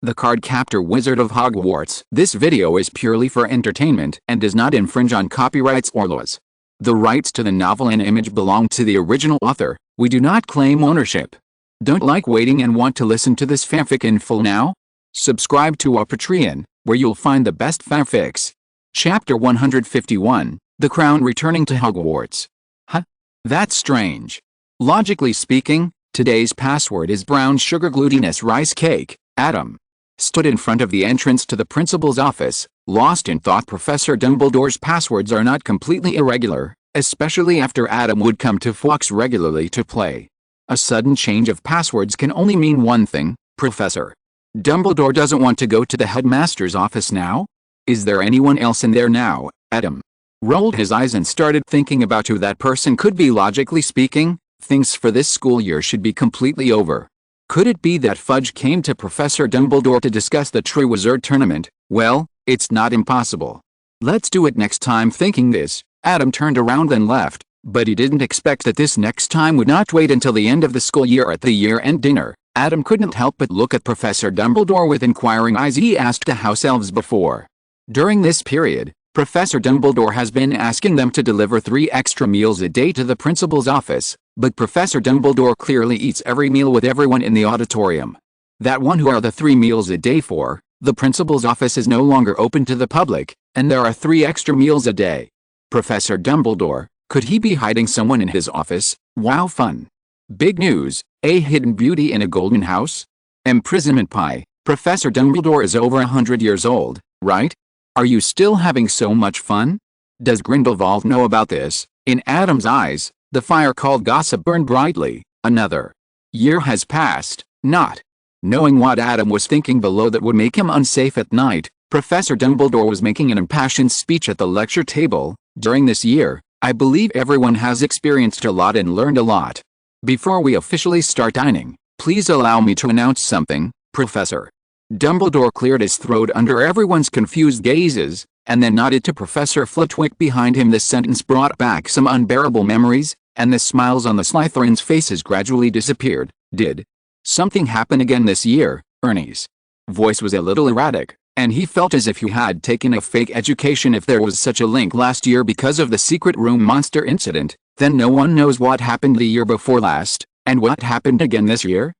the Cardcaptor Wizard of Hogwarts. This video is purely for entertainment and does not infringe on copyrights or laws. The rights to the novel and image belong to the original author. We do not claim ownership. Don't like waiting and want to listen to this fanfic in full now? Subscribe to our Patreon, where you'll find the best fanfics. Chapter 151, The Crown Returning to Hogwarts. Huh? That's strange. Logically speaking, today's password is brown sugar glutinous rice cake. Adam stood in front of the entrance to the principal's office, lost in thought. Professor Dumbledore's passwords are not completely irregular, especially after Adam would come to Fox regularly to play. A sudden change of passwords can only mean one thing: Professor Dumbledore doesn't want to go to the headmaster's office now? Is there anyone else in there now? Adam rolled his eyes and started thinking about who that person could be. Logically speaking, things for this school year should be completely over. Could it be that Fudge came to Professor Dumbledore to discuss the True Wizard Tournament? Well, it's not impossible. Let's do it next time. Thinking this, Adam turned around and left, but he didn't expect that this next time would not wait until the end of the school year. At the year-end dinner, Adam couldn't help but look at Professor Dumbledore with inquiring eyes. He asked the house elves before. During this period, Professor Dumbledore has been asking them to deliver 3 extra meals a day to the principal's office, but Professor Dumbledore clearly eats every meal with everyone in the auditorium. That one who are the 3 meals a day for, the principal's office is no longer open to the public, and there are 3 extra meals a day. Professor Dumbledore, could he be hiding someone in his office? Wow, fun. Big news, a hidden beauty in a golden house? Imprisonment pie. Professor Dumbledore is over 100 years old, right? Are you still having so much fun? Does Grindelwald know about this? In Adam's eyes, the fire called gossip burned brightly. Another year has passed, not knowing what Adam was thinking below that would make him unsafe at night. Professor Dumbledore was making an impassioned speech at the lecture table. During this year, I believe everyone has experienced a lot and learned a lot. Before we officially start dining, please allow me to announce something. Professor Dumbledore cleared his throat under everyone's confused gazes, and then nodded to Professor Flitwick behind him. This sentence brought back some unbearable memories, and the smiles on the Slytherins' faces gradually disappeared. Did something happen again this year? Ernie's voice was a little erratic, and he felt as if he had taken a fake education. If there was such a link last year because of the secret room monster incident, then no one knows what happened the year before last, and what happened again this year?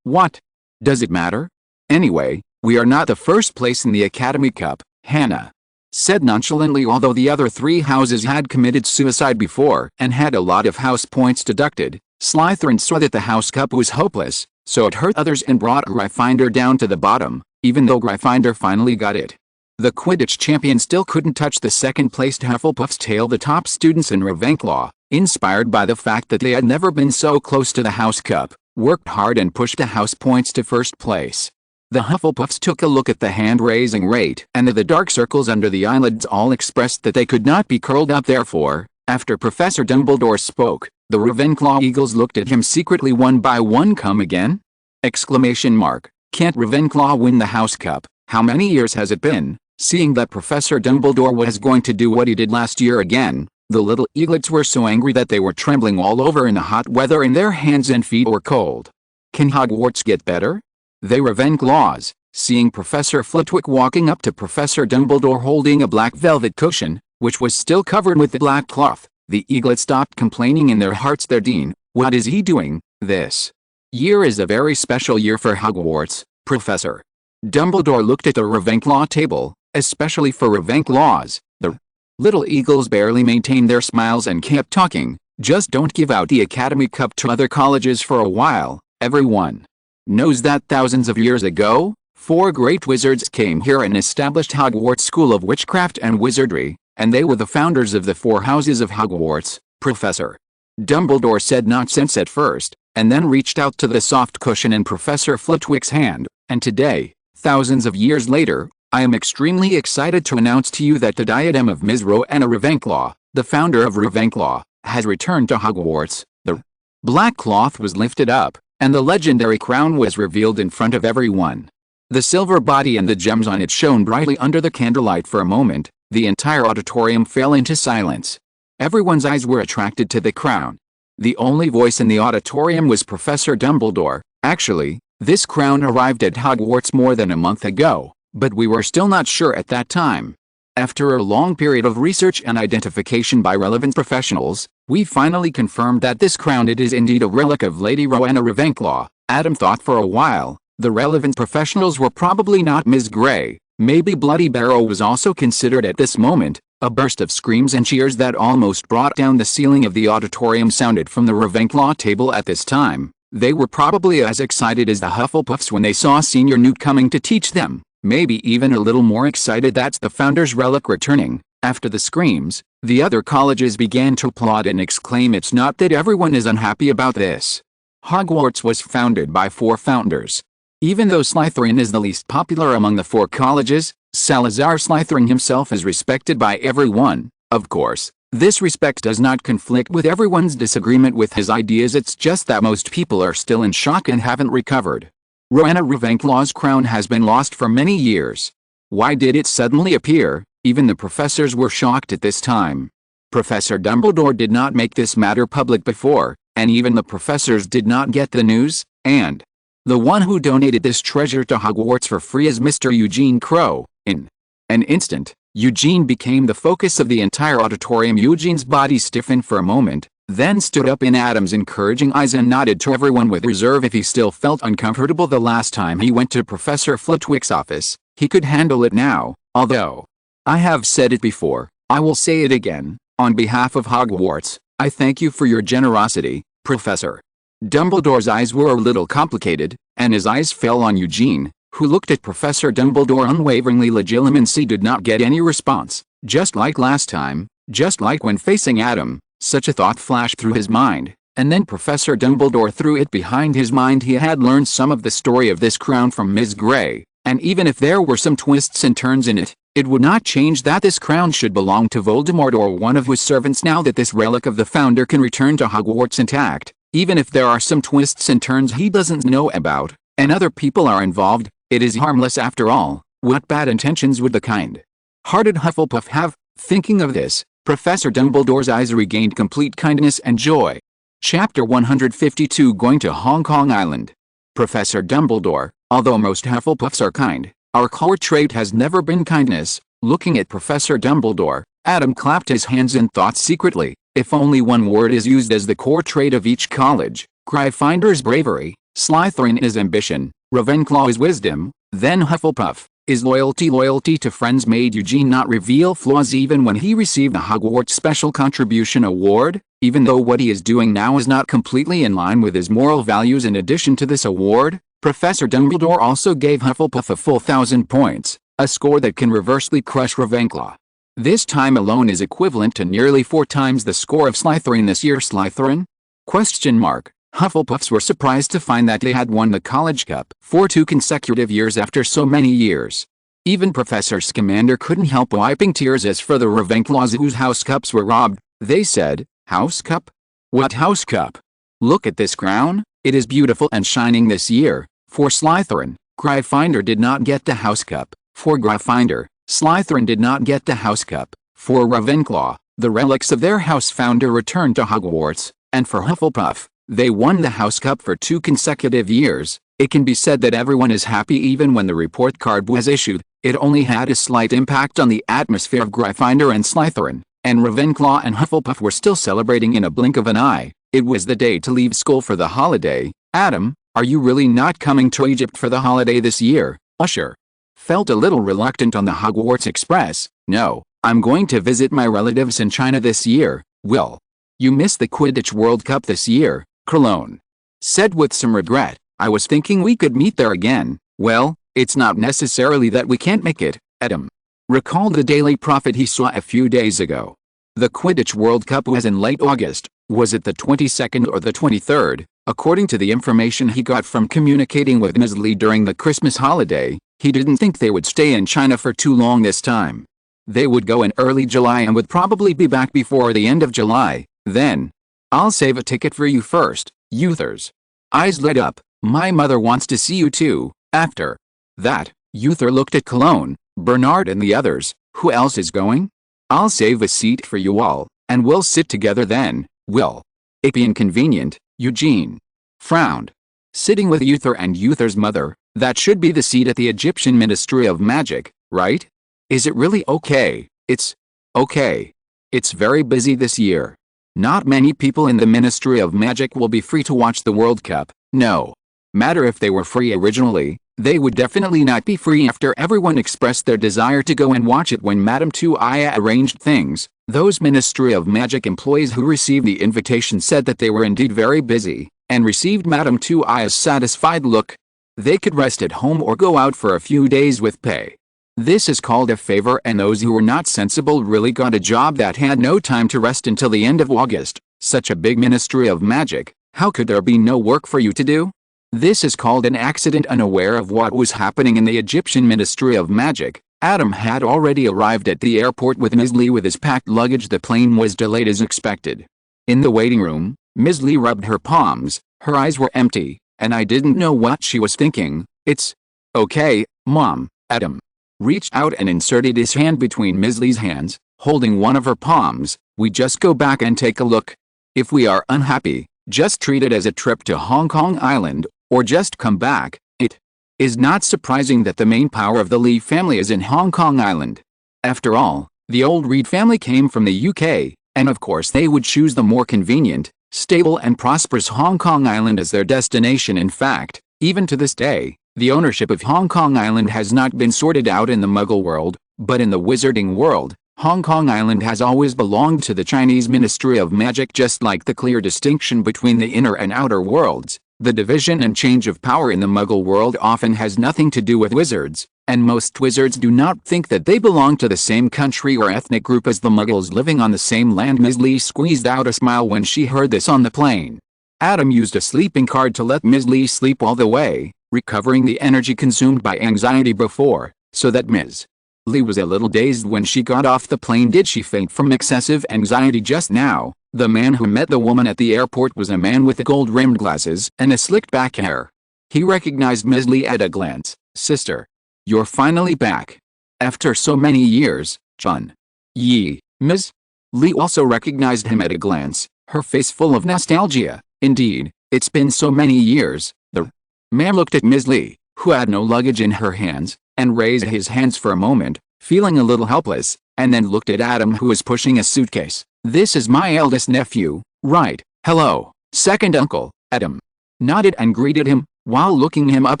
What? Does it matter? Anyway, we are not the first place in the Academy Cup, Hannah said nonchalantly. Although the other 3 houses had committed suicide before and had a lot of house points deducted, Slytherin saw that the House Cup was hopeless, so it hurt others and brought Gryffindor down to the bottom, even though Gryffindor finally got it. The Quidditch champion still couldn't touch the second-placed Hufflepuff's tail. The top students in Ravenclaw, inspired by the fact that they had never been so close to the House Cup, worked hard and pushed the house points to first place. The Hufflepuffs took a look at the hand-raising rate, and the dark circles under the eyelids all expressed that they could not be curled up. Therefore, after Professor Dumbledore spoke, the Ravenclaw Eagles looked at him secretly. One by one. Come again? Exclamation mark. Can't Ravenclaw win the House Cup? How many years has it been? Seeing that Professor Dumbledore was going to do what he did last year again, the little eaglets were so angry that they were trembling all over in the hot weather and their hands and feet were cold. Can Hogwarts get better? They Ravenclaws, seeing Professor Flitwick walking up to Professor Dumbledore holding a black velvet cushion, which was still covered with the black cloth, the eaglets stopped complaining in their hearts. Their dean, what is he doing? This year is a very special year for Hogwarts. Professor Dumbledore looked at the Ravenclaw table, especially for Ravenclaws. The little eagles barely maintained their smiles and kept talking. Just don't give out the Academy Cup to other colleges for a while. Everyone knows that thousands of years ago, 4 great wizards came here and established Hogwarts School of Witchcraft and Wizardry, and they were the founders of the 4 houses of Hogwarts. Professor Dumbledore said nonsense at first, and then reached out to the soft cushion in Professor Flitwick's hand, and today, thousands of years later, I am extremely excited to announce to you that the diadem of Ms. Rowena Ravenclaw, the founder of Ravenclaw, has returned to Hogwarts. The black cloth was lifted up, and the legendary crown was revealed in front of everyone. The silver body and the gems on it shone brightly under the candlelight. For a moment, the entire auditorium fell into silence. Everyone's eyes were attracted to the crown. The only voice in the auditorium was Professor Dumbledore. Actually, This crown arrived at Hogwarts more than a month ago, but we were still not sure at that time. After a long period of research and identification by relevant professionals, we finally confirmed that this crown it is indeed a relic of Lady Rowena Ravenclaw. Adam thought for a while. The relevant professionals were probably not Ms. Grey. Maybe Bloody Barrow was also considered at this moment. A burst of screams and cheers that almost brought down the ceiling of the auditorium sounded from the Ravenclaw table at this time. They were probably as excited as the Hufflepuffs when they saw Senior Newt coming to teach them. Maybe even a little more excited that's the Founder's relic returning. After the screams, the other colleges began to applaud and exclaim. It's not that everyone is unhappy about this. Hogwarts was founded by 4 founders. Even though Slytherin is the least popular among the 4 colleges, Salazar Slytherin himself is respected by everyone. Of course, this respect does not conflict with everyone's disagreement with his ideas. It's just that most people are still in shock and haven't recovered. Rowena Ravenclaw's crown has been lost for many years. Why did it suddenly appear? Even the professors were shocked at this time. Professor Dumbledore did not make this matter public before, and even the professors did not get the news, and the one who donated this treasure to Hogwarts for free is Mr. Eugene Crow. In an instant, Eugene became the focus of the entire auditorium. Eugene's body stiffened for a moment, then stood up in Adam's encouraging eyes and nodded to everyone with reserve. If he still felt uncomfortable the last time he went to Professor Flitwick's office, he could handle it now, although I have said it before, I will say it again. On behalf of Hogwarts, I thank you for your generosity, Professor. Dumbledore's eyes were a little complicated, and his eyes fell on Eugene, who looked at Professor Dumbledore unwaveringly. Legitimacy did not get any response, just like last time, just like when facing Adam. Such a thought flashed through his mind, and then Professor Dumbledore threw it behind his mind. He had learned some of the story of this crown from Ms. Grey, and even if there were some twists and turns in it, it would not change that this crown should belong to Voldemort or one of his servants. Now that this relic of the Founder can return to Hogwarts intact, even if there are some twists and turns he doesn't know about, and other people are involved, it is harmless after all. What bad intentions would the kind-hearted Hufflepuff have? Thinking of this, Professor Dumbledore's eyes regained complete kindness and joy. Chapter 152 Going to Hong Kong Island. Professor Dumbledore, although most Hufflepuffs are kind, our core trait has never been kindness. Looking at Professor Dumbledore, Adam clapped his hands and thought secretly, if only one word is used as the core trait of each college, Gryffindor is bravery, Slytherin is ambition, Ravenclaw is wisdom, then Hufflepuff is loyalty. Loyalty to friends made Eugene not reveal flaws even when he received the Hogwarts Special Contribution Award, even though what he is doing now is not completely in line with his moral values. In addition to this award, Professor Dumbledore also gave Hufflepuff a full 1,000 points, a score that can reversely crush Ravenclaw. This time alone is equivalent to nearly 4 times the score of Slytherin this year. Slytherin? Question mark. Hufflepuffs were surprised to find that they had won the College Cup for 2 consecutive years after so many years. Even Professor Scamander couldn't help wiping tears as for the Ravenclaws whose house cups were robbed, they said, House Cup? What house cup? Look at this crown, it is beautiful and shining this year. For Slytherin, Gryffindor did not get the house cup. For Gryffindor, Slytherin did not get the house cup. For Ravenclaw, the relics of their house founder returned to Hogwarts, and for Hufflepuff, they won the house cup for 2 consecutive years. It can be said that everyone is happy even when the report card was issued. It only had a slight impact on the atmosphere of Gryffindor and Slytherin, and Ravenclaw and Hufflepuff were still celebrating in a blink of an eye. It was the day to leave school for the holiday. Adam, are you really not coming to Egypt for the holiday this year? Usher felt a little reluctant on the Hogwarts Express. No, I'm going to visit my relatives in China this year. Will you miss the Quidditch World Cup this year? Cologne said with some regret. I was thinking we could meet there again. Well, it's not necessarily that we can't make it. Adam recalled the Daily Prophet he saw a few days ago. The Quidditch World Cup was in late August. Was it the 22nd or the 23rd? According to the information he got from communicating with Ms. Lee during the Christmas holiday, he didn't think they would stay in China for too long this time. They would go in early July and would probably be back before the end of July. Then, I'll save a ticket for you first, Euthers. Eyes lit up. My mother wants to see you too. After that, Uther looked at Cologne, Bernard and the others. Who else is going? I'll save a seat for you all, and we'll sit together then. Will it be inconvenient? Eugene frowned. sitting with Uther and Uther's mother. That should be the seat at the Egyptian Ministry of Magic, right? Is it really okay? It's okay. It's very busy this year. Not many people in the Ministry of Magic will be free to watch the World Cup. No matter if they were free originally, they would definitely not be free after everyone expressed their desire to go and watch it when Madame Tuaya arranged things. Those Ministry of Magic employees who received the invitation said that they were indeed very busy, and received Madame Tuaya's satisfied look. They could rest at home or go out for a few days with pay. This is called a favor, and those who were not sensible really got a job that had no time to rest until the end of August. Such a big Ministry of Magic, how could there be no work for you to do? This is called an accident. Unaware of what was happening in the Egyptian Ministry of Magic, Adam had already arrived at the airport with Ms. Lee with his packed luggage. The plane was delayed as expected. In the waiting room, Ms. Lee rubbed her palms, her eyes were empty, and I didn't know what she was thinking. It's okay, Mom. Adam reached out and inserted his hand between Ms. Lee's hands, holding one of her palms. We just go back and take a look. If we are unhappy, just treat it as a trip to Hong Kong Island, or just come back. It is not surprising that the main power of the Lee family is in Hong Kong Island. After all, the old Reed family came from the UK, and of course they would choose the more convenient, stable and prosperous Hong Kong Island as their destination. In fact, even to this day, the ownership of Hong Kong Island has not been sorted out in the Muggle world, but in the Wizarding world, Hong Kong Island has always belonged to the Chinese Ministry of Magic. Just like the clear distinction between the inner and outer worlds, the division and change of power in the Muggle world often has nothing to do with wizards, and most wizards do not think that they belong to the same country or ethnic group as the Muggles living on the same land. Ms. Lee squeezed out a smile when she heard this on the plane. Adam used a sleeping card to let Ms. Lee sleep all the way, recovering the energy consumed by anxiety before, so that Ms. Lee was a little dazed when she got off the plane. Did she faint from excessive anxiety just now? The man who met the woman at the airport was a man with gold-rimmed glasses and a slicked back hair. He recognized Ms. Lee at a glance. Sister, you're finally back. After so many years, Chun. Yi. Ms. Lee also recognized him at a glance, her face full of nostalgia. Indeed, it's been so many years. The man looked at Ms. Lee, who had no luggage in her hands, and raised his hands for a moment, feeling a little helpless, and then looked at Adam, who was pushing a suitcase. This is my eldest nephew, right? Hello, second uncle. Adam nodded and greeted him, while looking him up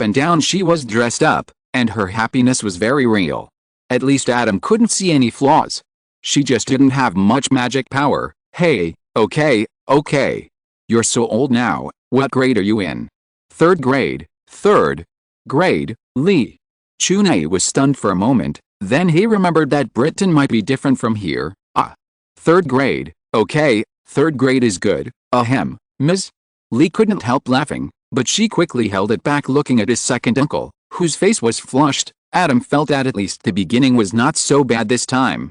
and down. She was dressed up, and her happiness was very real. At least Adam couldn't see any flaws. She just didn't have much magic power. Hey, okay. You're so old now. What grade are you in? Third grade. Third grade, Lee. Chunai was stunned for a moment, then he remembered that Britain might be different from here. Third grade, okay, third grade is good, ahem. Ms. Lee couldn't help laughing, but she quickly held it back, looking at his second uncle, whose face was flushed. Adam felt that at least the beginning was not so bad this time.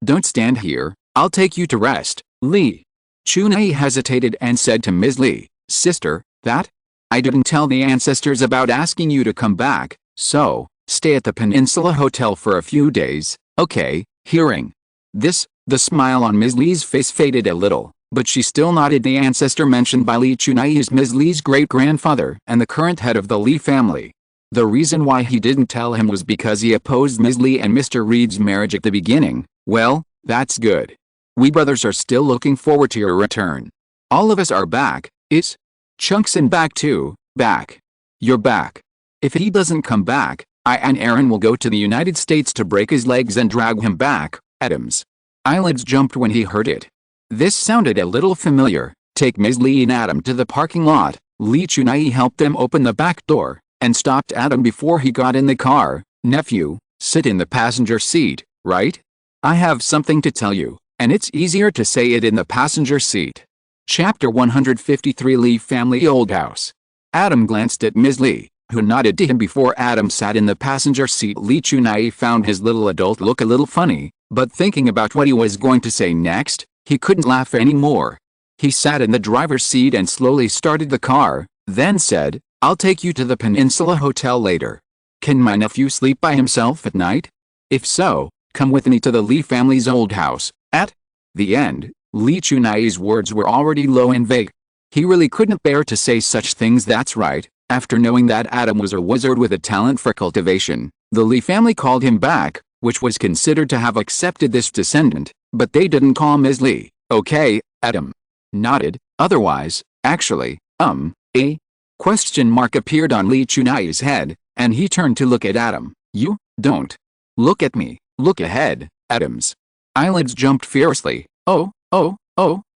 Don't stand here, I'll take you to rest, Lee. Chunai hesitated and said to Ms. Lee, Sister, that? I didn't tell the ancestors about asking you to come back, so stay at the Peninsula Hotel for a few days, okay? Hearing this, the smile on Ms. Lee's face faded a little, but she still nodded. The ancestor mentioned by Lee Chunai is Ms. Lee's great-grandfather and the current head of the Lee family. The reason why he didn't tell him was because he opposed Ms. Lee and Mr. Reed's marriage at the beginning. Well, that's good. We brothers are still looking forward to your return. All of us are back. It's Chunkson back too. Back. You're back. If he doesn't come back, I and Aaron will go to the United States to break his legs and drag him back. Adam's eyelids jumped when he heard it. This sounded a little familiar. Take Ms. Lee and Adam to the parking lot. Lee Chunai helped them open the back door, and stopped Adam before he got in the car. Nephew, sit in the passenger seat, right? I have something to tell you, and it's easier to say it in the passenger seat. Chapter 153 Lee Family Old House. Adam glanced at Ms. Lee, who nodded to him before Adam sat in the passenger seat. Lee Chunai found his little adult look a little funny, but thinking about what he was going to say next, he couldn't laugh anymore. He sat in the driver's seat and slowly started the car, then said, I'll take you to the Peninsula Hotel later. Can my nephew sleep by himself at night? If so, come with me to the Lee family's old house. At the end, Lee Chunai's words were already low and vague. He really couldn't bear to say such things. That's right, After knowing that Adam was a wizard with a talent for cultivation, the Lee family called him back, which was considered to have accepted this descendant, but they didn't call Ms. Lee. Okay, Adam nodded. Otherwise, actually, a question mark appeared on Lee Chunai's head, and he turned to look at Adam. You don't look at me, look ahead. Adam's eyelids jumped fiercely. Oh,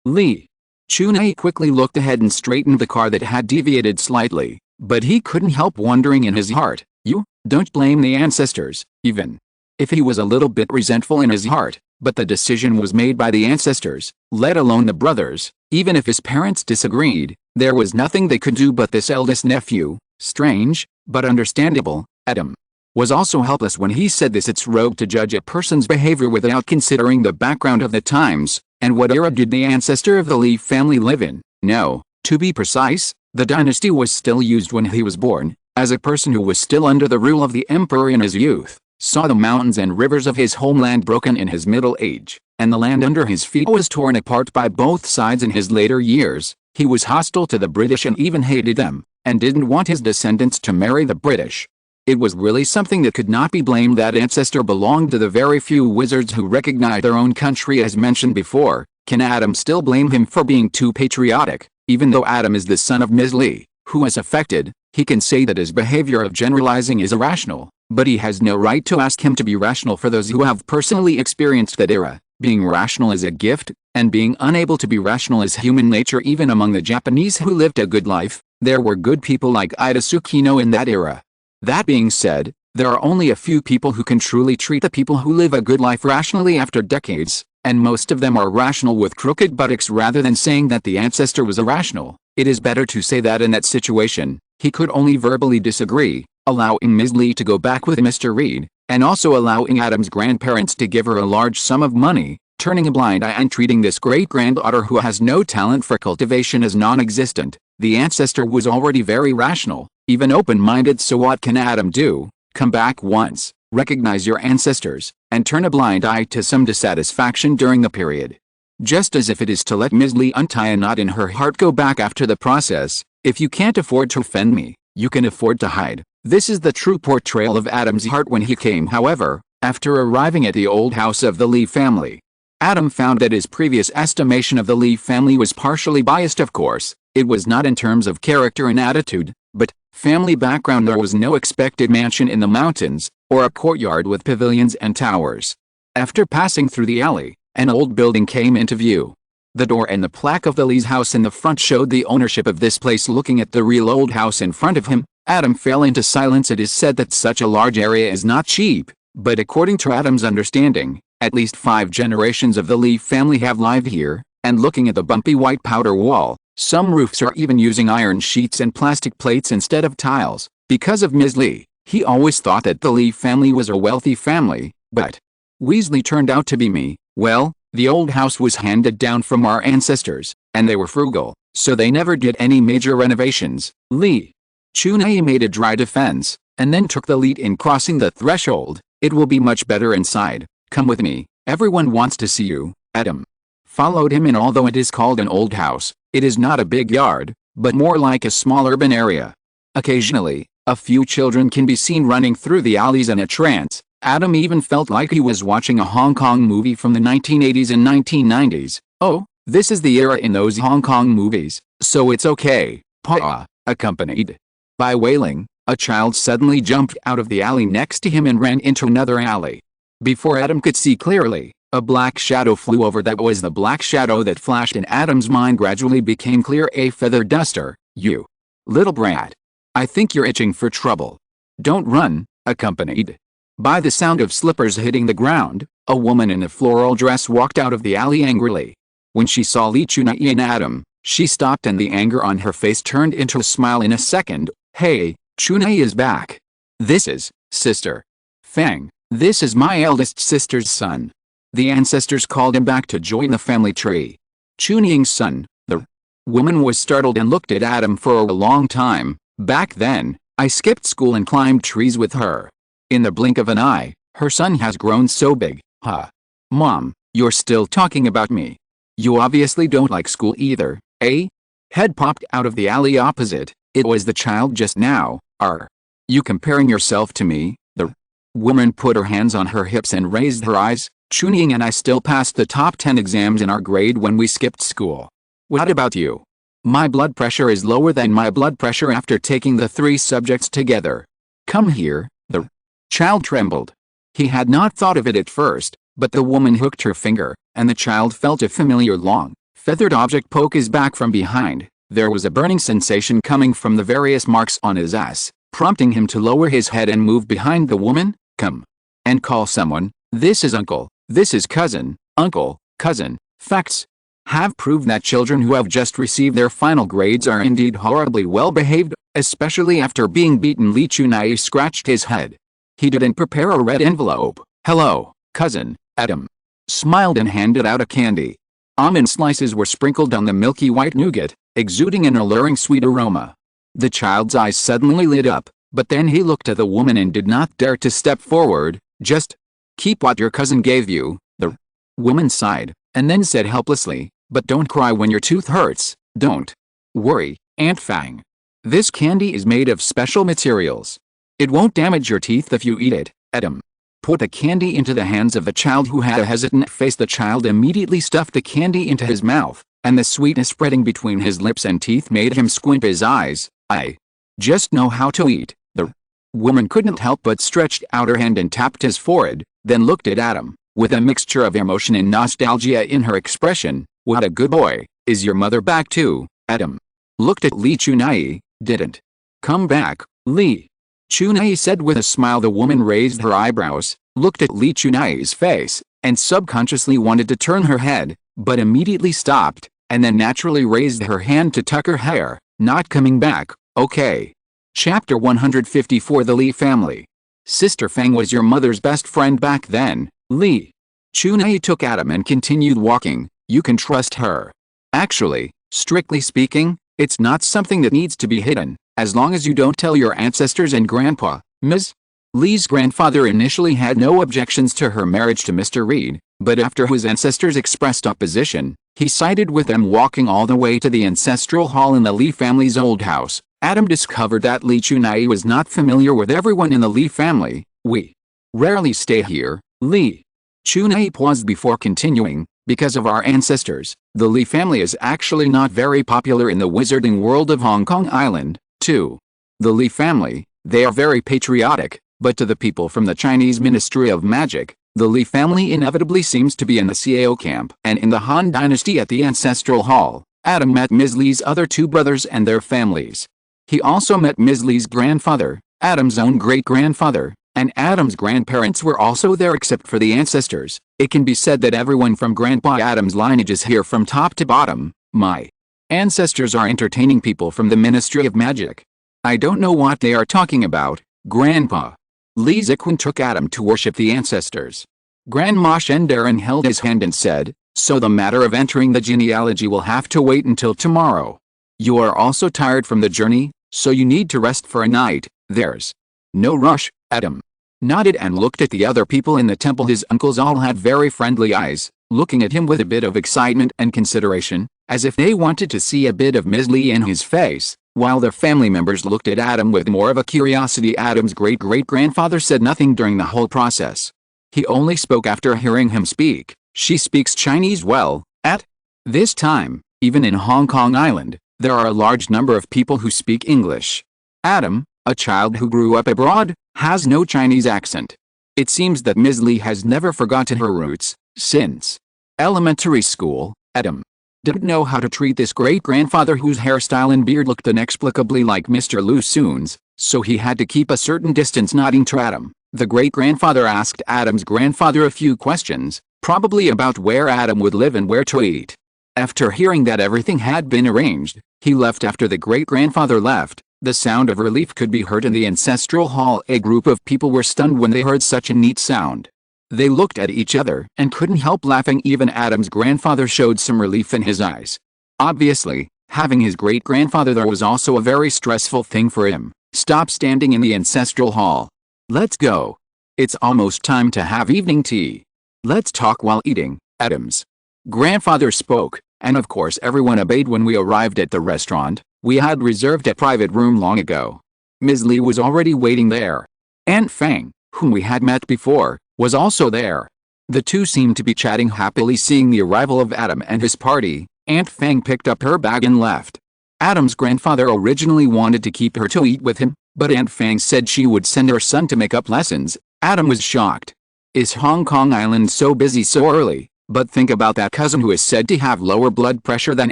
Lee. Chunai quickly looked ahead and straightened the car that had deviated slightly, but he couldn't help wondering in his heart. You don't blame the ancestors, even if he was a little bit resentful in his heart, but the decision was made by the ancestors, let alone the brothers. Even if his parents disagreed, there was nothing they could do but this eldest nephew. Strange, but understandable. Adam was also helpless when he said this. It's rogue to judge a person's behavior without considering the background of the times, and what era did the ancestor of the Lee family live in? No, to be precise, the dynasty was still used when he was born, as a person who was still under the rule of the emperor in his youth, saw the mountains and rivers of his homeland broken in his middle age, and the land under his feet was torn apart by both sides in his later years. He was hostile to the British and even hated them, and didn't want his descendants to marry the British. It was really something that could not be blamed. That ancestor belonged to the very few wizards who recognized their own country as mentioned before. Can Adam still blame him for being too patriotic? Even though Adam is the son of Ms. Lee, who is affected, he can say that his behavior of generalizing is irrational, but he has no right to ask him to be rational for those who have personally experienced that era. Being rational is a gift, and being unable to be rational is human nature. Even among the Japanese who lived a good life, there were good people like Ida Tsukino in that era. That being said, there are only a few people who can truly treat the people who live a good life rationally after decades, and most of them are rational with crooked buttocks. Rather than saying that the ancestor was irrational, it is better to say that in that situation, he could only verbally disagree, allowing Ms. Lee to go back with Mr. Reed, and also allowing Adam's grandparents to give her a large sum of money, turning a blind eye and treating this great-granddaughter who has no talent for cultivation as non-existent. The ancestor was already very rational, even open-minded, so what can Adam do? Come back once, recognize your ancestors, and turn a blind eye to some dissatisfaction during the period. Just as if it is to let Ms. Lee untie a knot in her heart. Go back after the process. If you can't afford to offend me, you can afford to hide. This is the true portrayal of Adam's heart when he came. However, after arriving at the old house of the Lee family, Adam found that his previous estimation of the Lee family was partially biased. Of course, it was not in terms of character and attitude, but family background. There was no expected mansion in the mountains, or a courtyard with pavilions and towers. After passing through the alley, an old building came into view. The door and the plaque of the Lee's house in the front showed the ownership of this place. Looking at the real old house in front of him, Adam fell into silence. It is said that such a large area is not cheap, but according to Adam's understanding, at least 5 generations of the Lee family have lived here, and looking at the bumpy white powder wall, some roofs are even using iron sheets and plastic plates instead of tiles. Because of Ms. Lee, he always thought that the Lee family was a wealthy family, but Weasley turned out to be me. Well, the old house was handed down from our ancestors, and they were frugal, so they never did any major renovations. Lee Chunai made a dry defense, and then took the lead in crossing the threshold. It will be much better inside. Come with me, everyone wants to see you. Adam followed him in. Although it is called an old house, it is not a big yard, but more like a small urban area. Occasionally, a few children can be seen running through the alleys in a trance. Adam even felt like he was watching a Hong Kong movie from the 1980s and 1990s. Oh, this is the era in those Hong Kong movies, so it's okay. Pa, accompanied by wailing, a child suddenly jumped out of the alley next to him and ran into another alley. Before Adam could see clearly, a black shadow flew over. That was the black shadow that flashed in Adam's mind. Gradually became clear. A feather duster. You little brat. I think you're itching for trouble. Don't run. Accompanied by the sound of slippers hitting the ground, a woman in a floral dress walked out of the alley angrily. When she saw Lee Chunai and Adam, she stopped, and the anger on her face turned into a smile in a second. Hey, Chunai is back. This is Sister Fang. This is my eldest sister's son. The ancestors called him back to join the family tree. Chunai's son. The woman was startled and looked at Adam for a long time. Back then, I skipped school and climbed trees with her. In the blink of an eye, her son has grown so big. Huh. Mom, you're still talking about me. You obviously don't like school either, eh? Head popped out of the alley opposite. It was the child just now. Are you comparing yourself to me? The woman put her hands on her hips and raised her eyes. Chunying and I still passed the top 10 exams in our grade when we skipped school. What about you? My blood pressure is lower than my blood pressure after taking the 3 subjects together. Come here. The child trembled. He had not thought of it at first, but the woman hooked her finger, and the child felt a familiar long, feathered object poke his back from behind. There was a burning sensation coming from the various marks on his ass, prompting him to lower his head and move behind the woman. Come and call someone. This is uncle. This is cousin. Uncle, cousin. Facts have proved that children who have just received their final grades are indeed horribly well behaved, especially after being beaten. Li Chunai scratched his head. He didn't prepare a red envelope. Hello, cousin. Adam smiled and handed out a candy. Almond slices were sprinkled on the milky white nougat, exuding an alluring sweet aroma. The child's eyes suddenly lit up, but then he looked at the woman and did not dare to step forward. Just keep what your cousin gave you. The woman sighed, and then said helplessly, but don't cry when your tooth hurts. Don't worry, Aunt Fang. This candy is made of special materials. It won't damage your teeth if you eat it. Adam put the candy into the hands of the child, who had a hesitant face. The child immediately stuffed the candy into his mouth, and the sweetness spreading between his lips and teeth made him squint his eyes. I just know how to eat. The woman couldn't help but stretched out her hand and tapped his forehead, then looked at Adam, with a mixture of emotion and nostalgia in her expression. What a good boy. Is your mother back too? Adam looked at Li Chunai. Didn't come back, Li Chunai said with a smile. The woman raised her eyebrows, looked at Li Chunai's face, and subconsciously wanted to turn her head, but immediately stopped, and then naturally raised her hand to tuck her hair. Not coming back, okay. Chapter 154. The Li family. Sister Fang was your mother's best friend back then. Li Chunai took Adam and continued walking. You can trust her. Actually, strictly speaking, it's not something that needs to be hidden, as long as you don't tell your ancestors and grandpa. Ms. Li's grandfather initially had no objections to her marriage to Mr. Reed, but after his ancestors expressed opposition, he sided with them. Walking all the way to the ancestral hall in the Li family's old house, Adam discovered that Li Chunai was not familiar with everyone in the Li family. We rarely stay here. Li Chunai paused before continuing. Because of our ancestors, the Li family is actually not very popular in the wizarding world of Hong Kong Island, too. The Li family, they are very patriotic, but to the people from the Chinese Ministry of Magic, the Li family inevitably seems to be in the Xiao camp. And in the Han Dynasty at the Ancestral Hall, Adam met Ms. Li's other 2 brothers and their families. He also met Ms. Li's grandfather, Adam's own great-grandfather, and Adam's grandparents were also there except for the ancestors. It can be said that everyone from Grandpa Adam's lineage is here from top to bottom. My ancestors are entertaining people from the Ministry of Magic. I don't know what they are talking about, Grandpa. Li Ziquan took Adam to worship the ancestors. Grandma Shendarin held his hand and said, so the matter of entering the genealogy will have to wait until tomorrow. You are also tired from the journey, so you need to rest for a night. There's no rush. Adam nodded and looked at the other people in the temple. His uncles all had very friendly eyes, looking at him with a bit of excitement and consideration, as if they wanted to see a bit of Ms. Li in his face, while their family members looked at Adam with more of a curiosity. Adam's great-great-grandfather said nothing during the whole process. He only spoke after hearing him speak. She speaks Chinese well. At this time, even in Hong Kong Island, there are a large number of people who speak English. Adam, a child who grew up abroad, has no Chinese accent. It seems that Ms. Li has never forgotten her roots. Since elementary school, Adam didn't know how to treat this great-grandfather whose hairstyle and beard looked inexplicably like Mr. Lu Sun's, so he had to keep a certain distance. Nodding to Adam, the great-grandfather asked Adam's grandfather a few questions, probably about where Adam would live and where to eat. After hearing that everything had been arranged, he left. After the great-grandfather left, the sound of relief could be heard in the ancestral hall. A group of people were stunned when they heard such a neat sound. They looked at each other and couldn't help laughing. Even Adam's grandfather showed some relief in his eyes. Obviously, having his great-grandfather there was also a very stressful thing for him. Stop standing in the ancestral hall. Let's go. It's almost time to have evening tea. Let's talk while eating. Adam's grandfather spoke, and of course everyone obeyed. When we arrived at the restaurant, We had reserved a private room long ago. Ms. Lee was already waiting there. Aunt Fang, whom we had met before, was also there. The two seemed to be chatting happily. Seeing the arrival of Adam and his party, Aunt Fang picked up her bag and left. Adam's grandfather originally wanted to keep her to eat with him, but Aunt Fang said she would send her son to make up lessons. Adam was shocked. Is Hong Kong Island so busy so early? But think about that cousin who is said to have lower blood pressure than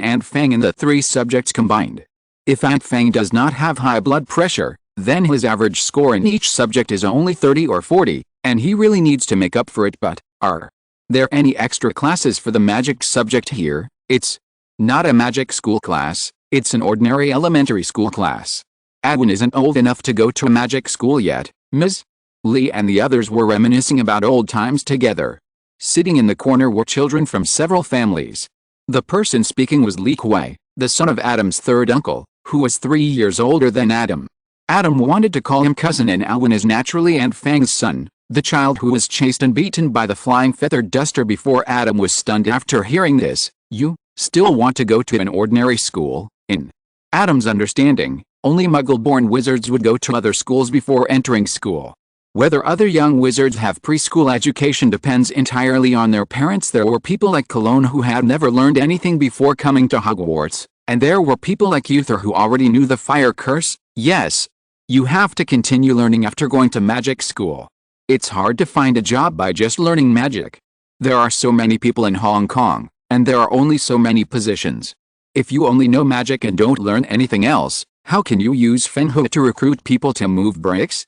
Aunt Fang and the three subjects combined. If Aunt Fang does not have high blood pressure, then his average score in each subject is only 30 or 40, and he really needs to make up for it. But, are there any extra classes for the magic subject here? It's not a magic school class, it's an ordinary elementary school class. Adwin isn't old enough to go to a magic school yet. Ms. Lee and the others were reminiscing about old times together. Sitting in the corner were children from several families. The person speaking was Lee Kuei, the son of Adam's third uncle, who was 3 years older than Adam. Adam wanted to call him cousin, and Alwyn is naturally Aunt Fang's son, the child who was chased and beaten by the flying feathered duster before Adam was stunned after hearing this. You still want to go to an ordinary school? In Adam's understanding, only Muggle-born wizards would go to other schools before entering school. Whether other young wizards have preschool education depends entirely on their parents. There were people like Cologne who had never learned anything before coming to Hogwarts, and there were people like Uther who already knew the fire curse. Yes, you have to continue learning after going to magic school. It's hard to find a job by just learning magic. There are so many people in Hong Kong, and there are only so many positions. If you only know magic and don't learn anything else, how can you use Fenghui to recruit people to move bricks?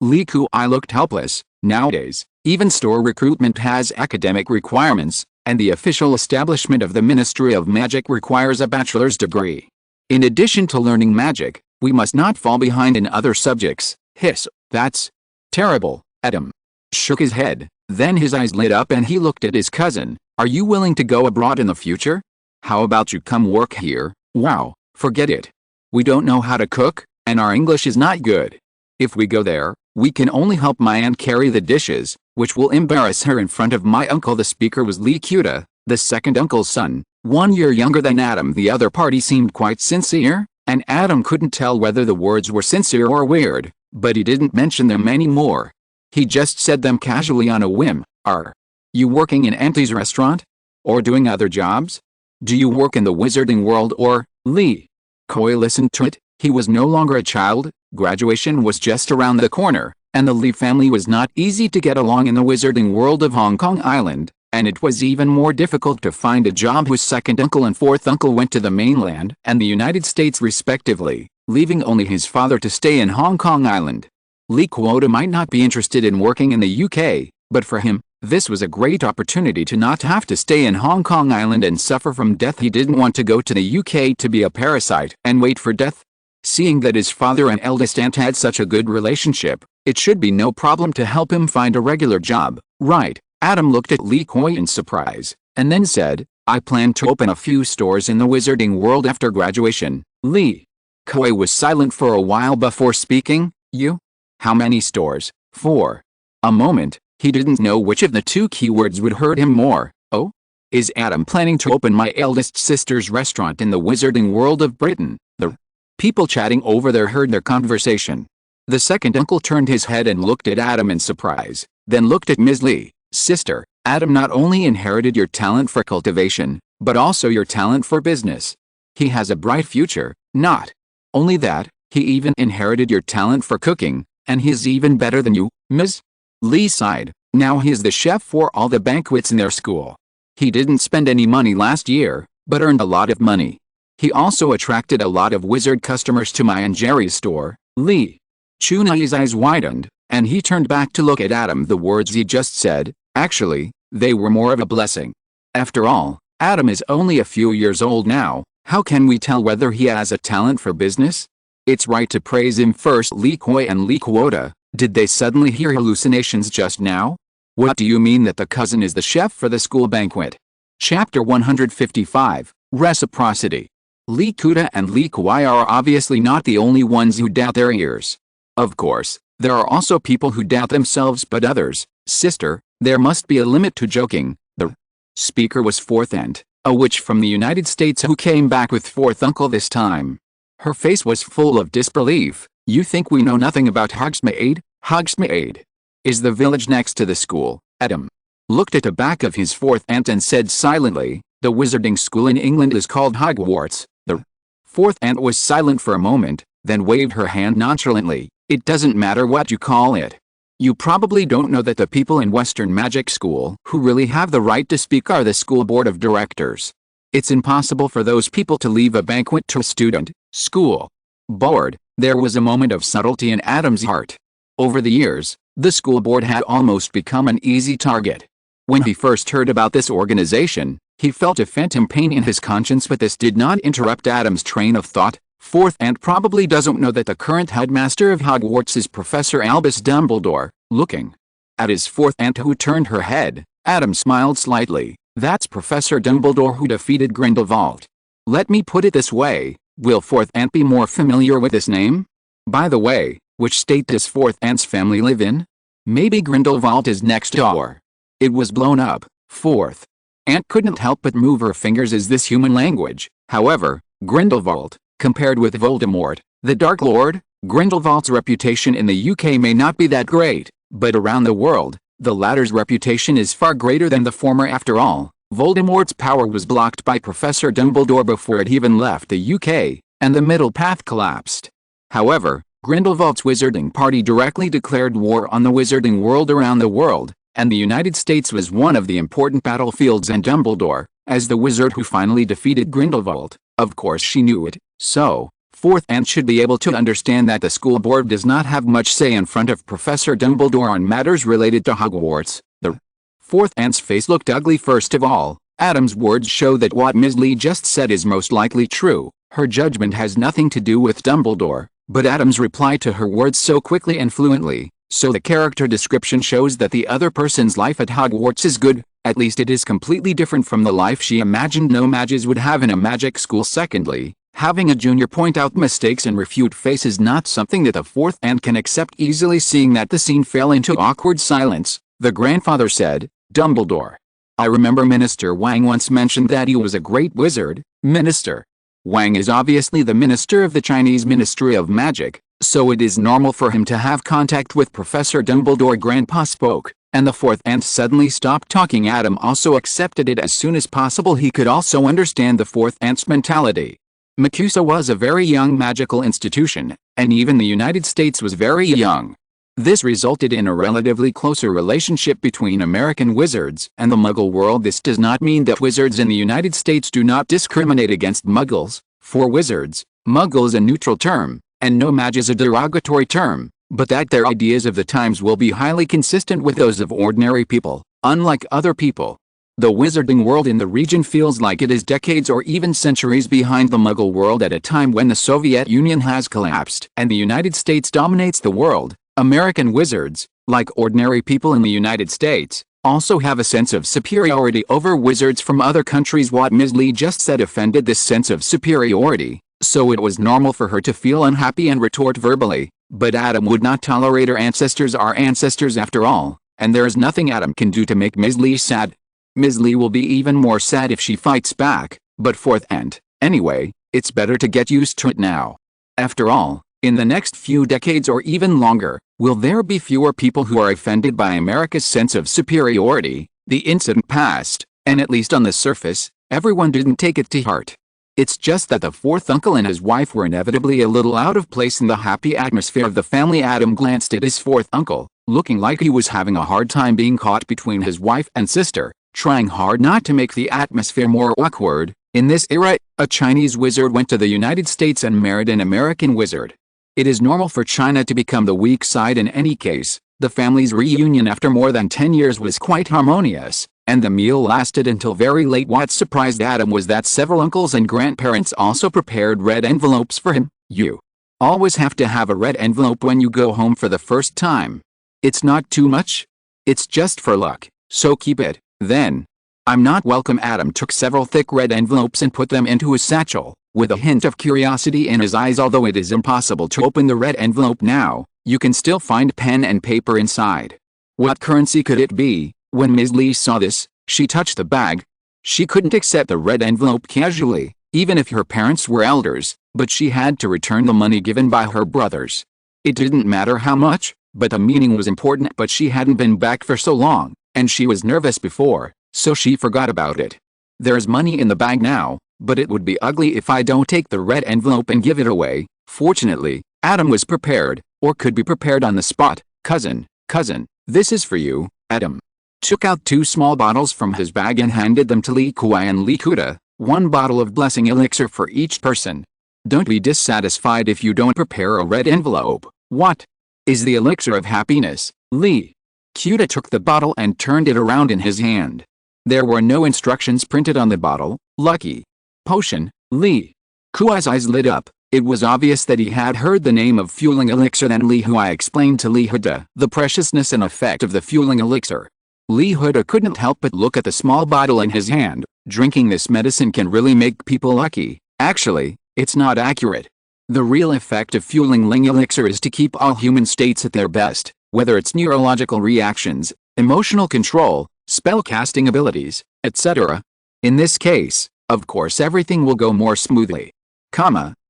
Li Kuei looked helpless. Nowadays, even store recruitment has academic requirements, and the official establishment of the Ministry of Magic requires a bachelor's degree. In addition to learning magic, we must not fall behind in other subjects. Hiss, that's terrible. Adam shook his head, then his eyes lit up and he looked at his cousin. Are you willing to go abroad in the future? How about you come work here? Wow, forget it. We don't know how to cook, and our English is not good. If we go there, we can only help my aunt carry the dishes, which will embarrass her in front of my uncle. The speaker was Lee Kuei, the second uncle's son, 1 year younger than Adam. The other party seemed quite sincere, and Adam couldn't tell whether the words were sincere or weird, but he didn't mention them anymore. He just said them casually on a whim. Are you working in Auntie's restaurant? Or doing other jobs? Do you work in the wizarding world or? Lee Kuei listened to it. He was no longer a child. Graduation was just around the corner, and the Lee family was not easy to get along in the wizarding world of Hong Kong Island, and it was even more difficult to find a job. His second uncle and fourth uncle went to the mainland and the United States respectively, leaving only his father to stay in Hong Kong Island. Lee Kuei might not be interested in working in the UK, but for him, this was a great opportunity to not have to stay in Hong Kong Island and suffer from death. He didn't want to go to the UK to be a parasite and wait for death. Seeing that his father and eldest aunt had such a good relationship, it should be no problem to help him find a regular job, right? Adam looked at Lee Kuei in surprise, and then said, I plan to open a few stores in the wizarding world after graduation. Lee Kuei was silent for a while before speaking. You? How many stores? 4. A moment, he didn't know which of the two keywords would hurt him more. Oh? Is Adam planning to open my eldest sister's restaurant in the wizarding world of Britain? The people chatting over there heard their conversation. The second uncle turned his head and looked at Adam in surprise, then looked at Ms. Lee. Sister, Adam not only inherited your talent for cultivation, but also your talent for business. He has a bright future. Not only that, he even inherited your talent for cooking, and he's even better than you. Ms. Lee sighed. Now he's the chef for all the banquets in their school. He didn't spend any money last year, but earned a lot of money. He also attracted a lot of wizard customers to my and Jerry's store. Lee Kuei's eyes widened, and he turned back to look at Adam. The words he just said, actually, they were more of a blessing. After all, Adam is only a few years old now. How can we tell whether he has a talent for business? It's right to praise him first. Lee Kuei and Lee Kuei, did they suddenly hear hallucinations just now? What do you mean that the cousin is the chef for the school banquet? Chapter 155, Reciprocity. Lee Kuei and Lee Kuei are obviously not the only ones who doubt their ears. Of course, there are also people who doubt themselves, but others. Sister, there must be a limit to joking. The speaker was fourth aunt, A witch from the United States who came back with fourth uncle this time. Her face was full of disbelief. You think we know nothing about Hogsmeade? Hogsmeade is the village next to the school. Adam looked at the back of his fourth aunt and said silently, the wizarding school in England is called Hogwarts. The fourth aunt was silent for a moment, then waved her hand nonchalantly. It doesn't matter what you call it. You probably don't know that the people in Western Magic School who really have the right to speak are the school board of directors. It's impossible for those people to leave a banquet to a student, school board. There was a moment of subtlety in Adam's heart. Over the years, the school board had almost become an easy target. When he first heard about this organization, he felt a phantom pain in his conscience, but this did not interrupt Adam's train of thought. Fourth aunt probably doesn't know that the current headmaster of Hogwarts is Professor Albus Dumbledore. Looking at his fourth aunt who turned her head, Adam smiled slightly. That's Professor Dumbledore who defeated Grindelwald. Let me put it this way, will fourth aunt be more familiar with this name? By the way, which state does fourth aunt's family live in? Maybe Grindelwald is next door. It was blown up. Fourth aunt couldn't help but move her fingers. Is this human language? However, Grindelwald, compared with Voldemort, the Dark Lord, Grindelwald's reputation in the UK may not be that great, but around the world, the latter's reputation is far greater than the former. After all, Voldemort's power was blocked by Professor Dumbledore before it even left the UK, and the middle path collapsed. However, Grindelwald's wizarding party directly declared war on the wizarding world around the world, and the United States was one of the important battlefields, and Dumbledore, as the wizard who finally defeated Grindelwald, of course she knew it, so fourth aunt should be able to understand that the school board does not have much say in front of Professor Dumbledore on matters related to Hogwarts. The fourth aunt's face looked ugly. First of all, Adam's words show that what Ms. Lee just said is most likely true. Her judgment has nothing to do with Dumbledore, but Adam's reply to her words so quickly and fluently, so the character description shows that the other person's life at Hogwarts is good. At least it is completely different from the life she imagined no mages would have in a magic school. Secondly, having a junior point out mistakes and refute face is not something that the fourth aunt can accept easily. Seeing that the scene fell into awkward silence, the grandfather said, Dumbledore, I remember Minister Wang once mentioned that he was a great wizard. Minister Wang is obviously the minister of the Chinese Ministry of Magic, so it is normal for him to have contact with Professor Dumbledore. Grandpa spoke, and the fourth aunt suddenly stopped talking. Adam also accepted it as soon as possible. He could also understand the fourth aunt's mentality. MACUSA was a very young magical institution, and even the United States was very young. This resulted in a relatively closer relationship between American wizards and the Muggle world. This does not mean that wizards in the United States do not discriminate against Muggles. For wizards, Muggle is a neutral term, and no mage is a derogatory term, but that their ideas of the times will be highly consistent with those of ordinary people. Unlike other people, the wizarding world in the region feels like it is decades or even centuries behind the Muggle world at a time when the Soviet Union has collapsed and the United States dominates the world. American wizards, like ordinary people in the United States, also have a sense of superiority over wizards from other countries. What Ms. Lee just said offended this sense of superiority, so it was normal for her to feel unhappy and retort verbally, but Adam would not tolerate her. Ancestors are ancestors after all, and there is nothing Adam can do to make Ms. Lee sad. Ms. Lee will be even more sad if she fights back, but fourth aunt, anyway, it's better to get used to it now. After all, in the next few decades or even longer, will there be fewer people who are offended by America's sense of superiority? The incident passed, and at least on the surface, everyone didn't take it to heart. It's just that the fourth uncle and his wife were inevitably a little out of place in the happy atmosphere of the family. Adam glanced at his fourth uncle, looking like he was having a hard time being caught between his wife and sister, trying hard not to make the atmosphere more awkward. In this era, a Chinese wizard went to the United States and married an American wizard. It is normal for China to become the weak side in any case. The family's reunion after more than 10 years was quite harmonious, and the meal lasted until very late. What surprised Adam was that several uncles and grandparents also prepared red envelopes for him. You always have to have a red envelope when you go home for the first time. It's not too much. It's just for luck, so keep it. Then, I'm not welcome. Adam took several thick red envelopes and put them into his satchel, with a hint of curiosity in his eyes. Although it is impossible to open the red envelope now, you can still find pen and paper inside. What currency could it be? When Ms. Lee saw this, she touched the bag. She couldn't accept the red envelope casually, even if her parents were elders, but she had to return the money given by her brothers. It didn't matter how much, but the meaning was important. But she hadn't been back for so long, and she was nervous before, so she forgot about it. There's money in the bag now, but it would be ugly if I don't take the red envelope and give it away. Fortunately, Adam was prepared, or could be prepared on the spot. Cousin, this is for you. Adam took out 2 small bottles from his bag and handed them to Li Kuai and Li Kuda, 1 bottle of blessing elixir for each person. Don't be dissatisfied if you don't prepare a red envelope. What is the elixir of happiness? Li Kuda took the bottle and turned it around in his hand. There were no instructions printed on the bottle. Lucky potion. Li Kuai's eyes lit up. It was obvious that he had heard the name of fueling elixir. Then Li Huai explained to Li Huda the preciousness and effect of the fueling elixir. Li Huda couldn't help but look at the small bottle in his hand. Drinking this medicine can really make people lucky. Actually, it's not accurate. The real effect of fueling Ling elixir is to keep all human states at their best, whether it's neurological reactions, emotional control, spell-casting abilities, etc. In this case, of course, everything will go more smoothly.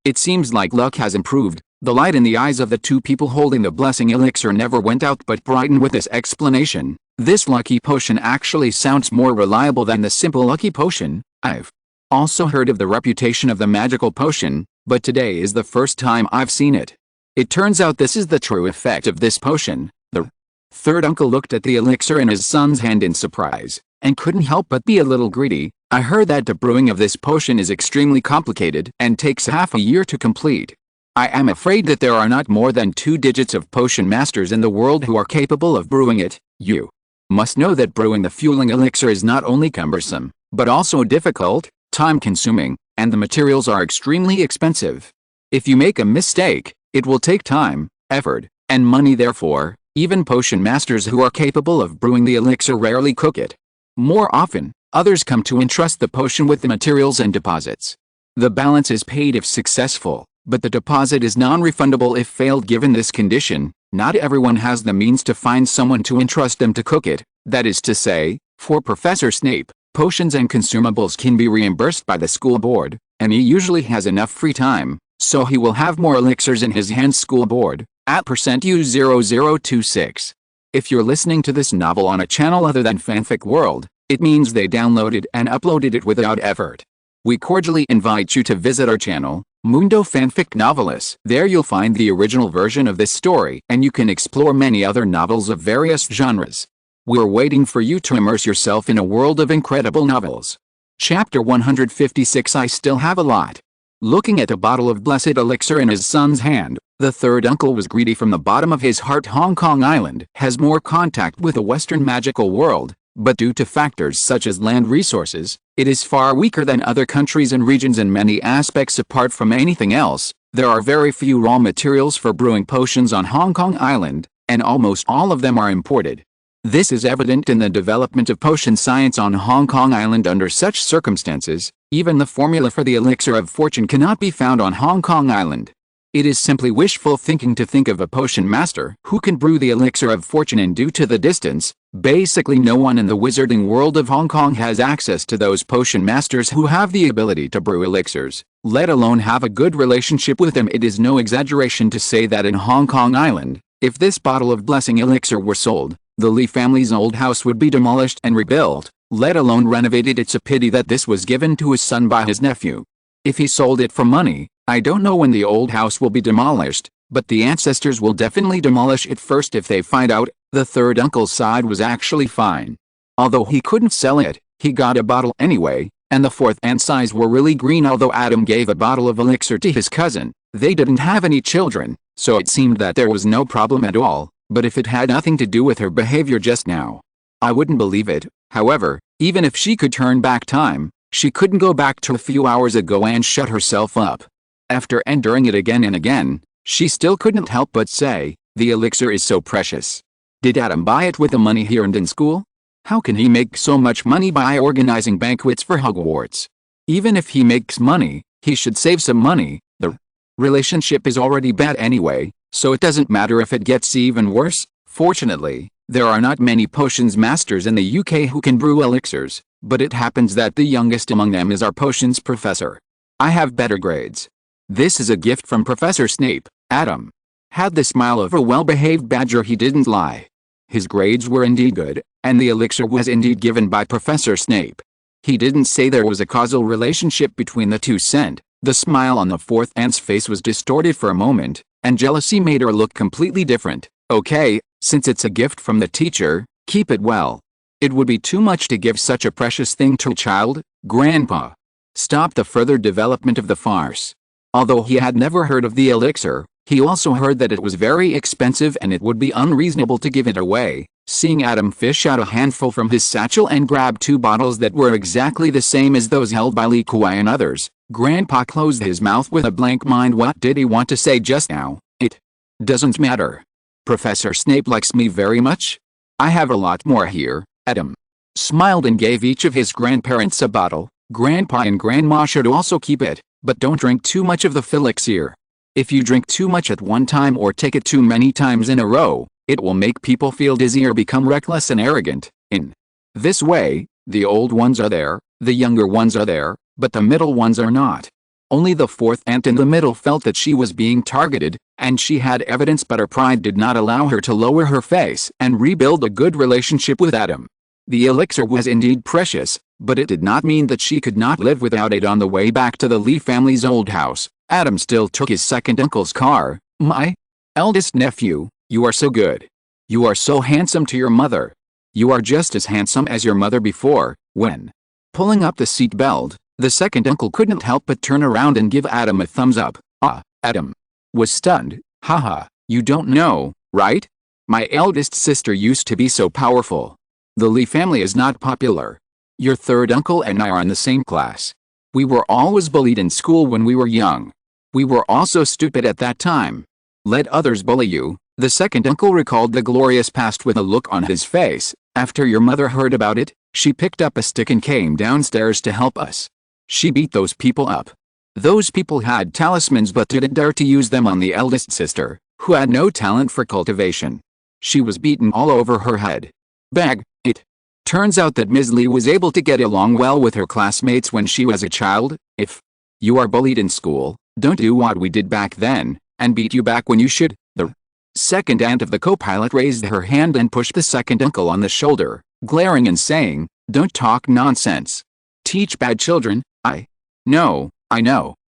It seems like luck has improved. The light in the eyes of the 2 people holding the blessing elixir never went out but brightened with this explanation. This lucky potion actually sounds more reliable than the simple lucky potion. I've also heard of the reputation of the magical potion, but today is the first time I've seen it. It turns out this is the true effect of this potion. The third uncle looked at the elixir in his son's hand in surprise, and couldn't help but be a little greedy. I heard that the brewing of this potion is extremely complicated and takes half a year to complete. I am afraid that there are not more than 2 digits of potion masters in the world who are capable of brewing it. You must know that brewing the fueling elixir is not only cumbersome, but also difficult, time-consuming, and the materials are extremely expensive. If you make a mistake, it will take time, effort, and money. Therefore, even potion masters who are capable of brewing the elixir rarely cook it. More often, others come to entrust the potion with the materials and deposits. The balance is paid if successful, but the deposit is non-refundable if failed. Given this condition, not everyone has the means to find someone to entrust them to cook it. That is to say, for Professor Snape, potions and consumables can be reimbursed by the school board, and he usually has enough free time, so he will have more elixirs in his hands. School board, at %U0026. If you're listening to this novel on a channel other than Fanfic World, it means they downloaded and uploaded it without effort. We cordially invite you to visit our channel, Mundo Fanfic Novelis. There you'll find the original version of this story, and you can explore many other novels of various genres. We're waiting for you to immerse yourself in a world of incredible novels. Chapter 156. I still have a lot. Looking at a bottle of blessed elixir in his son's hand, the third uncle was greedy from the bottom of his heart. Hong Kong Island has more contact with the Western magical world, but due to factors such as land resources, it is far weaker than other countries and regions in many aspects. Apart from anything else, there are very few raw materials for brewing potions on Hong Kong Island, and almost all of them are imported. This is evident in the development of potion science on Hong Kong Island. Under such circumstances, even the formula for the elixir of fortune cannot be found on Hong Kong Island. It is simply wishful thinking to think of a potion master who can brew the elixir of fortune, and due to the distance, basically no one in the wizarding world of Hong Kong has access to those potion masters who have the ability to brew elixirs, let alone have a good relationship with them. It is no exaggeration to say that in Hong Kong Island, if this bottle of blessing elixir were sold, the Li family's old house would be demolished and rebuilt, let alone renovated. It's a pity that this was given to his son by his nephew. If he sold it for money, I don't know when the old house will be demolished, but the ancestors will definitely demolish it first if they find out. The third uncle's side was actually fine. Although he couldn't sell it, he got a bottle anyway, and the fourth aunt's eyes were really green. Although Adam gave a bottle of elixir to his cousin, they didn't have any children, so it seemed that there was no problem at all. But if it had nothing to do with her behavior just now, I wouldn't believe it. However, even if she could turn back time, she couldn't go back to a few hours ago and shut herself up. After enduring it again and again, she still couldn't help but say, the elixir is so precious. Did Adam buy it with the money he earned in school? How can he make so much money by organizing banquets for Hogwarts? Even if he makes money, he should save some money. The relationship is already bad anyway, so it doesn't matter if it gets even worse. Fortunately, there are not many potions masters in the UK who can brew elixirs, But it happens that the youngest among them is our potions professor. I have better grades. This is a gift from Professor Snape. Adam had the smile of a well-behaved badger. He didn't lie. His grades were indeed good, and the elixir was indeed given by Professor Snape. He didn't say there was a causal relationship between the two. The smile on the fourth aunt's face was distorted for a moment, and jealousy made her look completely different. Okay, since it's a gift from the teacher, keep it well. It would be too much to give such a precious thing to a child. Grandpa stopped the further development of the farce. Although he had never heard of the elixir, he also heard that it was very expensive and it would be unreasonable to give it away. Seeing Adam fish out a handful from his satchel and grab 2 bottles that were exactly the same as those held by Lee Kwai and others, Grandpa closed his mouth with a blank mind. What did he want to say just now? It doesn't matter. Professor Snape likes me very much. I have a lot more here. Adam smiled and gave each of his grandparents a bottle. Grandpa and Grandma should also keep it, but don't drink too much of the elixir. If you drink too much at one time or take it too many times in a row, it will make people feel dizzy or become reckless and arrogant. In this way, the old ones are there, the younger ones are there, but the middle ones are not. Only the fourth aunt in the middle felt that she was being targeted, and she had evidence, but her pride did not allow her to lower her face and rebuild a good relationship with Adam. The elixir was indeed precious, but it did not mean that she could not live without it. On the way back to the Lee family's old house, Adam still took his second uncle's car. My eldest nephew, you are so good. You are so handsome to your mother. You are just as handsome as your mother before. When pulling up the seat belt, the second uncle couldn't help but turn around and give Adam a thumbs up. Adam was stunned. Haha, you don't know, right? My eldest sister used to be so powerful. The Lee family is not popular. Your third uncle and I are in the same class. We were always bullied in school when we were young. We were also stupid at that time. Let others bully you. The second uncle recalled the glorious past with a look on his face. After your mother heard about it, she picked up a stick and came downstairs to help us. She beat those people up. Those people had talismans but didn't dare to use them on the eldest sister, who had no talent for cultivation. She was beaten all over her head. It turns out that Ms. Lee was able to get along well with her classmates when she was a child. If you are bullied in school, don't do what we did back then, and beat you back when you should. The second aunt of the co-pilot raised her hand and pushed the second uncle on the shoulder, glaring and saying, "Don't talk nonsense. Teach bad children." I know.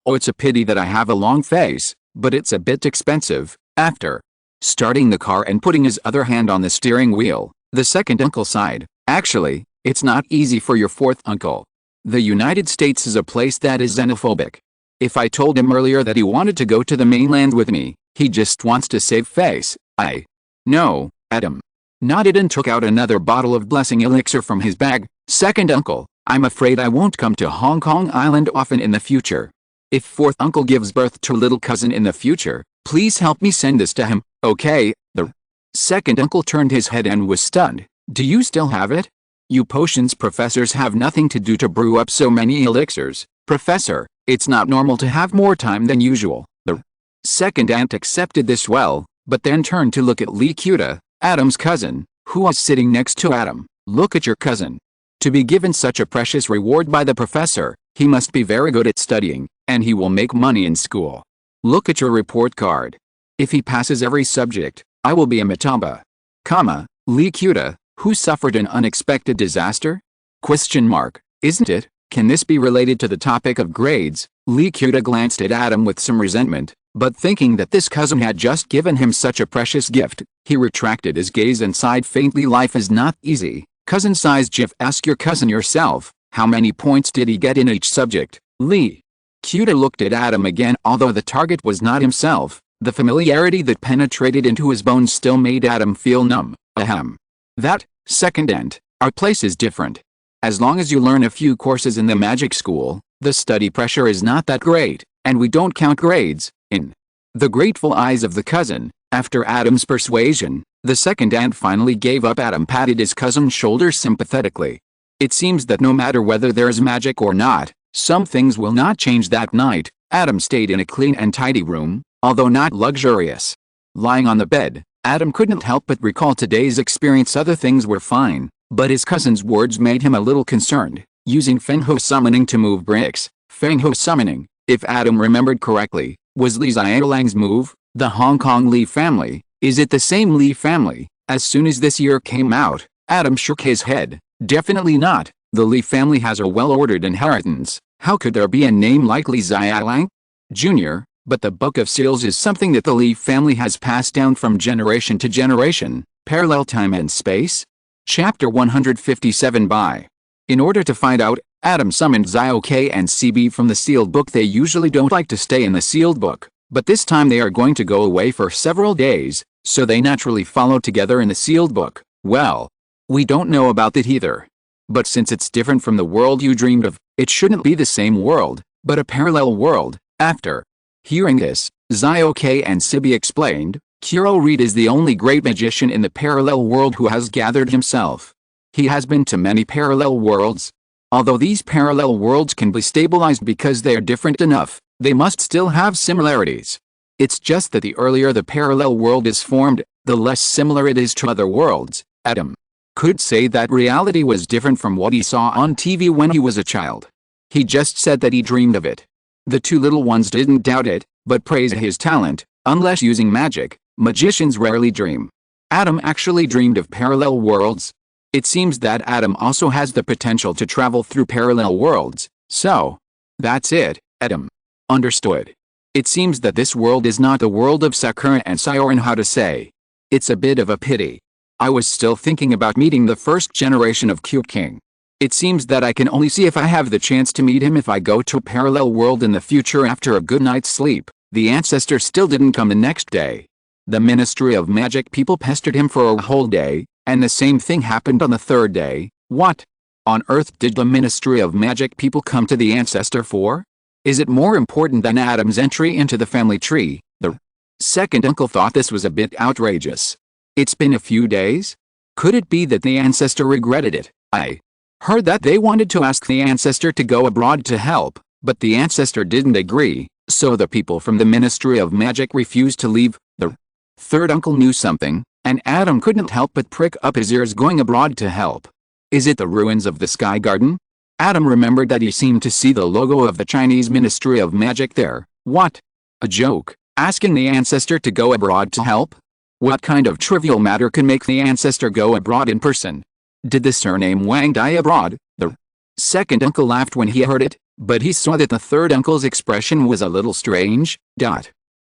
Oh, it's a pity that I have a long face, but it's a bit expensive. After starting the car and putting his other hand on the steering wheel, the second uncle sighed. Actually, it's not easy for your fourth uncle. The United States is a place that is xenophobic. If I told him earlier that he wanted to go to the mainland with me, he just wants to save face. I know. Adam nodded and took out another bottle of blessing elixir from his bag. Second uncle, I'm afraid I won't come to Hong Kong Island often in the future. If fourth uncle gives birth to little cousin in the future, please help me send this to him, okay? The second uncle turned his head and was stunned. Do you still have it? You potions professors have nothing to do to brew up so many elixirs. Professor, it's not normal to have more time than usual. The second aunt accepted this well, but then turned to look at Lee Cuta, Adam's cousin, who was sitting next to Adam. Look at your cousin. To be given such a precious reward by the professor, he must be very good at studying, and he will make money in school. Look at your report card. If he passes every subject, I will be a Matamba. Lee Cuta, who suffered an unexpected disaster? Isn't it? Can this be related to the topic of grades? Lee Cuta glanced at Adam with some resentment, but thinking that this cousin had just given him such a precious gift, he retracted his gaze and sighed faintly. Life is not easy. Cousin sighs. Jeff, ask your cousin yourself, how many points did he get in each subject? Lee Cuta looked at Adam again. Although the target was not himself, the familiarity that penetrated into his bones still made Adam feel numb. Ahem. That, second aunt, our place is different. As long as you learn a few courses in the magic school, the study pressure is not that great, and we don't count grades. In the grateful eyes of the cousin, after Adam's persuasion, the second aunt finally gave up. Adam patted his cousin's shoulder sympathetically. It seems that no matter whether there is magic or not, some things will not change. That night, Adam stayed in a clean and tidy room, although not luxurious. Lying on the bed, Adam couldn't help but recall today's experience. Other things were fine, But his cousin's words made him a little concerned. Using Fengho summoning to move bricks. Fengho summoning, if Adam remembered correctly, was Li Xiaolang's move. The Hong Kong Li family. Is it the same Li family? As soon as this year came out, Adam shook his head. Definitely not. The Li family has a well-ordered inheritance. How could there be a name like Li Xiaolang Jr.? But the Book of Seals is something that the Li family has passed down from generation to generation. Parallel time and space? Chapter 157 by. In order to find out, Adam summoned Xiao K and CB from the sealed book. They usually don't like to stay in the sealed book, but this time they are going to go away for several days, so they naturally follow together in the sealed book. Well, we don't know about that either. But since it's different from the world you dreamed of, it shouldn't be the same world, but a parallel world. After hearing this, Xiao K and Sibi explained, Kuro Reed is the only great magician in the parallel world who has gathered himself. He has been to many parallel worlds. Although these parallel worlds can be stabilized because they are different enough, they must still have similarities. It's just that the earlier the parallel world is formed, the less similar it is to other worlds. Adam could say that reality was different from what he saw on TV when he was a child. He just said that he dreamed of it. The two little ones didn't doubt it, but praised his talent. Unless using magic, magicians rarely dream. Adam actually dreamed of parallel worlds. It seems that Adam also has the potential to travel through parallel worlds, so that's it. Adam understood. It seems that this world is not the world of Sakura and Sioran. How to say? It's a bit of a pity. I was still thinking about meeting the first generation of Q King. It seems that I can only see if I have the chance to meet him if I go to a parallel world in the future after a good night's sleep. The ancestor still didn't come the next day. The Ministry of Magic people pestered him for a whole day, and the same thing happened on the third day. What on earth did the Ministry of Magic people come to the ancestor for? Is it more important than Adam's entry into the family tree? The second uncle thought this was a bit outrageous. It's been a few days? Could it be that the ancestor regretted it? I heard that they wanted to ask the ancestor to go abroad to help, but the ancestor didn't agree, so the people from the Ministry of Magic refused to leave. The third uncle knew something, and Adam couldn't help but prick up his ears. Going abroad to help. Is it the ruins of the Sky Garden? Adam remembered that he seemed to see the logo of the Chinese Ministry of Magic there. What? A joke? Asking the ancestor to go abroad to help? What kind of trivial matter can make the ancestor go abroad in person? Did the surname Wang die abroad? The second uncle laughed when he heard it, but he saw that the third uncle's expression was a little strange.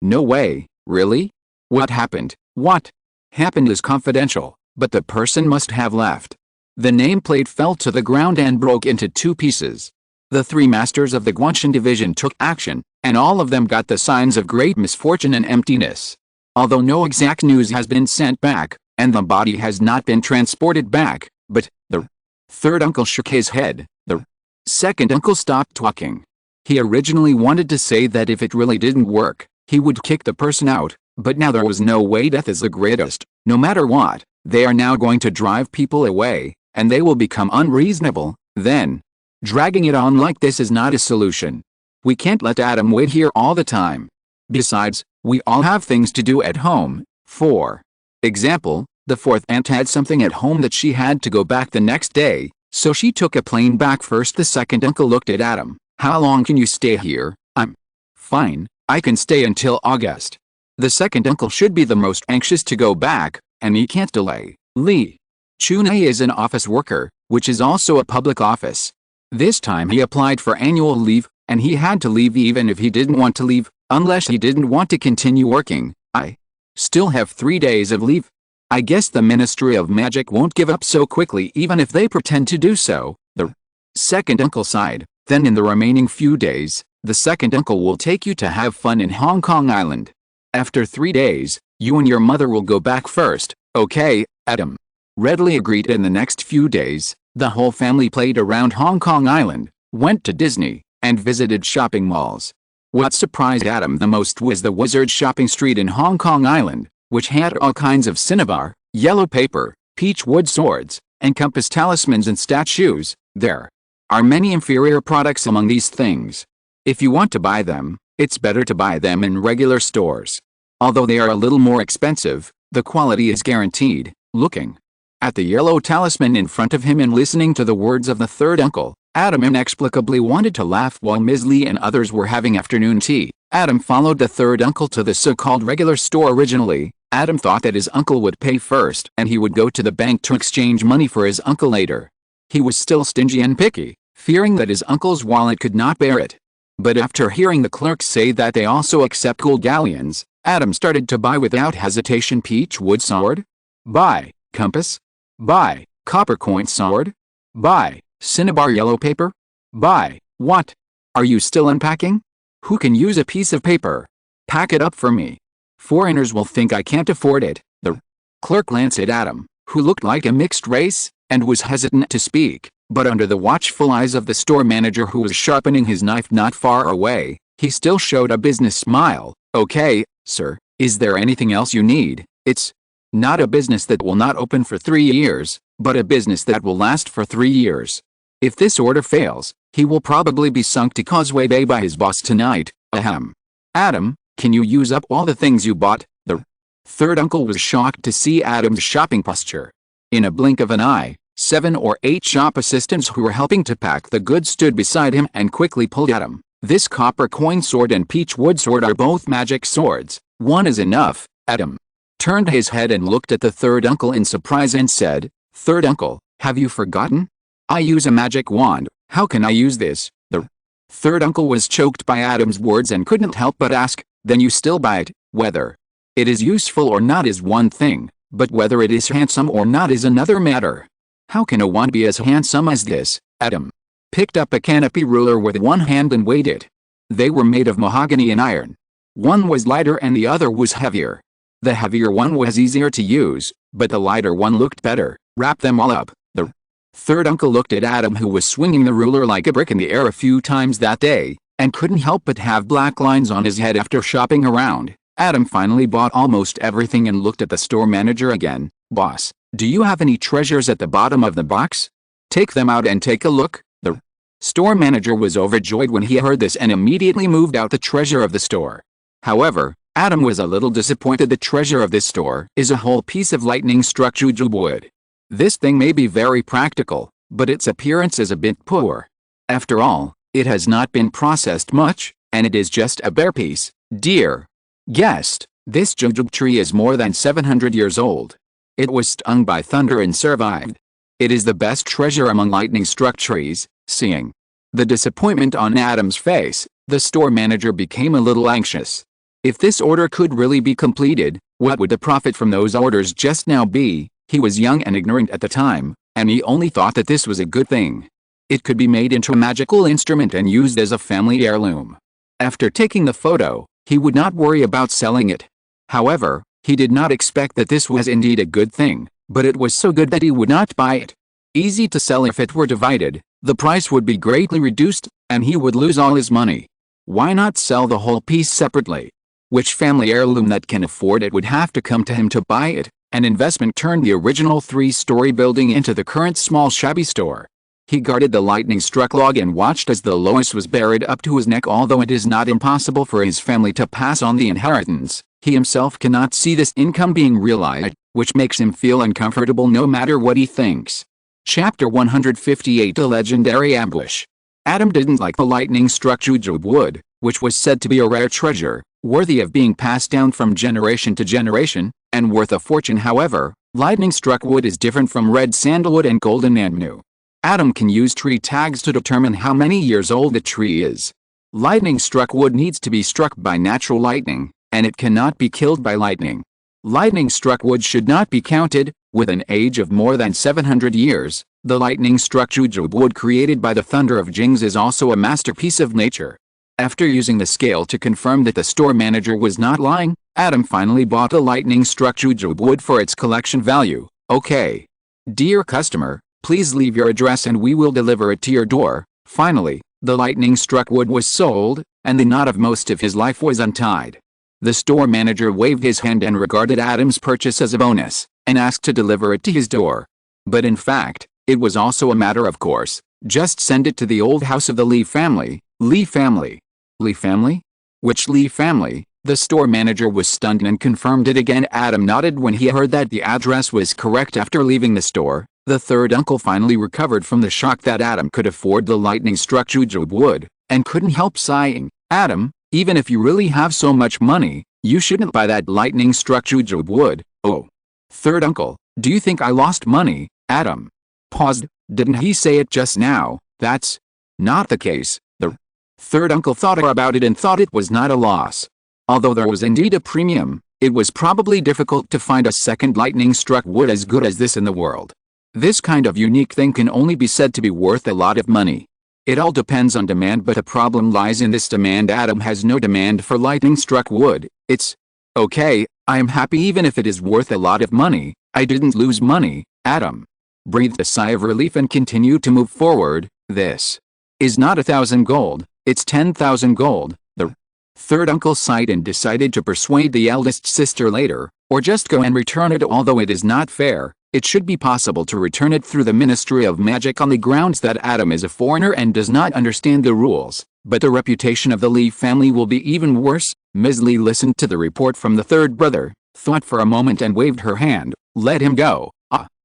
No way, really? What happened? What happened is confidential, but the person must have left. The nameplate fell to the ground and broke into two pieces. The three masters of the Guanshan division took action, and all of them got the signs of great misfortune and emptiness. Although no exact news has been sent back, and the body has not been transported back, but the third uncle shook his head. The second uncle stopped talking. He originally wanted to say that if it really didn't work, he would kick the person out, but now there was no way. Death is the greatest. No matter what, they are now going to drive people away, and they will become unreasonable. Then, dragging it on like this is not a solution. We can't let Adam wait here all the time. Besides, we all have things to do at home. For example, the fourth aunt had something at home that she had to go back the next day, so she took a plane back first. The second uncle looked at Adam. How long can you stay here? I'm fine, I can stay until August. The second uncle should be the most anxious to go back, and he can't delay. Li Chunai is an office worker, which is also a public office. This time he applied for annual leave, and he had to leave even if he didn't want to leave, unless he didn't want to continue working. I still have 3 days of leave. I guess the Ministry of Magic won't give up so quickly even if they pretend to do so. The second uncle sighed. Then in the remaining few days, the second uncle will take you to have fun in Hong Kong Island. After 3 days, you and your mother will go back first. Okay, Adam readily agreed. In the next few days, the whole family played around Hong Kong Island, went to Disney, and visited shopping malls. What surprised Adam the most was the Wizard Shopping Street in Hong Kong Island, which had all kinds of cinnabar, yellow paper, peach wood swords, and compass talismans and statues. There are many inferior products among these things. If you want to buy them, it's better to buy them in regular stores. Although they are a little more expensive, the quality is guaranteed. Looking At the yellow talisman in front of him and listening to the words of the third uncle, Adam inexplicably wanted to laugh while Ms. Lee and others were having afternoon tea. Adam followed the third uncle to the so-called regular store. Originally, Adam thought that his uncle would pay first and he would go to the bank to exchange money for his uncle later. He was still stingy and picky, fearing that his uncle's wallet could not bear it. But after hearing the clerks say that they also accept gold galleons, Adam started to buy without hesitation. Peach wood sword? Buy. Compass? Buy. Copper coin sword? Buy. Cinnabar yellow paper? Buy. What? Are you still unpacking? Who can use a piece of paper? Pack it up for me. Foreigners will think I can't afford it. The clerk glanced at Adam, who looked like a mixed race, and was hesitant to speak, but under the watchful eyes of the store manager who was sharpening his knife not far away, he still showed a business smile. Okay, sir, is there anything else you need? It's not a business that will not open for 3 years, but a business that will last for 3 years. If this order fails, he will probably be sunk to Causeway Bay by his boss tonight. Ahem. Adam, can you use up all the things you bought? The third uncle was shocked to see Adam's shopping posture. In a blink of an eye, 7 or 8 shop assistants who were helping to pack the goods stood beside him and quickly pulled at him. This copper coin sword and peach wood sword are both magic swords. One is enough. Adam turned his head and looked at the third uncle in surprise and said, "Third uncle, have you forgotten? I use a magic wand. How can I use this?" The third uncle was choked by Adam's words and couldn't help but ask, "Then you still buy it? Whether it is useful or not is one thing, but whether it is handsome or not is another matter. How can a wand be as handsome as this?" Adam picked up a canopy ruler with one hand and weighed it. They were made of mahogany and iron. One was lighter and the other was heavier. The heavier one was easier to use, but the lighter one looked better. Wrap them all up. The third uncle looked at Adam, who was swinging the ruler like a brick in the air a few times that day, and couldn't help but have black lines on his head after shopping around. Adam finally bought almost everything and looked at the store manager again. "Boss, do you have any treasures at the bottom of the box? Take them out and take a look." The store manager was overjoyed when he heard this and immediately moved out the treasure of the store. However, Adam was a little disappointed. The treasure of this store is a whole piece of lightning-struck jujube wood. This thing may be very practical, but its appearance is a bit poor. After all, it has not been processed much, and it is just a bare piece. Dear guest, this jujube tree is more than 700 years old. It was stung by thunder and survived. It is the best treasure among lightning-struck trees. Seeing the disappointment on Adam's face, the store manager became a little anxious. If this order could really be completed, what would the profit from those orders just now be? He was young and ignorant at the time, and he only thought that this was a good thing. It could be made into a magical instrument and used as a family heirloom. After taking the photo, he would not worry about selling it. However, he did not expect that this was indeed a good thing, but it was so good that he would not buy it. Easy to sell. If it were divided, the price would be greatly reduced, and he would lose all his money. Why not sell the whole piece separately? Which family heirloom that can afford it would have to come to him to buy it. An investment turned the original 3-story building into the current small shabby store. He guarded the lightning-struck log and watched as the Lois was buried up to his neck. Although it is not impossible for his family to pass on the inheritance, he himself cannot see this income being realized, which makes him feel uncomfortable no matter what he thinks. Chapter 158: A Legendary Ambush. Adam didn't like the lightning-struck jujube wood, which was said to be a rare treasure, worthy of being passed down from generation to generation, and worth a fortune. However, lightning-struck wood is different from red sandalwood and golden amnu. Adam can use tree tags to determine how many years old the tree is. Lightning-struck wood needs to be struck by natural lightning, and it cannot be killed by lightning. Lightning-struck wood should not be counted. With an age of more than 700 years, the lightning-struck jujube wood created by the thunder of Jings is also a masterpiece of nature. After using the scale to confirm that the store manager was not lying, Adam finally bought the lightning-struck jujube wood for its collection value. Okay. Dear customer, please leave your address and we will deliver it to your door. Finally, the lightning-struck wood was sold, and the knot of most of his life was untied. The store manager waved his hand and regarded Adam's purchase as a bonus, and asked to deliver it to his door. But in fact, it was also a matter of course. Just send it to the old house of the Lee family. Lee family? Lee family? Which Lee family? The store manager was stunned and confirmed it again. Adam nodded when he heard that the address was correct. After leaving the store, the third uncle finally recovered from the shock that Adam could afford the lightning-struck jujube wood, and couldn't help sighing. Adam, even if you really have so much money, you shouldn't buy that lightning-struck jujube wood. Oh. Third uncle, do you think I lost money? Adam paused. Didn't he say it just now? That's not the case. The third uncle thought about it and thought it was not a loss. Although there was indeed a premium, it was probably difficult to find a second lightning-struck wood as good as this in the world. This kind of unique thing can only be said to be worth a lot of money. It all depends on demand, but the problem lies in this demand. Adam has no demand for lightning-struck wood. It's okay, I am happy even if it is worth a lot of money. I didn't lose money. Adam breathed a sigh of relief and continued to move forward. This is not 1,000 gold, it's 10,000 gold. The third uncle sighed and decided to persuade the eldest sister later, or just go and return it. Although it is not fair, it should be possible to return it through the Ministry of Magic on the grounds that Adam is a foreigner and does not understand the rules. But the reputation of the Lee family will be even worse. Ms. Lee listened to the report from the third brother, thought for a moment and waved her hand. Let him go.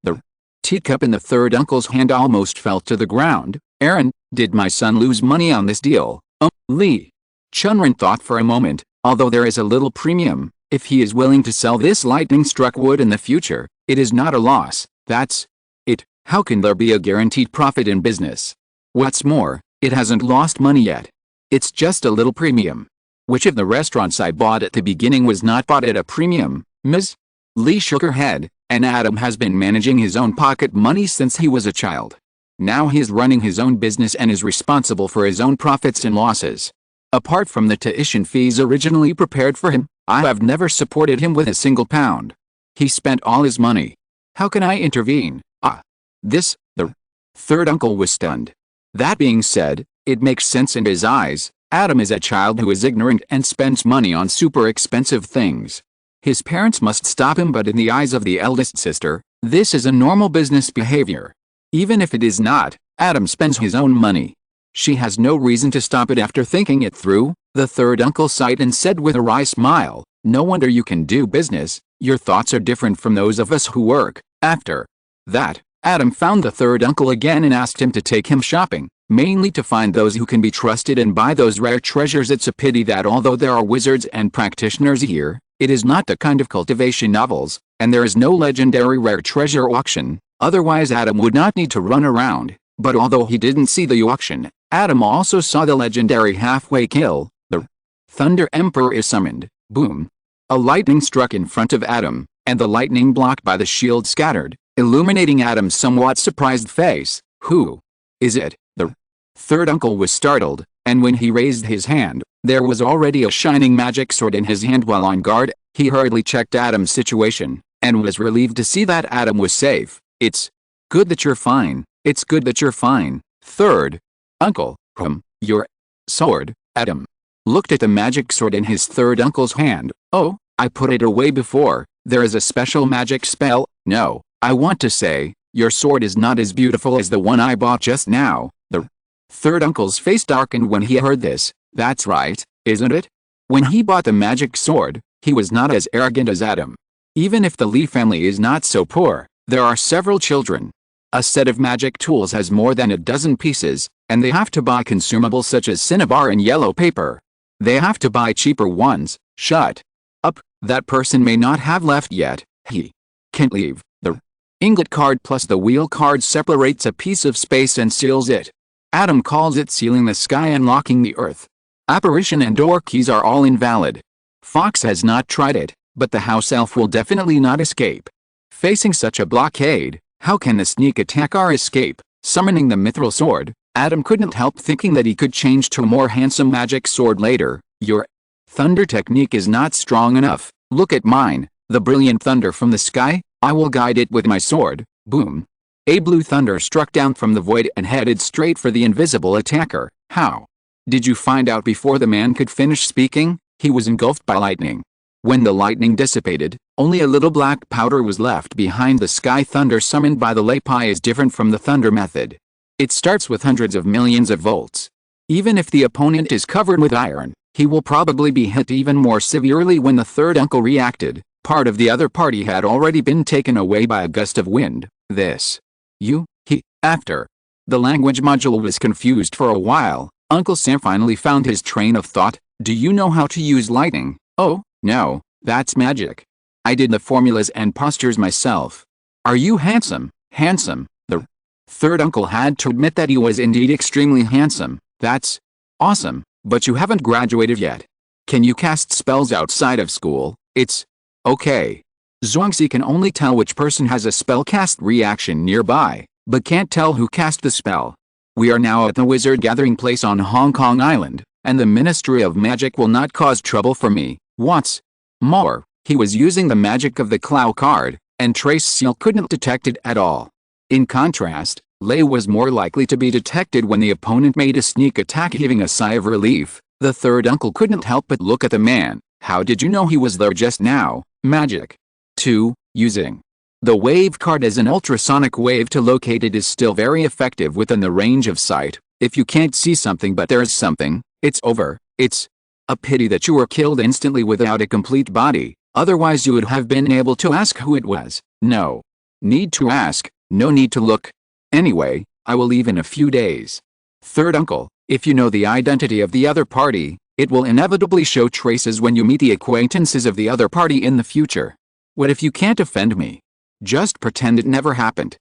The teacup in the third uncle's hand almost fell to the ground. Aaron, did my son lose money on this deal? Lee Chunrin thought for a moment. Although there is a little premium, if he is willing to sell this lightning-struck wood in the future, it is not a loss. That's it. How can there be a guaranteed profit in business? What's more, it hasn't lost money yet. It's just a little premium. Which of the restaurants I bought at the beginning was not bought at a premium? Ms. Lee shook her head. And Adam has been managing his own pocket money since he was a child. Now he is running his own business and is responsible for his own profits and losses. Apart from the tuition fees originally prepared for him, I have never supported him with a single pound. He spent all his money. How can I intervene? The third uncle was stunned. That being said, it makes sense in his eyes. Adam is a child who is ignorant and spends money on super expensive things. His parents must stop him, but in the eyes of the eldest sister, this is a normal business behavior. Even if it is not, Adam spends his own money. She has no reason to stop it. After thinking it through, the third uncle sighed and said with a wry smile, no wonder you can do business. Your thoughts are different from those of us who work. After that, Adam found the third uncle again and asked him to take him shopping, mainly to find those who can be trusted and buy those rare treasures. It's a pity that although there are wizards and practitioners here, it is not the kind of cultivation novels, and there is no legendary rare treasure auction. Otherwise Adam would not need to run around. But although he didn't see the auction, Adam also saw the legendary halfway kill. The Thunder Emperor is summoned. Boom. A lightning struck in front of Adam, and the lightning blocked by the shield scattered, illuminating Adam's somewhat surprised face. Who is it? The third uncle was startled, and when he raised his hand, there was already a shining magic sword in his hand. While on guard, he hurriedly checked Adam's situation, and was relieved to see that Adam was safe. It's good that you're fine. It's good that you're fine. Third uncle, your sword. Adam looked at the magic sword in his third uncle's hand. Oh, I put it away before. There is a special magic spell. No, I want to say, your sword is not as beautiful as the one I bought just now. The third uncle's face darkened when he heard this. That's right, isn't it? When he bought the magic sword, he was not as arrogant as Adam. Even if the Lee family is not so poor, there are several children. A set of magic tools has more than a dozen pieces, and they have to buy consumables such as cinnabar and yellow paper. They have to buy cheaper ones. Shut up, that person may not have left yet. He can't leave. The ingot card plus the wheel card separates a piece of space and seals it. Adam calls it sealing the sky and locking the earth. Apparition and door keys are all invalid. Fox has not tried it, but the house elf will definitely not escape. Facing such a blockade, how can the sneak attacker escape? Summoning the mithril sword, Adam couldn't help thinking that he could change to a more handsome magic sword later. Your thunder technique is not strong enough. Look at mine, the brilliant thunder from the sky. I will guide it with my sword. Boom. A blue thunder struck down from the void and headed straight for the invisible attacker. How did you find out before the man could finish speaking? He was engulfed by lightning. When the lightning dissipated, only a little black powder was left behind. The sky thunder summoned by the Lepi is different from the thunder method. It starts with hundreds of millions of volts. Even if the opponent is covered with iron, He will probably be hit even more severely when the third uncle reacted. Part of the other party had already been taken away by a gust of wind. After. The language module was confused for a while. Uncle Sam finally found his train of thought. Do you know how to use lighting? Oh, no, that's magic. I did the formulas and postures myself. Are you handsome? Handsome? The third uncle had to admit that he was indeed extremely handsome. That's awesome, but you haven't graduated yet. Can you cast spells outside of school? It's okay. Zhuangzi can only tell which person has a spell cast reaction nearby, but can't tell who cast the spell. We are now at the wizard gathering place on Hong Kong Island, and the Ministry of Magic will not cause trouble for me. What's more, he was using the magic of the Clow card, and Trace Seal couldn't detect it at all. In contrast, Lei was more likely to be detected when the opponent made a sneak attack. Giving a sigh of relief, the third uncle couldn't help but look at the man. How did you know he was there just now? Magic. 2. Using the wave card as an ultrasonic wave to locate it is still very effective within the range of sight. If you can't see something but there's something, it's over. It's a pity that you were killed instantly without a complete body, otherwise you would have been able to ask who it was. No need to ask, no need to look. Anyway, I will leave in a few days. Third uncle, if you know the identity of the other party, it will inevitably show traces when you meet the acquaintances of the other party in the future. What if you can't offend me? Just pretend it never happened.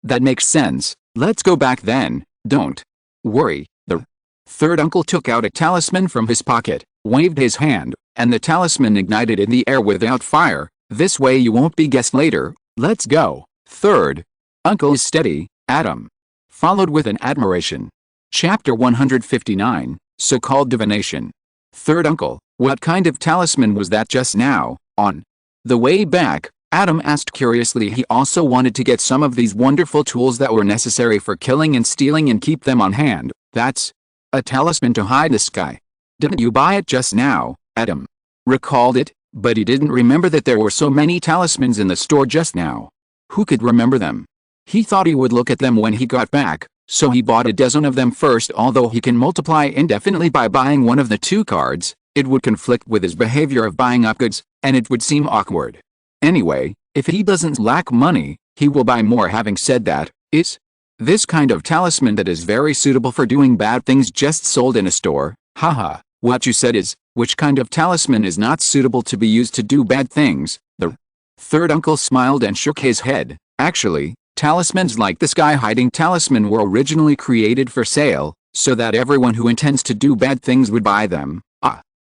That makes sense. Let's go back then. Don't worry. The third uncle took out a talisman from his pocket, waved his hand, and the talisman ignited in the air without fire. This way you won't be guessed later. Let's go. Third uncle is steady, Adam. Followed with an admiration. Chapter 159, So-Called Divination. Third uncle, what kind of talisman was that just now? On the way back, Adam asked curiously. He also wanted to get some of these wonderful tools that were necessary for killing and stealing and keep them on hand. That's a talisman to hide the sky. Didn't you buy it just now? Adam recalled it, but he didn't remember that there were so many talismans in the store just now. Who could remember them? He thought he would look at them when he got back, so he bought a dozen of them first. Although he can multiply indefinitely by buying one of the 2 cards, it would conflict with his behavior of buying up goods, and it would seem awkward. Anyway, if he doesn't lack money, he will buy more. Having said that, is this kind of talisman that is very suitable for doing bad things just sold in a store? Haha, what you said is, which kind of talisman is not suitable to be used to do bad things? The third uncle smiled and shook his head. Actually, talismans like the sky-hiding talisman were originally created for sale, so that everyone who intends to do bad things would buy them.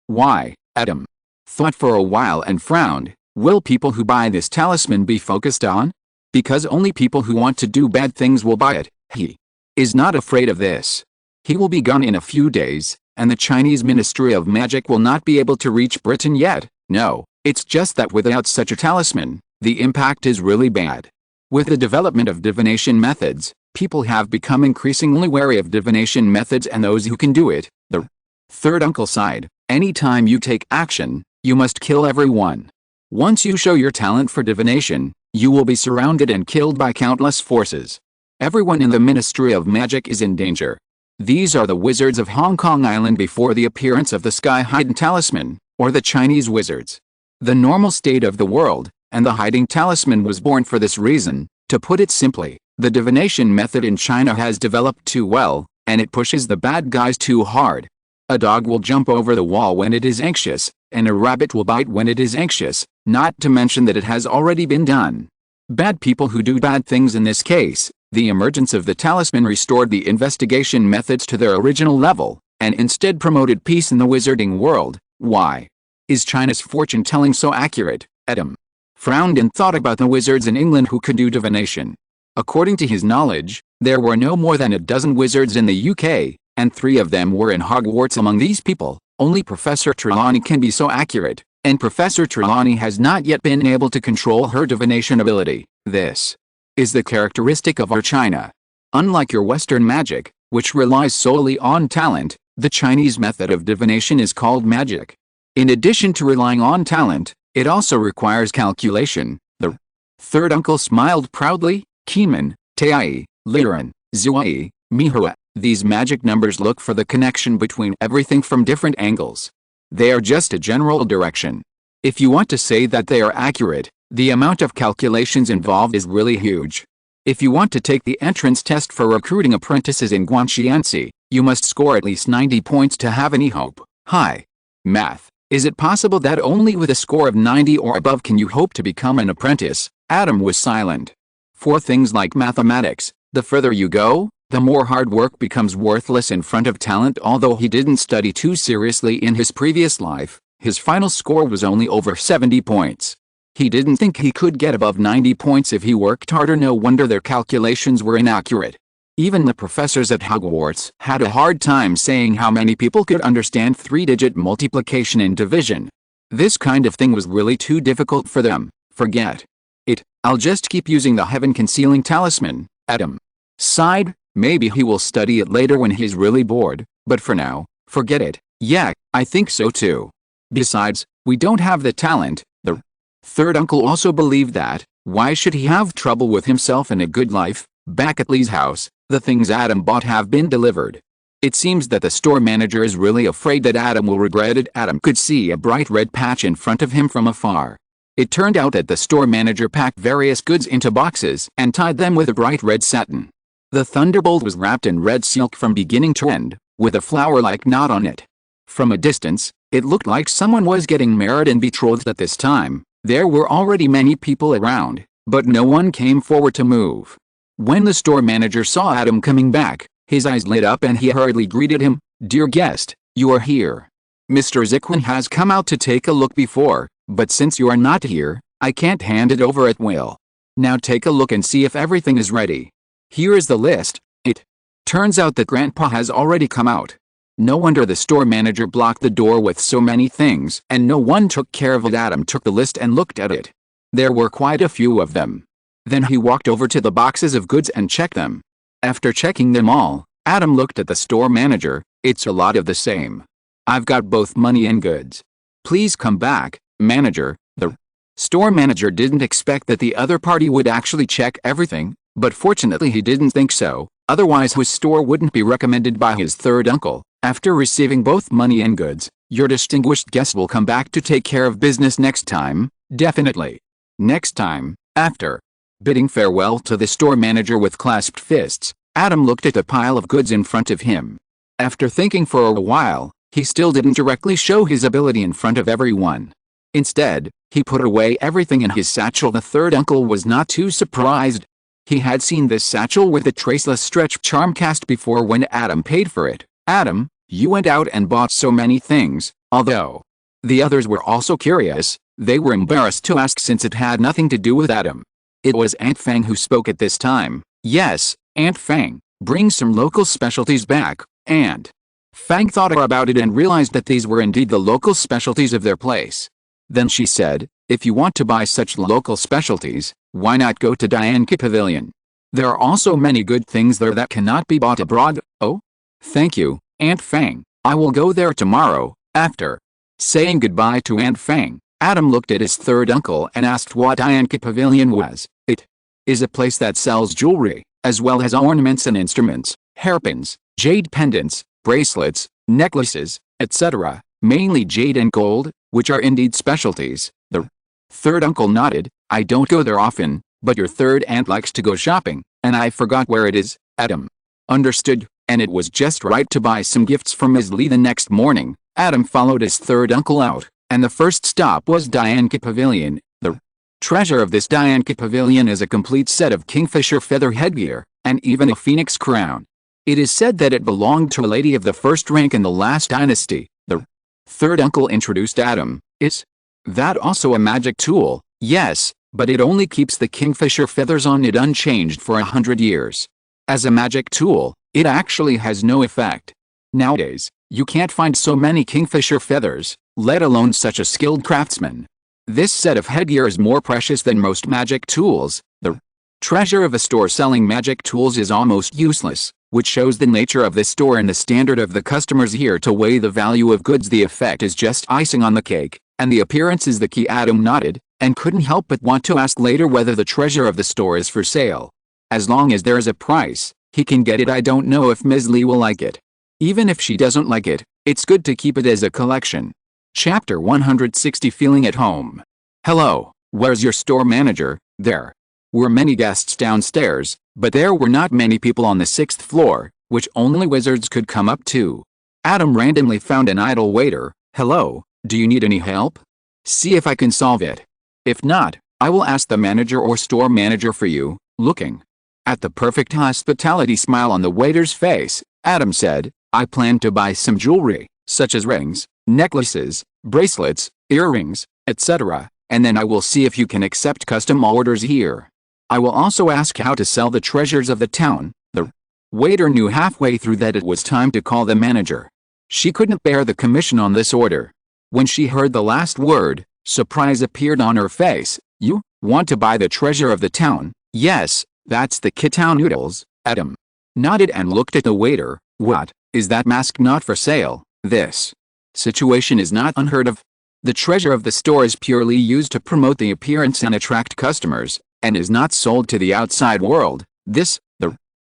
Why? Adam thought for a while and frowned. Will people who buy this talisman be focused on? Because only people who want to do bad things will buy it. He is not afraid of this. He will be gone in a few days, and the Chinese Ministry of Magic will not be able to reach Britain yet. No, it's just that without such a talisman, the impact is really bad. With the development of divination methods, people have become increasingly wary of divination methods and those who can do it. The third uncle sighed. Anytime you take action, you must kill everyone. Once you show your talent for divination, you will be surrounded and killed by countless forces. Everyone in the Ministry of Magic is in danger. These are the wizards of Hong Kong Island before the appearance of the sky-hidden talisman, or the Chinese wizards. The normal state of the world, and the hiding talisman was born for this reason. To put it simply, the divination method in China has developed too well, and it pushes the bad guys too hard. A dog will jump over the wall when it is anxious, and a rabbit will bite when it is anxious, not to mention that it has already been done. Bad people who do bad things. In this case, the emergence of the talisman restored the investigation methods to their original level, and instead promoted peace in the wizarding world. Why is China's fortune-telling so accurate? Adam frowned and thought about the wizards in England who could do divination. According to his knowledge, there were no more than a dozen wizards in the UK, and 3 of them were in Hogwarts. Among these people, only Professor Trelawney can be so accurate, and Professor Trelawney has not yet been able to control her divination ability. This is the characteristic of our China. Unlike your Western magic, which relies solely on talent, the Chinese method of divination is called magic. In addition to relying on talent, it also requires calculation. The third uncle smiled proudly. Kiman, Tei, Liren, Zuai, Mihua, These magic numbers look for the connection between everything from different angles. They are just a general direction. If you want to say that they are accurate, the amount of calculations involved is really huge. If you want to take the entrance test for recruiting apprentices in Guangxianxi, you must score at least 90 points to have any hope. Hi. Math. Is it possible that only with a score of 90 or above can you hope to become an apprentice? Adam was silent. For things like mathematics, the further you go, the more hard work becomes worthless in front of talent. Although he didn't study too seriously in his previous life, his final score was only over 70 points. He didn't think he could get above 90 points if he worked harder. No wonder their calculations were inaccurate. Even the professors at Hogwarts had a hard time saying how many people could understand 3-digit multiplication and division. This kind of thing was really too difficult for them. Forget it. I'll just keep using the heaven-concealing talisman. Adam sighed. Maybe he will study it later when he's really bored, but for now, forget it. Yeah, I think so too. Besides, we don't have the talent. The third uncle also believed that. Why should he have trouble with himself and a good life? Back at Lee's house, the things Adam bought have been delivered. It seems that the store manager is really afraid that Adam will regret it. Adam could see a bright red patch in front of him from afar. It turned out that the store manager packed various goods into boxes and tied them with a bright red satin. The thunderbolt was wrapped in red silk from beginning to end, with a flower-like knot on it. From a distance, it looked like someone was getting married and betrothed at this time. There were already many people around, but no one came forward to move. When the store manager saw Adam coming back, his eyes lit up and he hurriedly greeted him. Dear guest, you are here. Mr. Ziquin has come out to take a look before, but since you are not here, I can't hand it over at will. Now take a look and see if everything is ready. Here is the list. It turns out that Grandpa has already come out. No wonder the store manager blocked the door with so many things and no one took care of it. Adam took the list and looked at it. There were quite a few of them. Then he walked over to the boxes of goods and checked them. After checking them all, Adam looked at the store manager. It's a lot of the same. I've got both money and goods. Please come back, manager. The store manager didn't expect that the other party would actually check everything, but fortunately he didn't think so, otherwise his store wouldn't be recommended by his third uncle. After receiving both money and goods, your distinguished guest will come back to take care of business next time. Definitely. Next time. After bidding farewell to the store manager with clasped fists, Adam looked at the pile of goods in front of him. After thinking for a while, he still didn't directly show his ability in front of everyone. Instead, he put away everything in his satchel. The third uncle was not too surprised. He had seen this satchel with a traceless stretch charm cast before when Adam paid for it. Adam, you went out and bought so many things. Although the others were also curious, they were embarrassed to ask since it had nothing to do with Adam. It was Aunt Fang who spoke at this time. Yes, Aunt Fang, bring some local specialties back. Aunt Fang thought about it and realized that these were indeed the local specialties of their place. Then she said, if you want to buy such local specialties, why not go to Dianke Pavilion? There are also many good things there that cannot be bought abroad. Oh? Thank you, Aunt Fang. I will go there tomorrow. After saying goodbye to Aunt Fang, Adam looked at his third uncle and asked what Dianke Pavilion was. It is a place that sells jewelry, as well as ornaments and instruments, hairpins, jade pendants, bracelets, necklaces, etc., mainly jade and gold, which are indeed specialties. The third uncle nodded. I don't go there often, but your third aunt likes to go shopping, and I forgot where it is. Adam understood, and it was just right to buy some gifts for Ms. Lee. The next morning, Adam followed his third uncle out, and the first stop was Dianke Pavilion. The treasure of this Dianke Pavilion is a complete set of kingfisher feather headgear, and even a phoenix crown. It is said that it belonged to a lady of the first rank in the last dynasty. The third uncle introduced Adam. Is that also a magic tool? Yes, but it only keeps the kingfisher feathers on it unchanged for 100 years. As a magic tool, it actually has no effect. Nowadays, you can't find so many kingfisher feathers, let alone such a skilled craftsman. This set of headgear is more precious than most magic tools. The treasure of a store selling magic tools is almost useless, which shows the nature of this store and the standard of the customers here to weigh the value of goods. The effect is just icing on the cake, and the appearance is the key. Adam nodded, and couldn't help but want to ask later whether the treasure of the store is for sale. As long as there is a price, He can get it. I don't know if Ms. Lee will like it. Even if she doesn't like it, it's good to keep it as a collection. Chapter 160 Feeling at Home. Hello, where's your store manager? There were many guests downstairs, but there were not many people on the 6th floor, which only wizards could come up to. Adam randomly found an idle waiter. Hello, do you need any help? See if I can solve it. If not, I will ask the manager or store manager for you. Looking at the perfect hospitality smile on the waiter's face, Adam said, I plan to buy some jewelry, such as rings, necklaces, bracelets, earrings, etc., and then I will see if you can accept custom orders here. I will also ask how to sell the treasures of the town. The waiter knew halfway through that it was time to call the manager. She couldn't bear the commission on this order. When she heard the last word, surprise appeared on her face. You want to buy the treasure of the town? Yes, that's the Kitao noodles. Adam nodded and looked at the waiter. What, is that mask not for sale? This situation is not unheard of. The treasure of the store is purely used to promote the appearance and attract customers, and is not sold to the outside world. The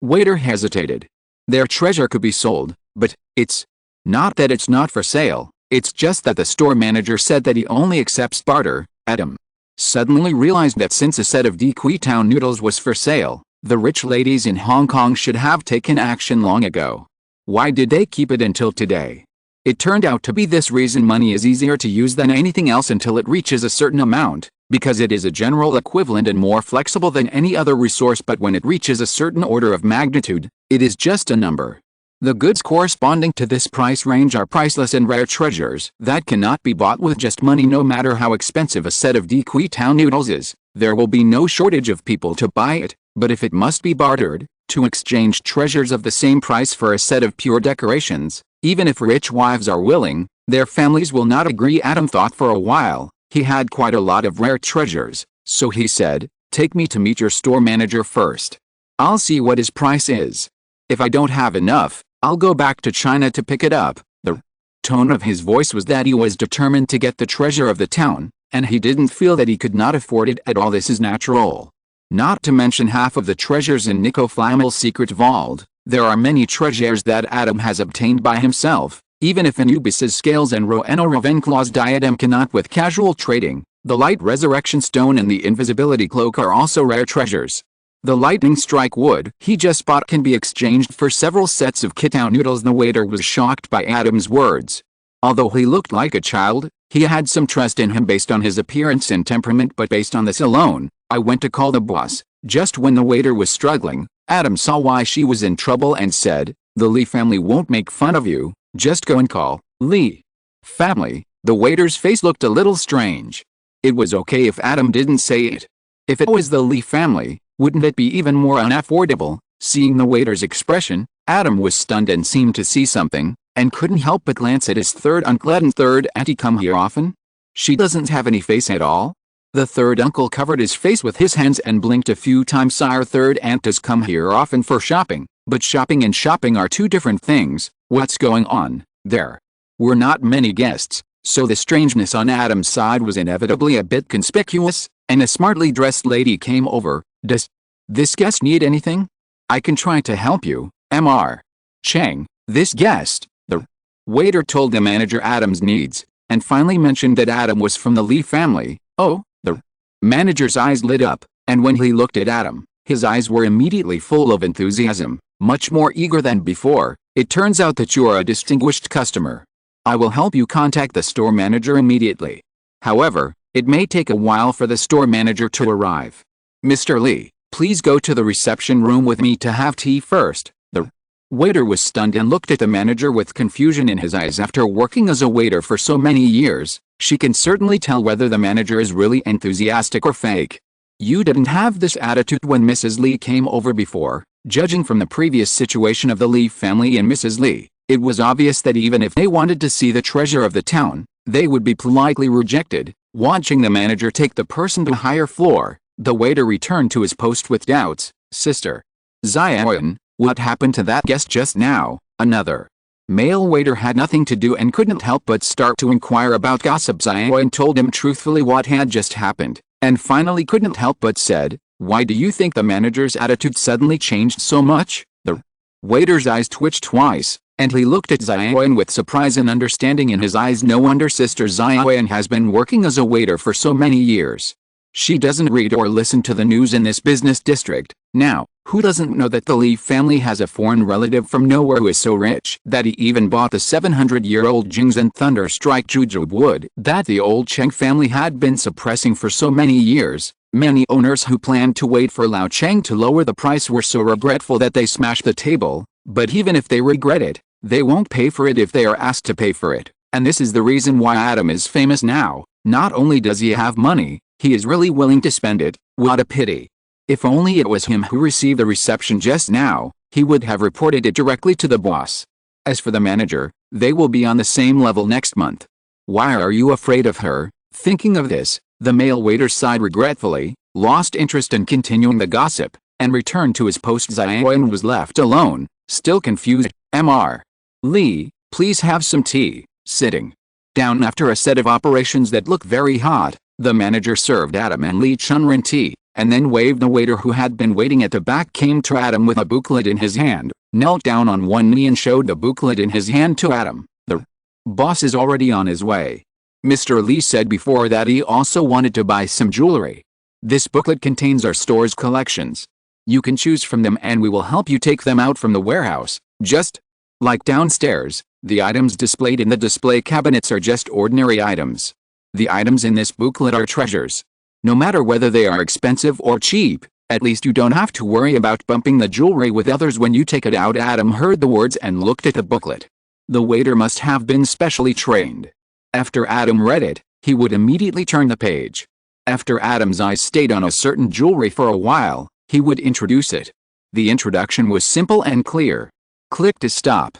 waiter hesitated. Their treasure could be sold, but it's not that it's not for sale, it's just that the store manager said that he only accepts barter. Adam suddenly realized that since a set of Kitao noodles was for sale, the rich ladies in Hong Kong should have taken action long ago. Why did they keep it until today? It turned out to be this reason: money is easier to use than anything else until it reaches a certain amount, because it is a general equivalent and more flexible than any other resource, but when it reaches a certain order of magnitude, it is just a number. The goods corresponding to this price range are priceless and rare treasures that cannot be bought with just money. No matter how expensive a set of Kitao noodles is, there will be no shortage of people to buy it, but if it must be bartered, to exchange treasures of the same price for a set of pure decorations, even if rich wives are willing, their families will not agree. Adam thought for a while. He had quite a lot of rare treasures, so he said, take me to meet your store manager first. I'll see what his price is. If I don't have enough, I'll go back to China to pick it up. The tone of his voice was that he was determined to get the treasure of the town, and he didn't feel that he could not afford it at all. This is natural. Not to mention half of the treasures in Nico Flamel's secret vault. There are many treasures that Adam has obtained by himself, even if Anubis's scales and Rowena Ravenclaw's diadem cannot with casual trading. The light resurrection stone and the invisibility cloak are also rare treasures. The lightning strike wood he just bought can be exchanged for several sets of Kitao noodles. The waiter was shocked by Adam's words. Although he looked like a child, he had some trust in him based on his appearance and temperament, but based on this alone, I went to call the boss. Just when the waiter was struggling, Adam saw why she was in trouble and said, the Lee family won't make fun of you, just go and call Lee family. The waiter's face looked a little strange. It was okay if Adam didn't say it. If it was the Lee family, wouldn't it be even more unaffordable? Seeing the waiter's expression, Adam was stunned and seemed to see something, and couldn't help but glance at his third uncle. And third auntie come here often? She doesn't have any face at all? The third uncle covered his face with his hands and blinked a few times. Sire, third aunt does come here often for shopping, but shopping and shopping are two different things. What's going on? There were not many guests, so the strangeness on Adam's side was inevitably a bit conspicuous, and a smartly dressed lady came over. Does this guest need anything? I can try to help you. Mr. Chang, this guest. The waiter told the manager Adam's needs, and finally mentioned that Adam was from the Lee family. Oh, the manager's eyes lit up, and when he looked at Adam, his eyes were immediately full of enthusiasm, much more eager than before. It turns out that you are a distinguished customer. I will help you contact the store manager immediately. However, it may take a while for the store manager to arrive. Mr. Lee, please go to the reception room with me to have tea first. The waiter was stunned and looked at the manager with confusion in his eyes. After working as a waiter for so many years, she can certainly tell whether the manager is really enthusiastic or fake. You didn't have this attitude when Mrs. Lee came over before. Judging from the previous situation of the Lee family and Mrs. Lee, it was obvious that even if they wanted to see the treasure of the town, they would be politely rejected. Watching the manager take the person to a higher floor, the waiter returned to his post with doubts. Sister Zion, what happened to that guest just now? Another male waiter had nothing to do and couldn't help but start to inquire about gossip. Zion told him truthfully what had just happened, and finally couldn't help but said, why do you think the manager's attitude suddenly changed so much? The Waiter's eyes twitched twice, and he looked at Xiaoyan with surprise and understanding in his eyes. No wonder Sister Xiaoyan has been working as a waiter for so many years. She doesn't read or listen to the news in this business district. Now, who doesn't know that the Li family has a foreign relative from nowhere who is so rich that he even bought the 700-year-old Jingzhen Thunderstrike Jujube wood that the old Cheng family had been suppressing for so many years? Many owners who planned to wait for Lao Cheng to lower the price were so regretful that they smashed the table, but even if they regret it, they won't pay for it if they are asked to pay for it. And this is the reason why Adam is famous now. Not only does he have money, he is really willing to spend it. What a pity. If only it was him who received the reception just now, he would have reported it directly to the boss. As for the manager, they will be on the same level next month. Why are you afraid of her? Thinking of this, the male waiter sighed regretfully, lost interest in continuing the gossip, and returned to his post. Xiaoyan was left alone, still confused. Mr. Li, please have some tea. Sitting down after a set of operations that look very hot, the manager served Adam and Li Chunrin tea, and then waved the waiter who had been waiting at the back. Came to Adam with a booklet in his hand, knelt down on one knee and showed the booklet in his hand to Adam. The boss is already on his way. Mr. Li said before that he also wanted to buy some jewelry. This booklet contains our store's collections. You can choose from them and we will help you take them out from the warehouse, just like downstairs. The items displayed in the display cabinets are just ordinary items. The items in this booklet are treasures. No matter whether they are expensive or cheap, at least you don't have to worry about bumping the jewelry with others when you take it out. Adam heard the words and looked at the booklet. The waiter must have been specially trained. After Adam read it, he would immediately turn the page. After Adam's eyes stayed on a certain jewelry for a while, he would introduce it. The introduction was simple and clear. Click to stop.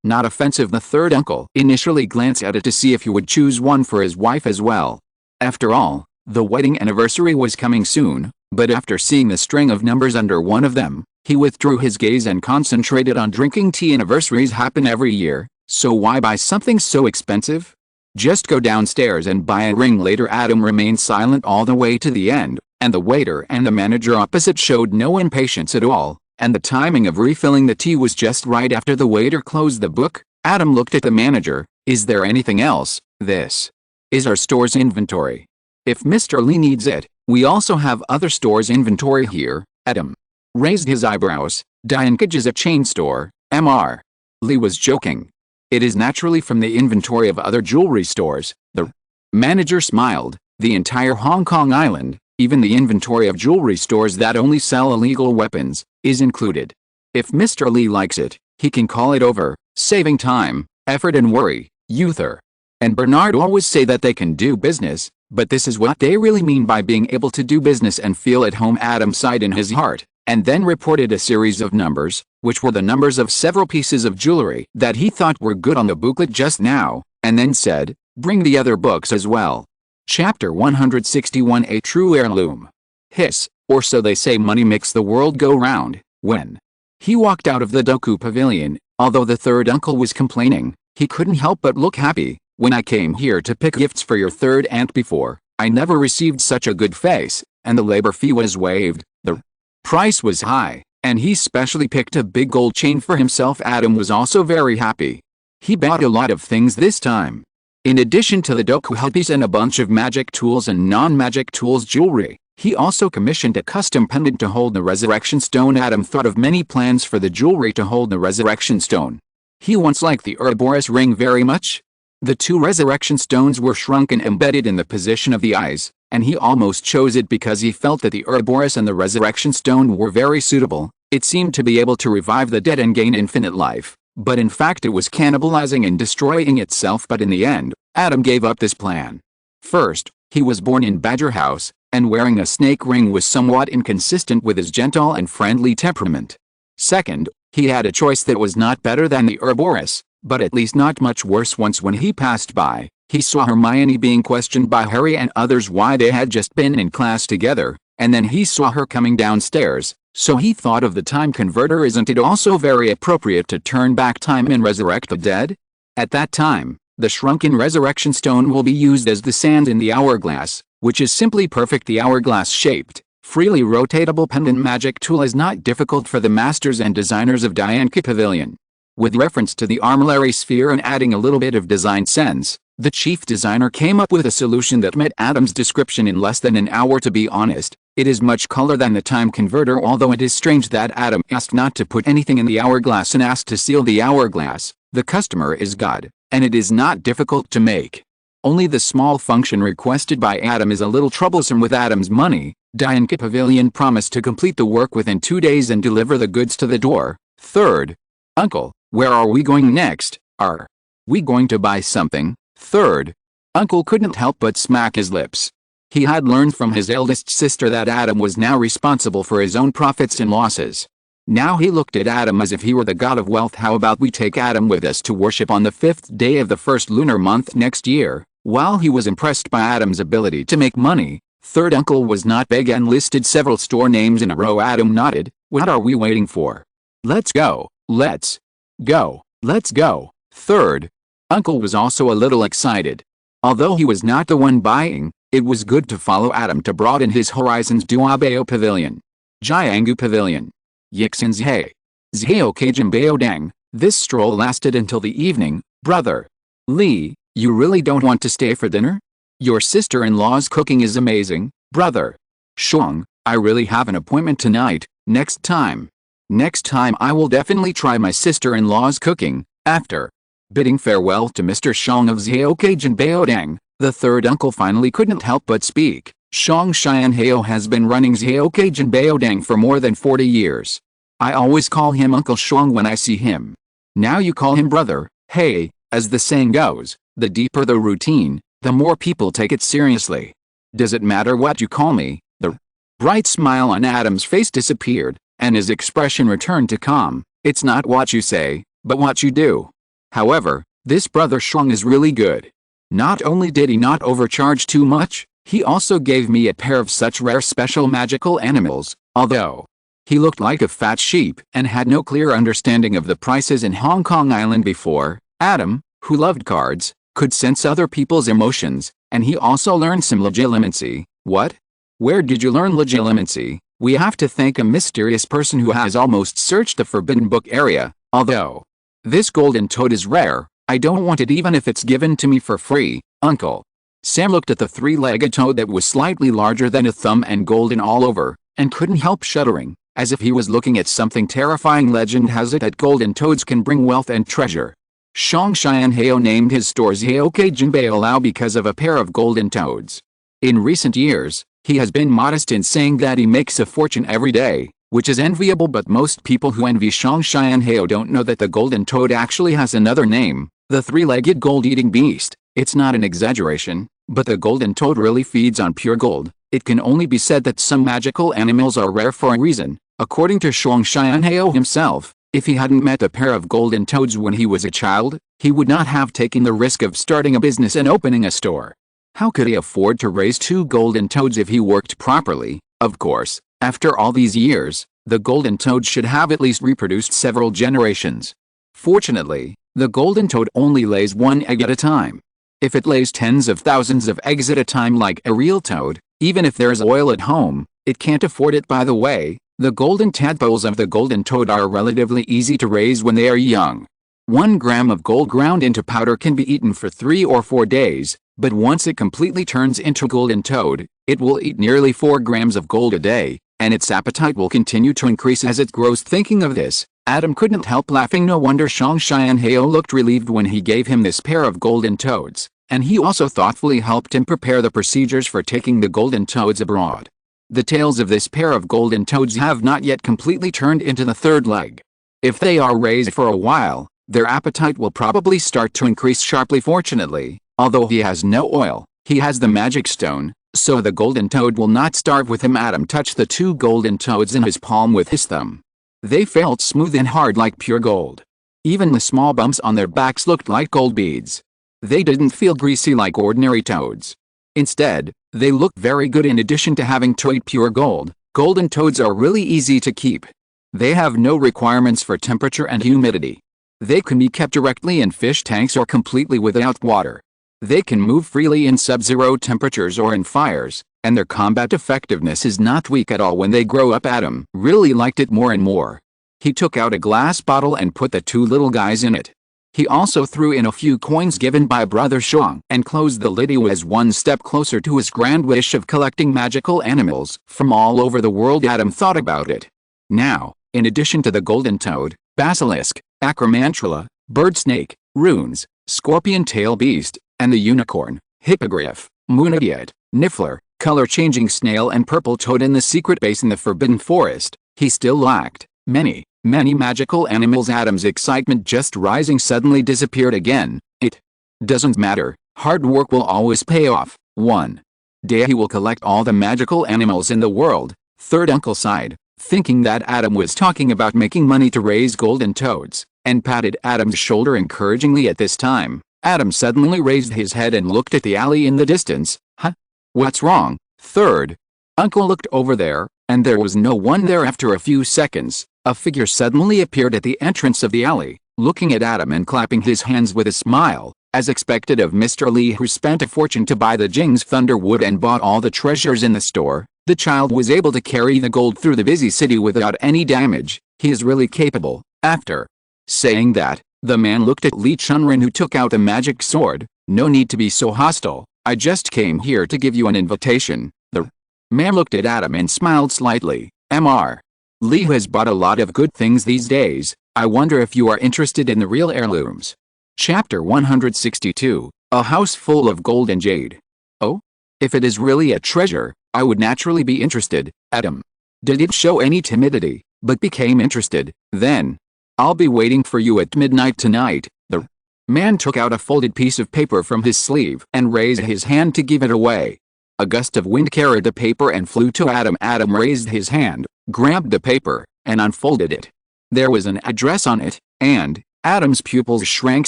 Not offensive. The third uncle initially glanced at it to see if he would choose one for his wife as well. After all, the wedding anniversary was coming soon, but after seeing the string of numbers under one of them, he withdrew his gaze and concentrated on drinking tea. Anniversaries happen every year, so why buy something so expensive? Just go downstairs and buy a ring later. Adam remained silent all the way to the end, and the waiter and the manager opposite showed no impatience at all. And the timing of refilling the tea was just right. After the waiter closed the book, Adam looked at the manager. Is there anything else? This is our store's inventory. If Mr. Li needs it, we also have other stores' inventory here. Adam raised his eyebrows. Diankaj is a chain store. Mr. Li was joking. It is naturally from the inventory of other jewelry stores. The manager smiled. The entire Hong Kong island, even the inventory of jewelry stores that only sell illegal weapons, is included. If Mr. Li likes it, he can call it over, saving time, effort and worry. Uther and Bernard always say that they can do business, but this is what they really mean by being able to do business and feel at home. Adam sighed in his heart, and then reported a series of numbers, which were the numbers of several pieces of jewelry that he thought were good on the booklet just now, and then said, bring the other books as well. Chapter 161. A true heirloom. Hiss, or so they say. Money makes the world go round. When he walked out of the Doku Pavilion, although the third uncle was complaining, he couldn't help but look happy. When I came here to pick gifts for your third aunt before, I never received such a good face, and the labor fee was waived. The price was high, and he specially picked a big gold chain for himself. Adam was also very happy. He bought a lot of things this time. In addition to the Doku headpiece and a bunch of magic tools and non-magic tools jewelry, he also commissioned a custom pendant to hold the resurrection stone. Adam thought of many plans for the jewelry to hold the resurrection stone. He once liked the Ouroboros ring very much. The two resurrection stones were shrunk and embedded in the position of the eyes, and he almost chose it because he felt that the Ouroboros and the resurrection stone were very suitable. It seemed to be able to revive the dead and gain infinite life, but in fact it was cannibalizing and destroying itself. But in the end, Adam gave up this plan. First, he was born in Badger House, and wearing a snake ring was somewhat inconsistent with his gentle and friendly temperament. Second, he had a choice that was not better than the Ouroboros, but at least not much worse. Once when he passed by, he saw Hermione being questioned by Harry and others why they had just been in class together, and then he saw her coming downstairs, so he thought of the time converter. Isn't it also very appropriate to turn back time and resurrect the dead? At that time, the shrunken resurrection stone will be used as the sand in the hourglass, which is simply perfect. The hourglass shaped, Freely rotatable pendant magic tool is not difficult for the masters and designers of Dianca Pavilion. With reference to the armillary sphere and adding a little bit of design sense, the chief designer came up with a solution that met Adam's description in less than an hour. To be honest, it is much cooler than the time converter, although it is strange that Adam asked not to put anything in the hourglass and asked to seal the hourglass. The customer is God, and it is not difficult to make. Only the small function requested by Adam is a little troublesome with Adam's money. Dianca Pavilion promised to complete the work within 2 days and deliver the goods to the door. Third, Uncle, where are we going next? Are we going to buy something? Third, Uncle couldn't help but smack his lips. He had learned from his eldest sister that Adam was now responsible for his own profits and losses. Now he looked at Adam as if he were the god of wealth. How about we take Adam with us to worship on the 5th day of the first lunar month next year? While he was impressed by Adam's ability to make money, third uncle was not big and listed several store names in a row. Adam nodded. What are we waiting for? Let's go. Let's go. Let's go. Third uncle was also a little excited. Although he was not the one buying, it was good to follow Adam to broaden his horizons. Duabeo Pavilion. Jiangu Pavilion. Yixin Zhe. Zheo Kajin Bao Dang. This stroll lasted until the evening. Brother Lee, you really don't want to stay for dinner? Your sister-in-law's cooking is amazing. Brother Shuang, I really have an appointment tonight. Next time I will definitely try my sister-in-law's cooking. After bidding farewell to Mr. Shuang of Zheokajin Baodang, the third uncle finally couldn't help but speak. Shuang Xianhao has been running Zheokajin Baodang for more than 40 years. I always call him Uncle Shuang when I see him. Now you call him brother. Hey, as the saying goes, the deeper the routine, the more people take it seriously. Does it matter what you call me? The bright smile on Adam's face disappeared, and his expression returned to calm. It's not what you say, but what you do. However, this brother Shuang is really good. Not only did he not overcharge too much, he also gave me a pair of such rare special magical animals, although he looked like a fat sheep and had no clear understanding of the prices in Hong Kong Island before. Adam, who loved cards, could sense other people's emotions, and he also learned some legilimency. What? Where did you learn legilimency? We have to thank a mysterious person who has almost searched the Forbidden Book area. Although this golden toad is rare, I don't want it even if it's given to me for free, Uncle. Sam looked at the three-legged toad that was slightly larger than a thumb and golden all over, and couldn't help shuddering, as if he was looking at something terrifying. Legend has it that golden toads can bring wealth and treasure. Shuang Xianhao named his store Zheoke Jinbei Lao because of a pair of golden toads. In recent years, he has been modest in saying that he makes a fortune every day, which is enviable, but most people who envy Shuang Xianhao don't know that the golden toad actually has another name, the three-legged gold-eating beast. It's not an exaggeration, but the golden toad really feeds on pure gold. It can only be said that some magical animals are rare for a reason. According to Shuang Xianhao himself, if he hadn't met a pair of golden toads when he was a child, he would not have taken the risk of starting a business and opening a store. How could he afford to raise 2 golden toads if he worked properly? Of course, after all these years, the golden toad should have at least reproduced several generations. Fortunately, the golden toad only lays 1 egg at a time. If it lays tens of thousands of eggs at a time like a real toad, even if there's oil at home, it can't afford it. By the way, the golden tadpoles of the golden toad are relatively easy to raise when they are young. 1 gram of gold ground into powder can be eaten for 3 or 4 days, but once it completely turns into golden toad, it will eat nearly 4 grams of gold a day, and its appetite will continue to increase as it grows. Thinking of this, Adam couldn't help laughing. No wonder Shuang Xianhao looked relieved when he gave him this pair of golden toads, and he also thoughtfully helped him prepare the procedures for taking the golden toads abroad. The tails of this pair of golden toads have not yet completely turned into the 3rd leg. If they are raised for a while, their appetite will probably start to increase sharply. Fortunately, although he has no oil, he has the magic stone, so the golden toad will not starve with him. Adam touched the 2 golden toads in his palm with his thumb. They felt smooth and hard like pure gold. Even the small bumps on their backs looked like gold beads. They didn't feel greasy like ordinary toads. Instead, they looked very good. In addition to having to eat pure gold, golden toads are really easy to keep. They have no requirements for temperature and humidity. They can be kept directly in fish tanks or completely without water. They can move freely in sub-zero temperatures or in fires, and their combat effectiveness is not weak at all when they grow up. Adam really liked it more and more. He took out a glass bottle and put the two little guys in it. He also threw in a few coins given by Brother Shang and closed the lid. He was one step closer to his grand wish of collecting magical animals from all over the world. Adam thought about it. Now, in addition to the golden toad, basilisk, acromantula, bird snake, runes, scorpion tail beast, and the unicorn, hippogriff, moon idiot, niffler, color-changing snail and purple toad in the secret base in the Forbidden Forest, he still lacked many magical animals. Adam's excitement just rising suddenly disappeared again. It doesn't matter, hard work will always pay off. One day he will collect all the magical animals in the world. Third uncle sighed, thinking that Adam was talking about making money to raise golden toads, and patted Adam's shoulder encouragingly. At this time, Adam suddenly raised his head and looked at the alley in the distance. Huh? What's wrong? Third uncle looked over there, and there was no one there. After a few seconds, a figure suddenly appeared at the entrance of the alley, looking at Adam and clapping his hands with a smile, as expected of Mr. Lee, who spent a fortune to buy the Jing's Thunderwood and bought all the treasures in the store. The child was able to carry the gold through the busy city without any damage. He is really capable. After saying that, the man looked at Lee Chunrin, who took out the magic sword. No need to be so hostile. I just came here to give you an invitation. The man looked at Adam and smiled slightly. Mr. Lee has bought a lot of good things these days. I wonder if you are interested in the real heirlooms. Chapter 162, A House Full of Gold and Jade. Oh? If it is really a treasure, I would naturally be interested. Adam didn't show any timidity, but became interested. Then, I'll be waiting for you at midnight tonight. The man took out a folded piece of paper from his sleeve and raised his hand to give it away. A gust of wind carried the paper and flew to Adam. Adam raised his hand, grabbed the paper, and unfolded it. There was an address on it, and Adam's pupils shrank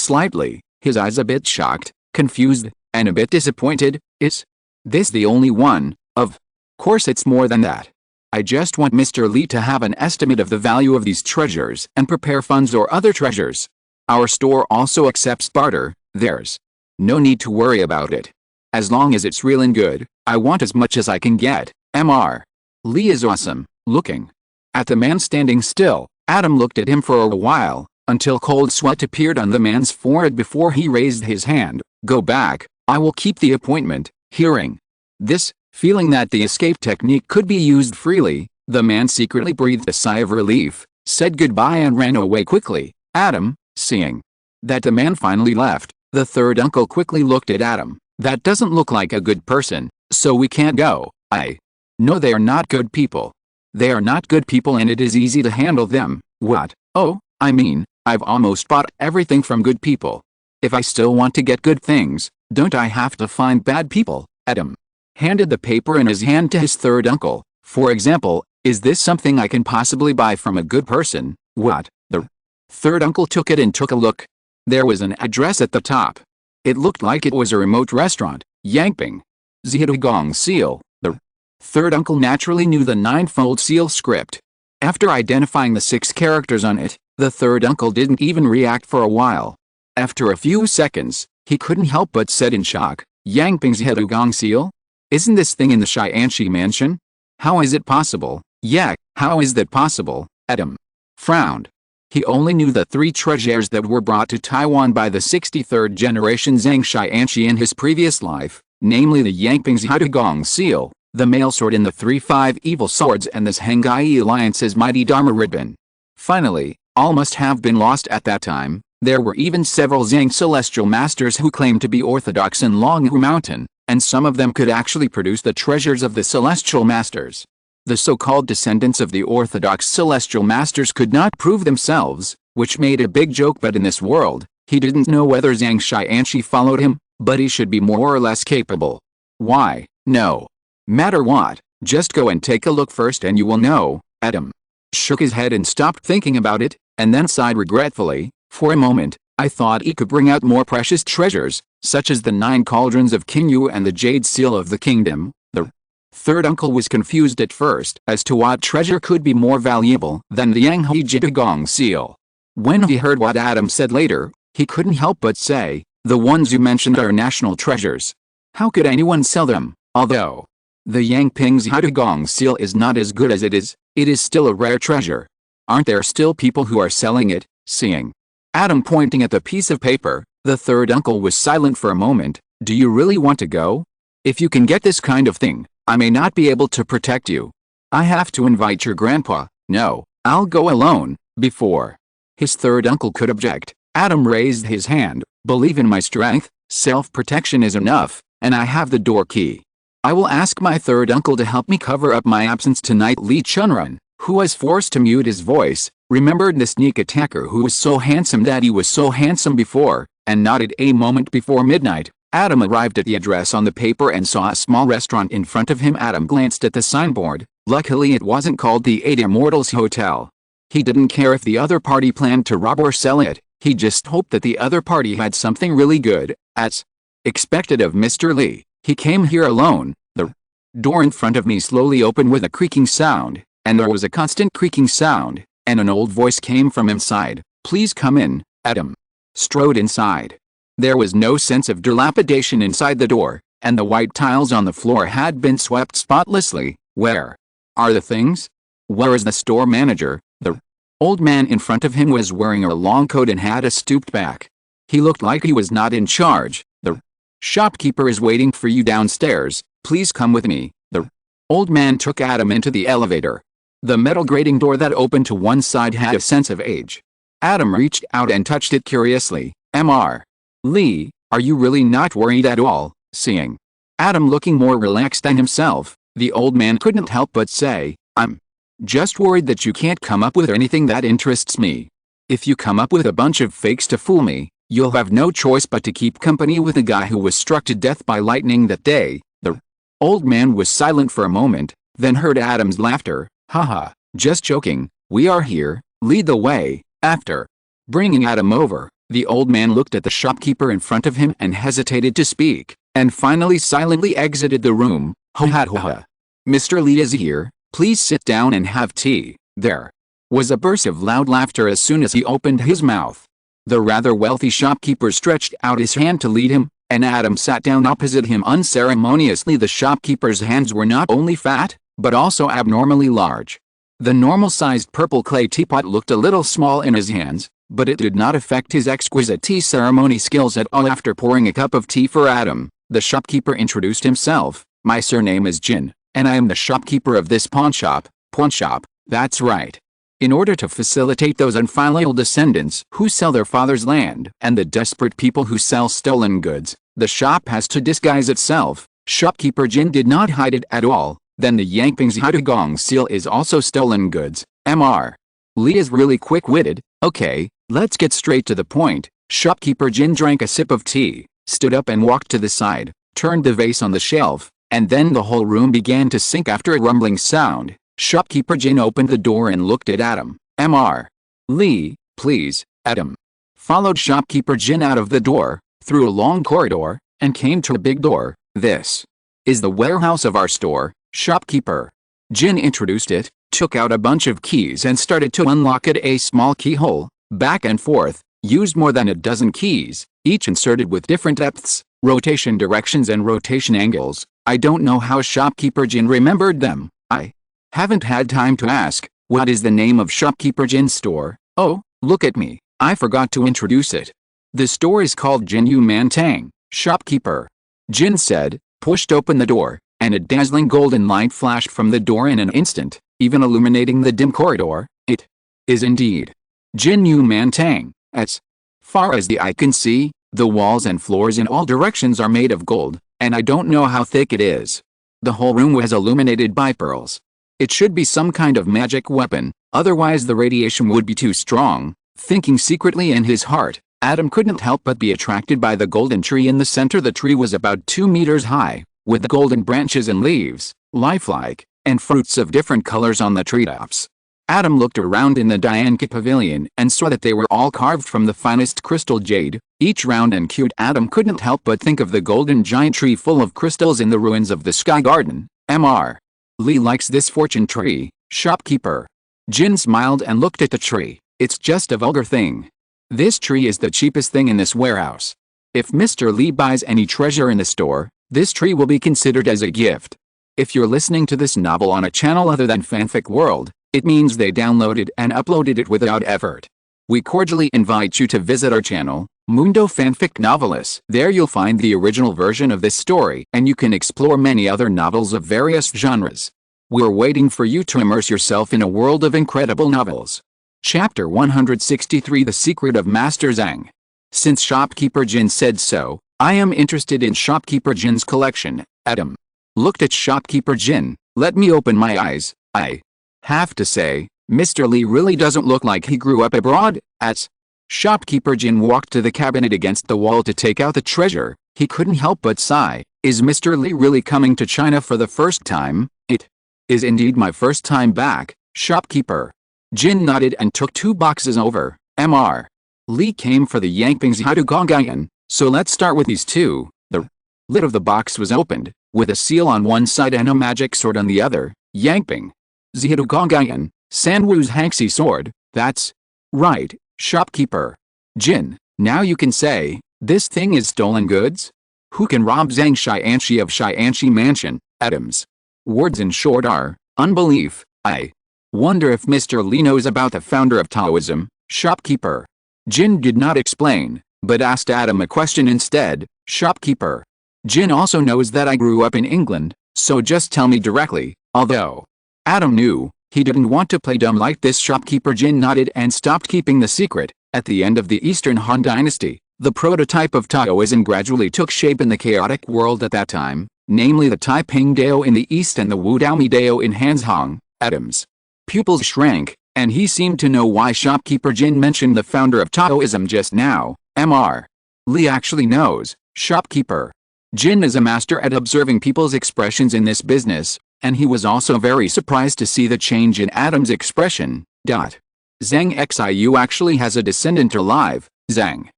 slightly, his eyes a bit shocked, confused, and a bit disappointed. Is this the only one? Of course it's more than that. I just want Mr. Lee to have an estimate of the value of these treasures and prepare funds or other treasures. Our store also accepts barter. There's no need to worry about it. As long as it's real and good, I want as much as I can get. Mr. Lee is awesome. Looking at the man standing still, Adam looked at him for a while, until cold sweat appeared on the man's forehead before he raised his hand. Go back, I will keep the appointment. Hearing this, feeling that the escape technique could be used freely, the man secretly breathed a sigh of relief, said goodbye and ran away quickly. Adam, seeing that the man finally left, the third uncle quickly looked at Adam. That doesn't look like a good person, so we can't go. I know they are not good people. They are not good people and it is easy to handle them. What? Oh, I mean, I've almost bought everything from good people. If I still want to get good things, don't I have to find bad people? Adam handed the paper in his hand to his third uncle. For example, is this something I can possibly buy from a good person? What? The third uncle took it and took a look. There was an address at the top. It looked like it was a remote restaurant. Yangping Zhidugong seal. The third uncle naturally knew the ninefold seal script. After identifying the 6 characters on it, the third uncle didn't even react for a while. After a few seconds, he couldn't help but said in shock, Yangping Zhidugong seal? Isn't this thing in the Xianxi mansion? How is it possible? Yeah, how is that possible? Adam frowned. He only knew the 3 treasures that were brought to Taiwan by the 63rd generation Zhang Xianxi in his previous life, namely the Yangping Zhidugong seal, the male sword and the 3-5 evil swords and this Hengai Alliance's mighty Dharma ribbon. Finally, all must have been lost at that time. There were even several Zhang celestial masters who claimed to be orthodox in Longhu Mountain, and some of them could actually produce the treasures of the celestial masters. The so-called descendants of the orthodox celestial masters could not prove themselves, which made a big joke. But in this world, he didn't know whether Zhang Xianxi followed him, but he should be more or less capable. Why? No matter what, just go and take a look first and you will know. Adam shook his head and stopped thinking about it, and then sighed regretfully. For a moment, I thought he could bring out more precious treasures, such as the 9 cauldrons of King Yu and the jade seal of the kingdom. The third uncle was confused at first as to what treasure could be more valuable than the Yanghe Jitagong seal. When he heard what Adam said later, he couldn't help but say, the ones you mentioned are national treasures. How could anyone sell them? Although The Yangping's Haidugong seal is not as good as it is still a rare treasure. Aren't there still people who are selling it? Seeing Adam pointing at the piece of paper, the third uncle was silent for a moment. Do you really want to go? If you can get this kind of thing, I may not be able to protect you. I have to invite your grandpa. No, I'll go alone. Before his third uncle could object, Adam raised his hand. Believe in my strength, self-protection is enough, and I have the door key. I will ask my third uncle to help me cover up my absence tonight. Lee Chunrun, who was forced to mute his voice, remembered the sneak attacker who was so handsome that he was so handsome before, and nodded. A moment before midnight, Adam arrived at the address on the paper and saw a small restaurant in front of him. Adam glanced at the signboard. Luckily it wasn't called the Eight Immortals Hotel. He didn't care if the other party planned to rob or sell it, he just hoped that the other party had something really good. As expected of Mr. Lee, he came here alone. The door in front of me slowly opened with a creaking sound, and there was a constant creaking sound, and an old voice came from inside. Please come in. Adam strode inside. There was no sense of dilapidation inside the door, and the white tiles on the floor had been swept spotlessly. Where are the things? Where is the store manager? The old man in front of him was wearing a long coat and had a stooped back. He looked like he was not in charge. The shopkeeper is waiting for you downstairs. Please come with me. The old man took Adam into the elevator. The metal grating door that opened to one side had a sense of age. Adam reached out and touched it curiously. Mr. Lee, are you really not worried at all? Seeing Adam looking more relaxed than himself, the old man couldn't help but say, I'm just worried that you can't come up with anything that interests me. If you come up with a bunch of fakes to fool me, you'll have no choice but to keep company with the guy who was struck to death by lightning that day. The old man was silent for a moment, then heard Adam's laughter. Haha, just joking, we are here, lead the way. After bringing Adam over, the old man looked at the shopkeeper in front of him and hesitated to speak, and finally silently exited the room. Ho ha ho ha. Mr. Lee is here, please sit down and have tea. There was a burst of loud laughter as soon as he opened his mouth. The rather wealthy shopkeeper stretched out his hand to lead him, and Adam sat down opposite him unceremoniously. The shopkeeper's hands were not only fat, but also abnormally large. The normal-sized purple clay teapot looked a little small in his hands, but it did not affect his exquisite tea ceremony skills at all. After pouring a cup of tea for Adam, the shopkeeper introduced himself. My surname is Jin, and I am the shopkeeper of this pawn shop. Pawn shop, that's right. In order to facilitate those unfilial descendants who sell their father's land and the desperate people who sell stolen goods, the shop has to disguise itself. Shopkeeper Jin did not hide it at all. Then the Yangping's Haidugong seal is also stolen goods. Mr. Lee is really quick-witted. Okay, let's get straight to the point. Shopkeeper Jin drank a sip of tea, stood up and walked to the side, turned the vase on the shelf, and then the whole room began to sink after a rumbling sound. Shopkeeper Jin opened the door and looked at Adam. Mr. Lee, please. Adam followed Shopkeeper Jin out of the door, through a long corridor, and came to a big door. This is the warehouse of our store. Shopkeeper Jin introduced it, took out a bunch of keys and started to unlock it. A small keyhole, back and forth, used more than a dozen keys, each inserted with different depths, rotation directions and rotation angles. I don't know how Shopkeeper Jin remembered them. I haven't had time to ask. What is the name of Shopkeeper Jin's store? Oh, look at me, I forgot to introduce it. The store is called Jin Yu Man Tang. Shopkeeper Jin said, pushed open the door, and a dazzling golden light flashed from the door in an instant, even illuminating the dim corridor. It is indeed Jin Yu Man Tang. As far as the eye can see, the walls and floors in all directions are made of gold, and I don't know how thick it is. The whole room was illuminated by pearls. It should be some kind of magic weapon, otherwise the radiation would be too strong. Thinking secretly in his heart, Adam couldn't help but be attracted by the golden tree in the center. The tree was about 2 meters high, with golden branches and leaves, lifelike, and fruits of different colors on the treetops. Adam looked around in the Dianka pavilion and saw that they were all carved from the finest crystal jade, each round and cute. Adam couldn't help but think of the golden giant tree full of crystals in the ruins of the Sky Garden. Mr. Lee likes this fortune tree. Shopkeeper Jin smiled and looked at the tree. It's just a vulgar thing. This tree is the cheapest thing in this warehouse. If Mr. Lee buys any treasure in the store, this tree will be considered as a gift. If you're listening to this novel on a channel other than Fanfic World, it means they downloaded and uploaded it without effort. We cordially invite you to visit our channel, Mundo Fanfic Novelis. There you'll find the original version of this story, and you can explore many other novels of various genres. We're waiting for you to immerse yourself in a world of incredible novels. Chapter 163: The Secret of Master Zhang. Since Shopkeeper Jin said so, I am interested in Shopkeeper Jin's collection. Adam looked at Shopkeeper Jin. Let me open my eyes. I have to say, Mr. Li really doesn't look like he grew up abroad. As Shopkeeper Jin walked to the cabinet against the wall to take out the treasure, he couldn't help but sigh. Is Mr. Li really coming to China for the first time? It is indeed my first time back, Shopkeeper. Jin nodded and took 2 boxes over. Mr. Li came for the Yangping Zhidugongyan, so let's start with these 2. The lid of the box was opened, with a seal on one side and a magic sword on the other. Yangping Zhidugongyan, Sanwu's Hanxi sword. That's right, Shopkeeper Jin. Now you can say, this thing is stolen goods? Who can rob Zhang Xianxi of Xianxi Mansion? Adam's words in short are, unbelief. I wonder if Mr. Li knows about the founder of Taoism. Shopkeeper Jin did not explain, but asked Adam a question instead. Shopkeeper Jin also knows that I grew up in England, so just tell me directly. Although Adam knew he didn't want to play dumb like this, Shopkeeper Jin nodded and stopped keeping the secret. At the end of the Eastern Han Dynasty, the prototype of Taoism gradually took shape in the chaotic world at that time, namely the Taiping Dao in the east and the Wudaomi Dao in Hanzhong. Adam's pupils shrank, and he seemed to know why Shopkeeper Jin mentioned the founder of Taoism just now. Mr. Li actually knows. Shopkeeper Jin is a master at observing people's expressions in this business, and he was also very surprised to see the change in Adam's expression. Zhang Xiu actually has a descendant alive. Zhang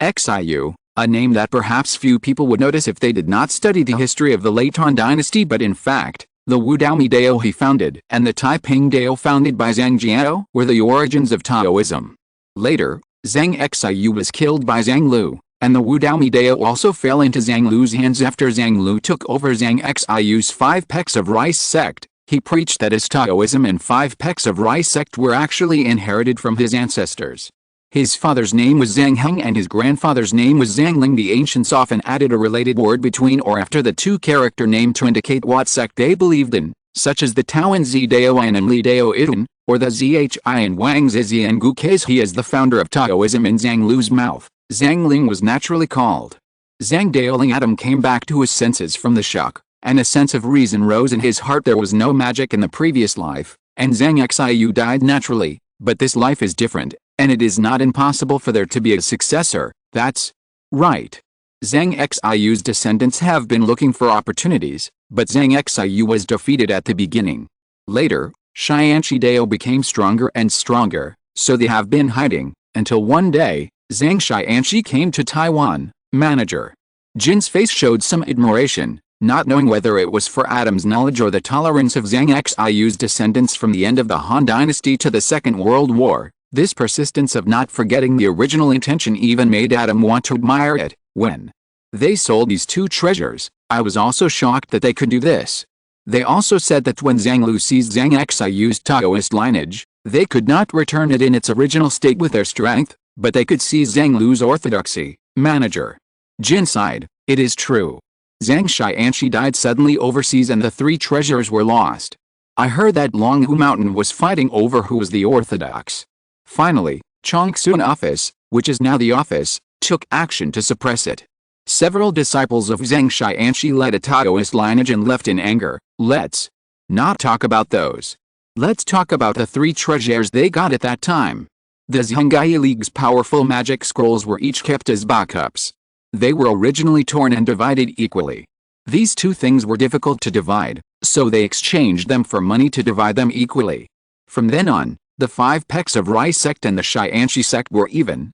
Xiu, a name that perhaps few people would notice if they did not study the history of the late Han Dynasty, but in fact, the Wudaomi Dao he founded and the Taiping Dao founded by Zhang Jiao were the origins of Taoism. Later, Zhang Xiu was killed by Zhang Lu, and the Wudaomi Dao also fell into Zhang Lu's hands after Zhang Lu took over Zhang Xiu's 5 pecks of rice sect. He preached that his Taoism and 5 pecks of rice sect were actually inherited from his ancestors. His father's name was Zhang Heng and his grandfather's name was Zhang Ling. The ancients often added a related word between or after the 2 character name to indicate what sect they believed in, such as the Taoan Zi Dao and Li Dao Idan, or the Zhi and Wang Zizi and Gu Kais. He is the founder of Taoism in Zhang Lu's mouth. Zhang Ling was naturally called Zhang Daoling. Adam came back to his senses from the shock, and a sense of reason rose in his heart. There was no magic in the previous life, and Zhang Xiu died naturally, but this life is different, and it is not impossible for there to be a successor. That's right. Zhang Xiu's descendants have been looking for opportunities, but Zhang Xiu was defeated at the beginning. Later, Xianxi Dao became stronger and stronger, so they have been hiding, until one day, Zhang Xianxi came to Taiwan. Manager Jin's face showed some admiration, not knowing whether it was for Adam's knowledge or the tolerance of Zhang Xiu's descendants from the end of the Han Dynasty to the Second World War. This persistence of not forgetting the original intention even made Adam want to admire it. When they sold these 2 treasures, I was also shocked that they could do this. They also said that when Zhang Lu seized Zhang Xiu's Taoist lineage, they could not return it in its original state with their strength, but they could seize Zhang Lu's orthodoxy. Manager Jin sighed. It is true. Zhang Xianxi died suddenly overseas and the 3 treasures were lost. I heard that Longhu Mountain was fighting over who was the orthodox. Finally, Chongsun office, which is now the office, took action to suppress it. Several disciples of Zhang Xianxi led a Taoist lineage and left in anger. Let's not talk about those. Let's talk about the 3 treasures they got at that time. The Zhangyi League's powerful magic scrolls were each kept as backups. They were originally torn and divided equally. These 2 things were difficult to divide, so they exchanged them for money to divide them equally. From then on, the 5 pecks of rice sect and the Xianxi sect were even.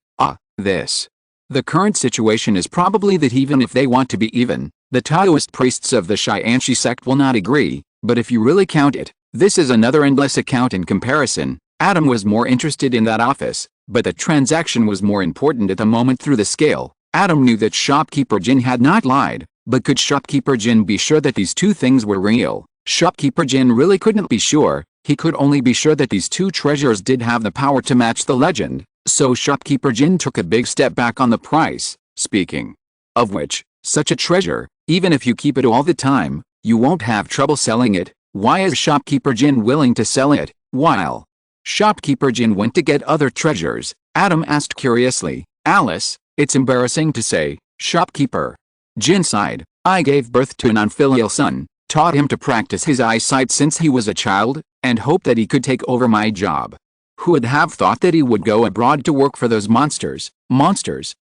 The current situation is probably that even if they want to be even, the Taoist priests of the Xianxi sect will not agree, but if you really count it, this is another endless account in comparison. Adam was more interested in that office, but the transaction was more important at the moment through the scale. Adam knew that Shopkeeper Jin had not lied, but could Shopkeeper Jin be sure that these 2 things were real? Shopkeeper Jin really couldn't be sure. He could only be sure that these two treasures did have the power to match the legend, so Shopkeeper Jin took a big step back on the price, speaking of which, such a treasure, even if you keep it all the time, you won't have trouble selling it. Why is Shopkeeper Jin willing to sell it? While Shopkeeper Jin went to get other treasures, Adam asked curiously, Alice, it's embarrassing to say, Shopkeeper Jin sighed, I gave birth to an unfilial son, taught him to practice his eyesight since he was a child, and hoped that he could take over my job. Who would have thought that he would go abroad to work for those monsters?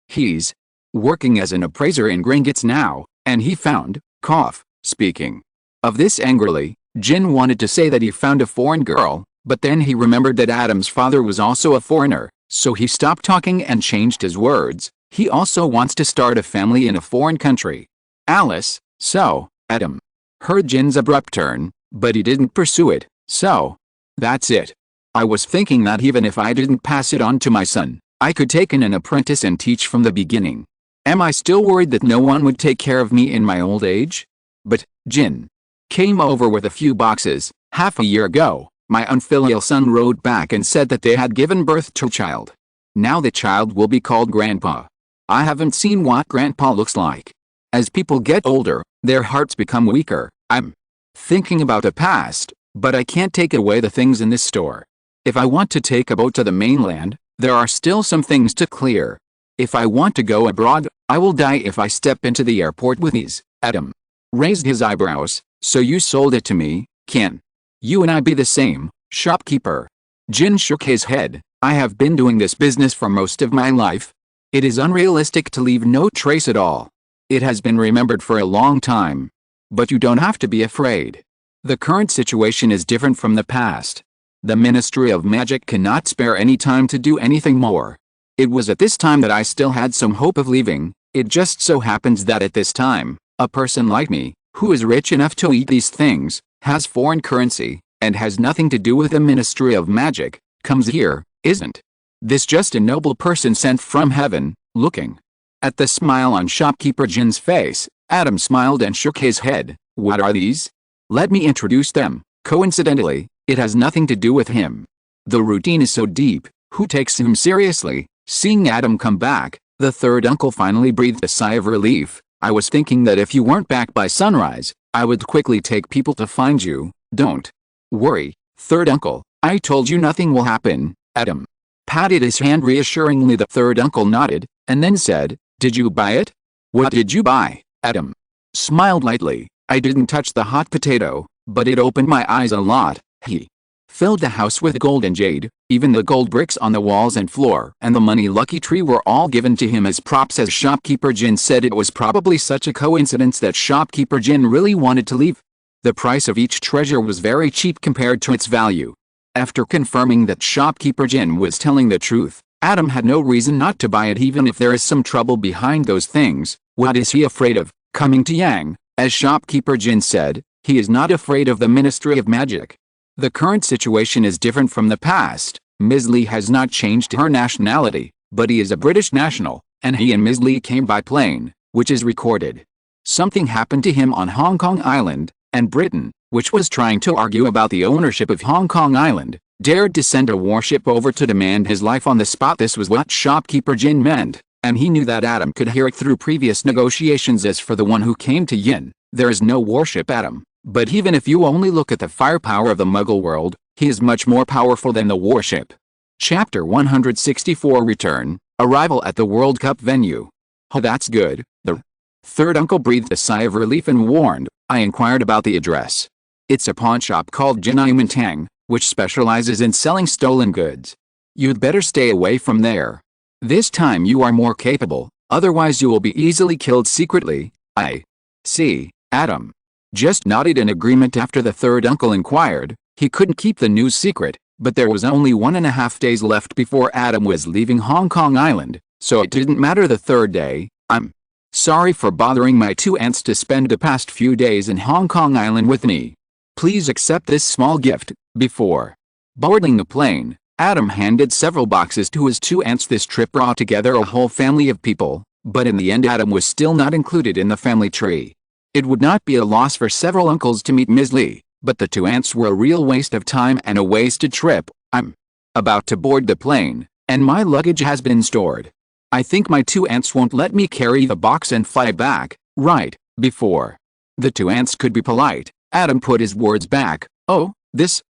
He's working as an appraiser in Gringotts now, and he found, speaking of this angrily, Jin wanted to say that he found a foreign girl, but then he remembered that Adam's father was also a foreigner, so he stopped talking and changed his words. He also wants to start a family in a foreign country. Alice, so, Adam heard Jin's abrupt turn, but he didn't pursue it, so that's it. I was thinking that even if I didn't pass it on to my son, I could take in an apprentice and teach from the beginning. Am I still worried that no one would take care of me in my old age? But Jin came over with a few boxes. Half a year ago, my unfilial son wrote back and said that they had given birth to a child. Now the child will be called Grandpa. I haven't seen what Grandpa looks like. As people get older, their hearts become weaker. I'm thinking about the past, but I can't take away the things in this store. If I want to take a boat to the mainland, there are still some things to clear. If I want to go abroad, I will die if I step into the airport with these. Adam raised his eyebrows. So you sold it to me? Can you and I be the same, shopkeeper? Jin shook his head. I have been doing this business for most of my life. It is unrealistic to leave no trace at all. It has been remembered for a long time. But you don't have to be afraid. The current situation is different from the past. The Ministry of Magic cannot spare any time to do anything more. It was at this time that I still had some hope of leaving. It just so happens that at this time, a person like me, who is rich enough to eat these things, has foreign currency, and has nothing to do with the Ministry of Magic, comes here. Isn't this just a noble person sent from heaven? Looking at the smile on Shopkeeper Jin's face, Adam smiled and shook his head. What are these? Let me introduce them. Coincidentally, it has nothing to do with him. The routine is so deep, who takes him seriously? Seeing Adam come back, the third uncle finally breathed a sigh of relief. I was thinking that if you weren't back by sunrise, I would quickly take people to find you. Don't worry, third uncle, I told you nothing will happen. Adam patted his hand reassuringly. The third uncle nodded, and then said, did you buy it? What did you buy? Adam smiled lightly. I didn't touch the hot potato, but it opened my eyes a lot. He filled the house with gold and jade. Even the gold bricks on the walls and floor and the money lucky tree were all given to him as props. As Shopkeeper Jin said, it was probably such a coincidence that Shopkeeper Jin really wanted to leave. The price of each treasure was very cheap compared to its value. After confirming that Shopkeeper Jin was telling the truth, Adam had no reason not to buy it even if there is some trouble behind those things. What is he afraid of? Coming to Yang, as Shopkeeper Jin said, he is not afraid of the Ministry of Magic. The current situation is different from the past. Ms. Lee has not changed her nationality, but he is a British national, and he and Ms. Lee came by plane, which is recorded. Something happened to him on Hong Kong Island, and Britain, which was trying to argue about the ownership of Hong Kong Island, dared to send a warship over to demand his life on the spot. This was what Shopkeeper Jin meant, and he knew that Adam could hear it through previous negotiations. As for the one who came to Yin, there is no warship, Adam. But even if you only look at the firepower of the Muggle world, he is much more powerful than the warship. Chapter 164 Return, Arrival at the World Cup venue. Oh, that's good. The third uncle breathed a sigh of relief and warned, I inquired about the address. It's a pawn shop called Jinai Tang, which specializes in selling stolen goods. You'd better stay away from there. This time you are more capable, otherwise you will be easily killed secretly. I see. Adam just nodded in agreement. After the third uncle inquired, he couldn't keep the news secret, but there was only 1.5 days left before Adam was leaving Hong Kong Island, so it didn't matter the third day. I'm sorry for bothering my two aunts to spend the past few days in Hong Kong Island with me. Please accept this small gift. Before boarding the plane, Adam handed several boxes to his two aunts. This trip brought together a whole family of people, but in the end Adam was still not included in the family tree. It would not be a loss for several uncles to meet Ms. Lee, But the two ants were a real waste of time and a wasted trip. I'm about to board the plane, and my luggage has been stored. I think my two ants won't let me carry the box and fly back, right? Before the two ants could be polite, Adam put his words back. Oh,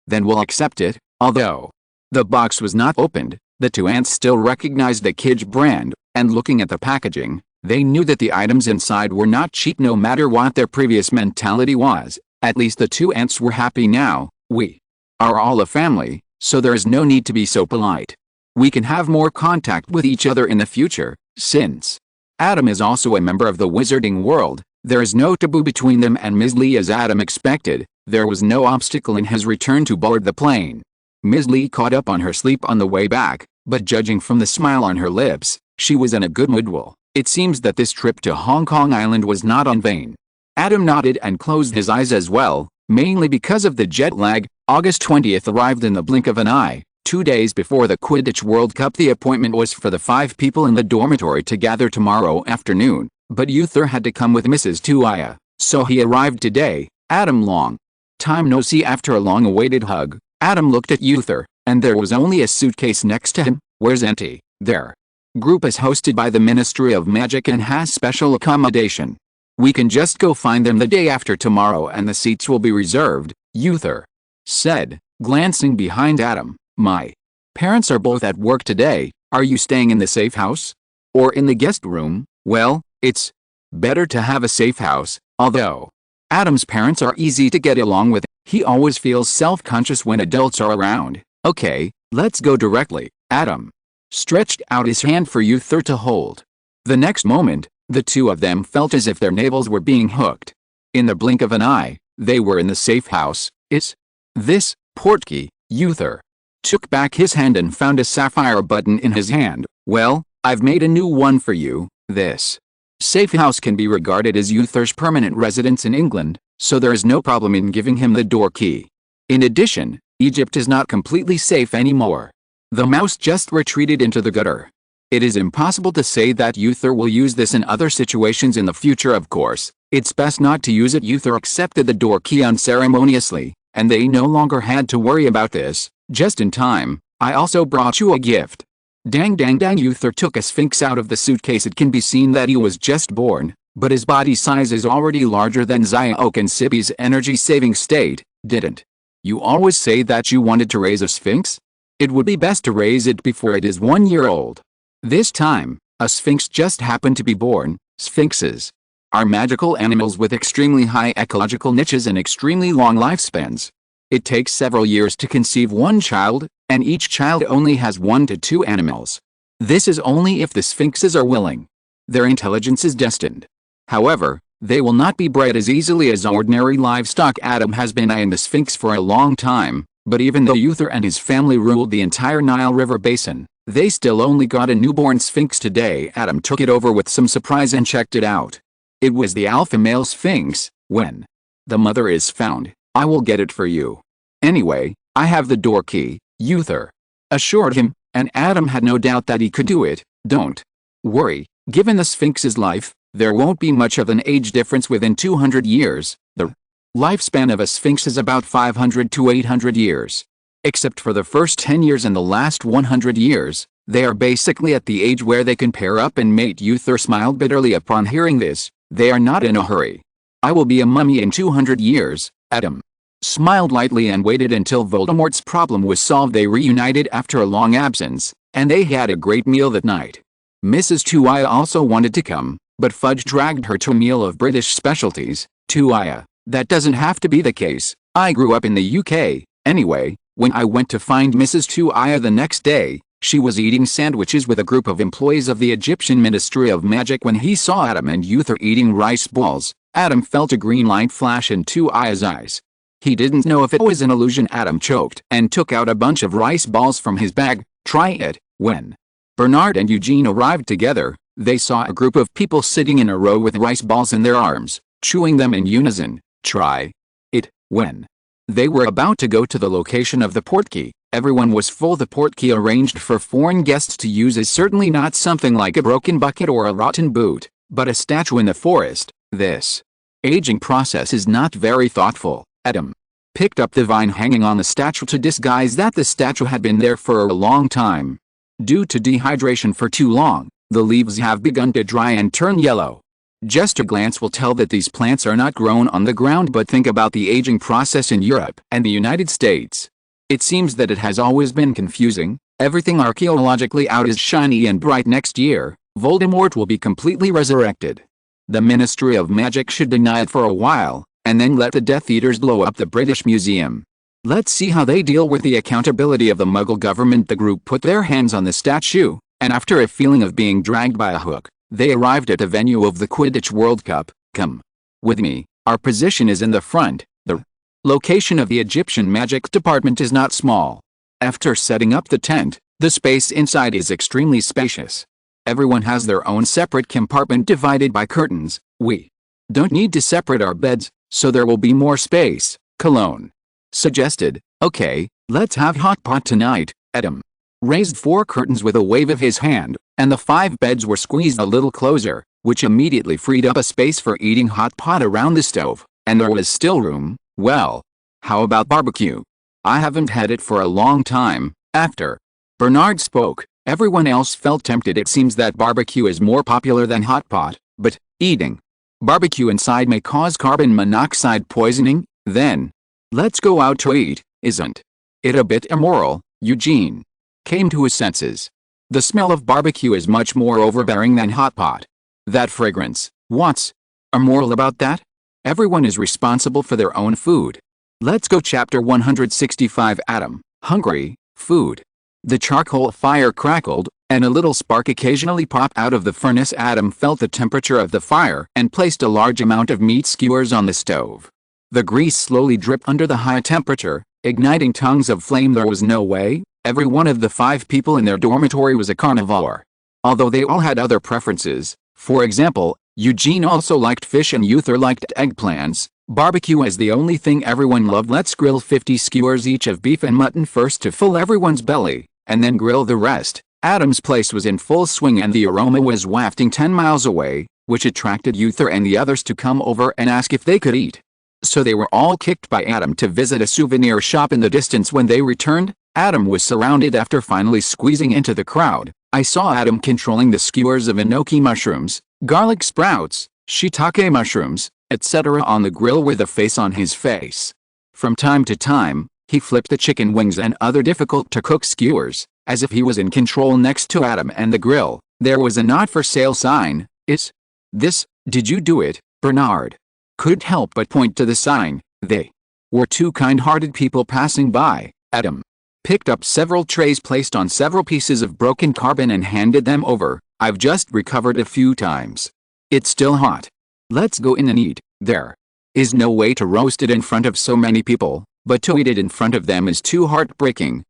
then we'll accept it. Although the box was not opened, the two ants still recognized the Kidge brand, and looking at the packaging, they knew that the items inside were not cheap no matter what their previous mentality was. At least the two ants were happy now. We are all a family, so there is no need to be so polite. We can have more contact with each other in the future, since Adam is also a member of the wizarding world. There is no taboo between them, and Ms. Lee, as Adam expected, there was no obstacle in his return to board the plane. Ms. Lee caught up on her sleep on the way back, but judging from the smile on her lips, she was in a good mood. Well, it seems that this trip to Hong Kong Island was not in vain. Adam nodded and closed his eyes as well, mainly because of the jet lag. August 20th arrived in the blink of an eye. 2 days before the Quidditch World Cup, the appointment was for the 5 people in the dormitory to gather tomorrow afternoon, but Uther had to come with Mrs. Tuia, so he arrived today. Adam, long time no see. After a long-awaited hug, Adam looked at Uther, and there was only a suitcase next to him. Where's Auntie? Their group is hosted by the Ministry of Magic and has special accommodation. We can just go find them the day after tomorrow and the seats will be reserved, Uther said, glancing behind Adam. My parents are both at work today. Are you staying in the safe house? Or in the guest room? Well, it's better to have a safe house, although Adam's parents are easy to get along with. He always feels self-conscious when adults are around. Okay, let's go directly. Adam stretched out his hand for Uther to hold. The next moment, the two of them felt as if their navels were being hooked. In the blink of an eye, they were in the safe house. Is this portkey? Uther took back his hand and found a sapphire button in his hand. Well, I've made a new one for you. This safe house can be regarded as Uther's permanent residence in England, so there is no problem in giving him the door key. In addition, Egypt is not completely safe anymore. The mouse just retreated into the gutter. It is impossible to say that Uther will use this in other situations in the future. Of course, it's best not to use it. Uther accepted the door key unceremoniously, and they no longer had to worry about this. Just in time. I also brought you a gift. Dang dang dang. Uther took a sphinx out of the suitcase. It can be seen that he was just born, but his body size is already larger than Zyok and Sibby's energy-saving state. Didn't you always say that you wanted to raise a sphinx? It would be best to raise it before it is 1 year old. This time, a sphinx just happened to be born. Sphinxes are magical animals with extremely high ecological niches and extremely long lifespans. It takes several years to conceive one child, and each child only has 1 to 2 animals. This is only if the sphinxes are willing. Their intelligence is destined. However, they will not be bred as easily as ordinary livestock. Adam has been eyeing the sphinx for a long time, but even though Uther and his family ruled the entire Nile River basin, they still only got a newborn sphinx today. Adam took it over with some surprise and checked it out. It was the alpha male sphinx. When the mother is found, I will get it for you. Anyway, I have the door key, Uther assured him, and Adam had no doubt that he could do it. Don't worry, given the sphinx's life, there won't be much of an age difference within 200 years. The lifespan of a sphinx is about 500 to 800 years. Except for the first 10 years and the last 100 years, they are basically at the age where they can pair up and mate. Uther smiled bitterly upon hearing this. They are not in a hurry. I will be a mummy in 200 years. Adam smiled lightly and waited until Voldemort's problem was solved. They reunited after a long absence, and they had a great meal that night. Mrs. Tuia also wanted to come, but Fudge dragged her to a meal of British specialties. Tuia, that doesn't have to be the case. I grew up in the UK. Anyway, when I went to find Mrs. Tuia the next day, she was eating sandwiches with a group of employees of the Egyptian Ministry of Magic. When he saw Adam and Uther eating rice balls, Adam felt a green light flash in Tuia's eyes. He didn't know if it was an illusion. Adam choked and took out a bunch of rice balls from his bag. Try it. When Bernard and Eugene arrived together, they saw a group of people sitting in a row with rice balls in their arms, chewing them in unison. Try it. When they were about to go to the location of the portkey, everyone was full. The portkey arranged for foreign guests to use is certainly not something like a broken bucket or a rotten boot, but a statue in the forest. This aging process is not very thoughtful. Adam picked up the vine hanging on the statue to disguise that the statue had been there for a long time. Due to dehydration for too long, the leaves have begun to dry and turn yellow. Just a glance will tell that these plants are not grown on the ground, but think about the aging process in Europe and the United States. It seems that it has always been confusing. Everything archaeologically out is shiny and bright. Next year, Voldemort will be completely resurrected. The Ministry of Magic should deny it for a while, and then let the Death Eaters blow up the British Museum. Let's see how they deal with the accountability of the Muggle government. The group put their hands on the statue, and after a feeling of being dragged by a hook, they arrived at the venue of the Quidditch World Cup. Come with me, our position is in the front. The location of the Egyptian Magic Department is not small. After setting up the tent, the space inside is extremely spacious. Everyone has their own separate compartment divided by curtains. We don't need to separate our beds, so there will be more space, Cologne suggested. Okay, let's have hot pot tonight. Adam raised 4 curtains with a wave of his hand, and the 5 beds were squeezed a little closer, which immediately freed up a space for eating hot pot around the stove, and there was still room. Well, how about barbecue? I haven't had it for a long time. After Bernard spoke, everyone else felt tempted. It seems that barbecue is more popular than hot pot, but eating barbecue inside may cause carbon monoxide poisoning. Then, let's go out to eat. Isn't it a bit immoral? Eugene came to his senses. The smell of barbecue is much more overbearing than hot pot. That fragrance. What's immoral about that? Everyone is responsible for their own food. Let's go. Chapter 165. Adam, hungry, food. The charcoal fire crackled, and a little spark occasionally popped out of the furnace. Adam felt the temperature of the fire and placed a large amount of meat skewers on the stove. The grease slowly dripped under the high temperature, igniting tongues of flame. There was no way. Every one of the 5 people in their dormitory was a carnivore. Although they all had other preferences. For example, Eugene also liked fish and Uther liked eggplants. Barbecue is the only thing everyone loved. Let's grill 50 skewers each of beef and mutton first to fill everyone's belly, and then grill the rest. Adam's place was in full swing and the aroma was wafting 10 miles away, which attracted Uther and the others to come over and ask if they could eat. So they were all kicked by Adam to visit a souvenir shop in the distance. When they returned, Adam was surrounded. After finally squeezing into the crowd, I saw Adam controlling the skewers of enoki mushrooms, garlic sprouts, shiitake mushrooms, etc. on the grill with a face on his face. From time to time, he flipped the chicken wings and other difficult-to-cook skewers, as if he was in control. Next to Adam and the grill, there was a not for sale sign. Is this, did you do it? Bernard couldn't help but point to the sign. They were 2 kind-hearted people passing by. Adam picked up several trays placed on several pieces of broken carbon and handed them over. I've just recovered a few times. It's still hot. Let's go in and eat. There is no way to roast it in front of so many people, but to eat it in front of them is too heartbreaking.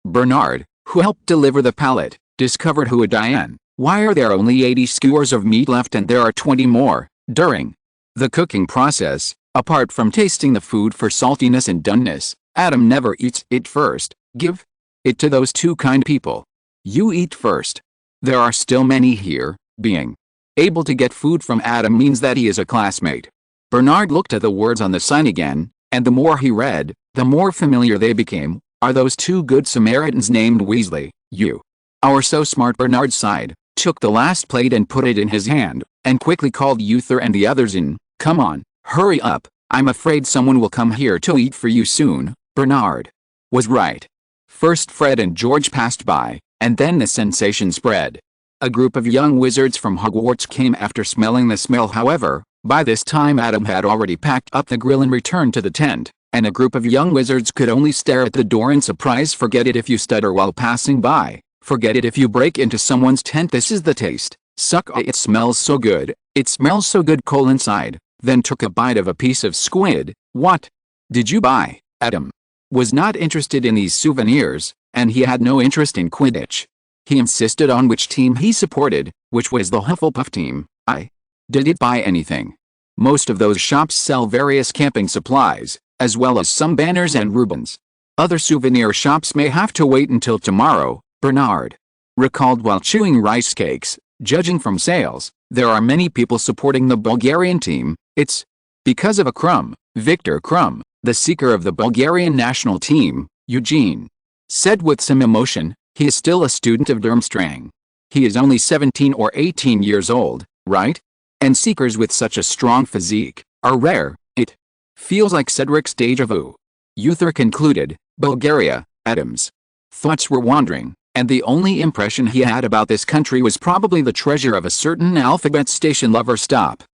Bernard, who helped deliver the pallet, discovered who Diane. Why are there only 80 skewers of meat left and there are 20 more? During the cooking process, apart from tasting the food for saltiness and doneness, Adam never eats it first. Give it to those 2 kind people. You eat first. There are still many here. Being able to get food from Adam means that he is a classmate. Bernard looked at the words on the sign again, and the more he read, the more familiar they became. Are those 2 good Samaritans named Weasley? You are so smart. Bernard sighed, took the last plate and put it in his hand, and quickly called Uther and the others in. Come on, hurry up. I'm afraid someone will come here to eat for you soon. Bernard was right. First Fred and George passed by, and then the sensation spread. A group of young wizards from Hogwarts came after smelling the smell. However, by this time Adam had already packed up the grill and returned to the tent, and a group of young wizards could only stare at the door in surprise. Forget it if you stutter while passing by. Forget it if you break into someone's tent. This is the taste. Suck. It smells so good. It smells so good. Cole inside, then took a bite of a piece of squid. What did you buy? Adam was not interested in these souvenirs, and he had no interest in Quidditch. He insisted on which team he supported, which was the Hufflepuff team. I didn't buy anything. Most of those shops sell various camping supplies, as well as some banners and ribbons. Other souvenir shops may have to wait until tomorrow, Bernard recalled while chewing rice cakes. Judging from sales, there are many people supporting the Bulgarian team. It's because of a Crumb, Victor Crumb, the seeker of the Bulgarian national team, Eugene, said with some emotion. He is still a student of Durmstrang. He is only 17 or 18 years old, right? And seekers with such a strong physique are rare. It feels like Cedric's deja vu. Uther concluded. Bulgaria, Adam's thoughts were wandering, and the only impression he had about this country was probably the treasure of a certain alphabet station lover. Stop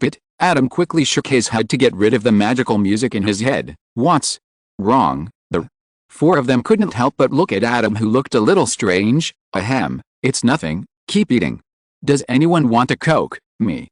it. Adam quickly shook his head to get rid of the magical music in his head. What's wrong? The four of them couldn't help but look at Adam, who looked a little strange. Ahem, it's nothing, keep eating. Does anyone want a Coke? Me.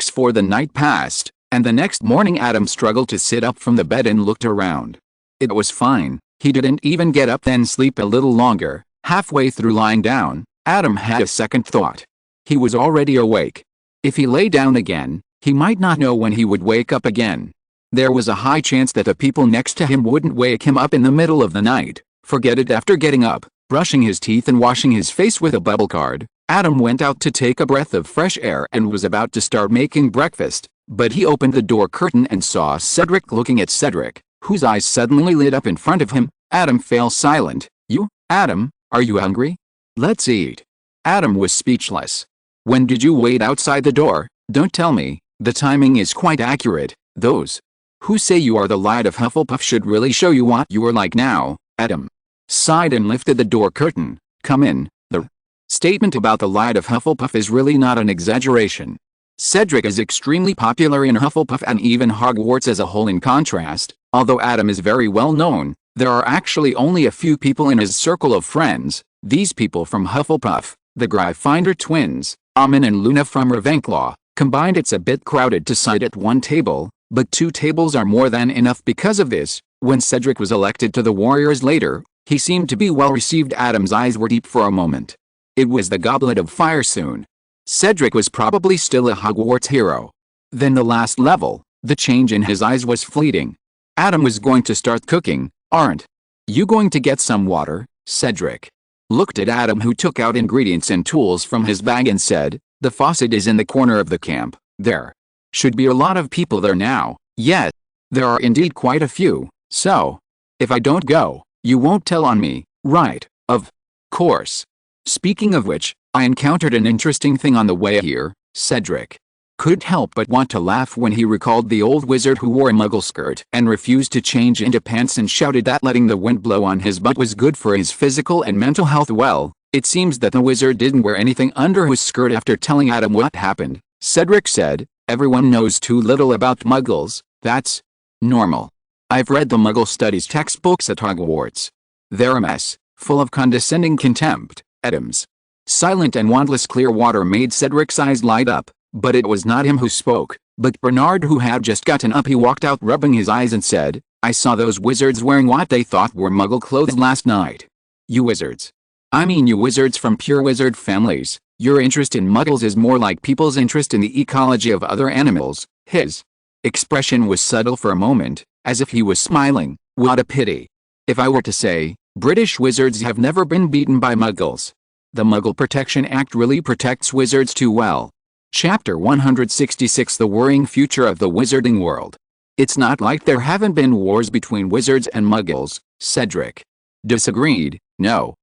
For the night passed, and the next morning Adam struggled to sit up from the bed and looked around. It was fine, he didn't even get up then sleep a little longer. Halfway through lying down, Adam had a second thought. He was already awake. If he lay down again, he might not know when he would wake up again. There was a high chance that the people next to him wouldn't wake him up in the middle of the night. Forget it. After getting up, brushing his teeth and washing his face with a bubble card, Adam went out to take a breath of fresh air and was about to start making breakfast, but he opened the door curtain and saw Cedric looking at Cedric, whose eyes suddenly lit up in front of him. Adam fell silent. You, Adam, are you hungry? Let's eat. Adam was speechless. When did you wait outside the door? Don't tell me. The timing is quite accurate. Those who say you are the light of Hufflepuff should really show you what you are like now. Adam sighed and lifted the door curtain. Come in. The statement about the light of Hufflepuff is really not an exaggeration. Cedric is extremely popular in Hufflepuff and even Hogwarts as a whole. In contrast, although Adam is very well known, there are actually only a few people in his circle of friends. These people from Hufflepuff, the Gryffindor twins, Amin and Luna from Ravenclaw, combined it's a bit crowded to sit at one table, but 2 tables are more than enough. Because of this, when Cedric was elected to the Warriors later, he seemed to be well received. Adam's eyes were deep for a moment. It was the Goblet of Fire soon. Cedric was probably still a Hogwarts hero. Then the last level, the change in his eyes was fleeting. Adam was going to start cooking. Aren't you going to get some water? Cedric looked at Adam, who took out ingredients and tools from his bag and said, the faucet is in the corner of the camp. There should be a lot of people there now. Yes, there are indeed quite a few. So, if I don't go, you won't tell on me, right? Of course. Speaking of which, I encountered an interesting thing on the way here. Cedric couldn't help but want to laugh when he recalled the old wizard who wore a muggle skirt and refused to change into pants and shouted that letting the wind blow on his butt was good for his physical and mental health. Well, it seems that the wizard didn't wear anything under his skirt. After telling Adam what happened, Cedric said, everyone knows too little about muggles. That's normal. I've read the Muggle studies textbooks at Hogwarts. They're a mess, full of condescending contempt. Adam's silent and wandless clear water made Cedric's eyes light up, but it was not him who spoke, but Bernard, who had just gotten up. He walked out rubbing his eyes and said, I saw those wizards wearing what they thought were Muggle clothes last night. You wizards. I mean you wizards from pure wizard families. Your interest in muggles is more like people's interest in the ecology of other animals. His expression was subtle for a moment, as if he was smiling. What a pity. If I were to say, British wizards have never been beaten by muggles. The Muggle Protection Act really protects wizards too well. Chapter 166, The Worrying Future of the Wizarding World. It's not like there haven't been wars between wizards and muggles. Cedric disagreed. No.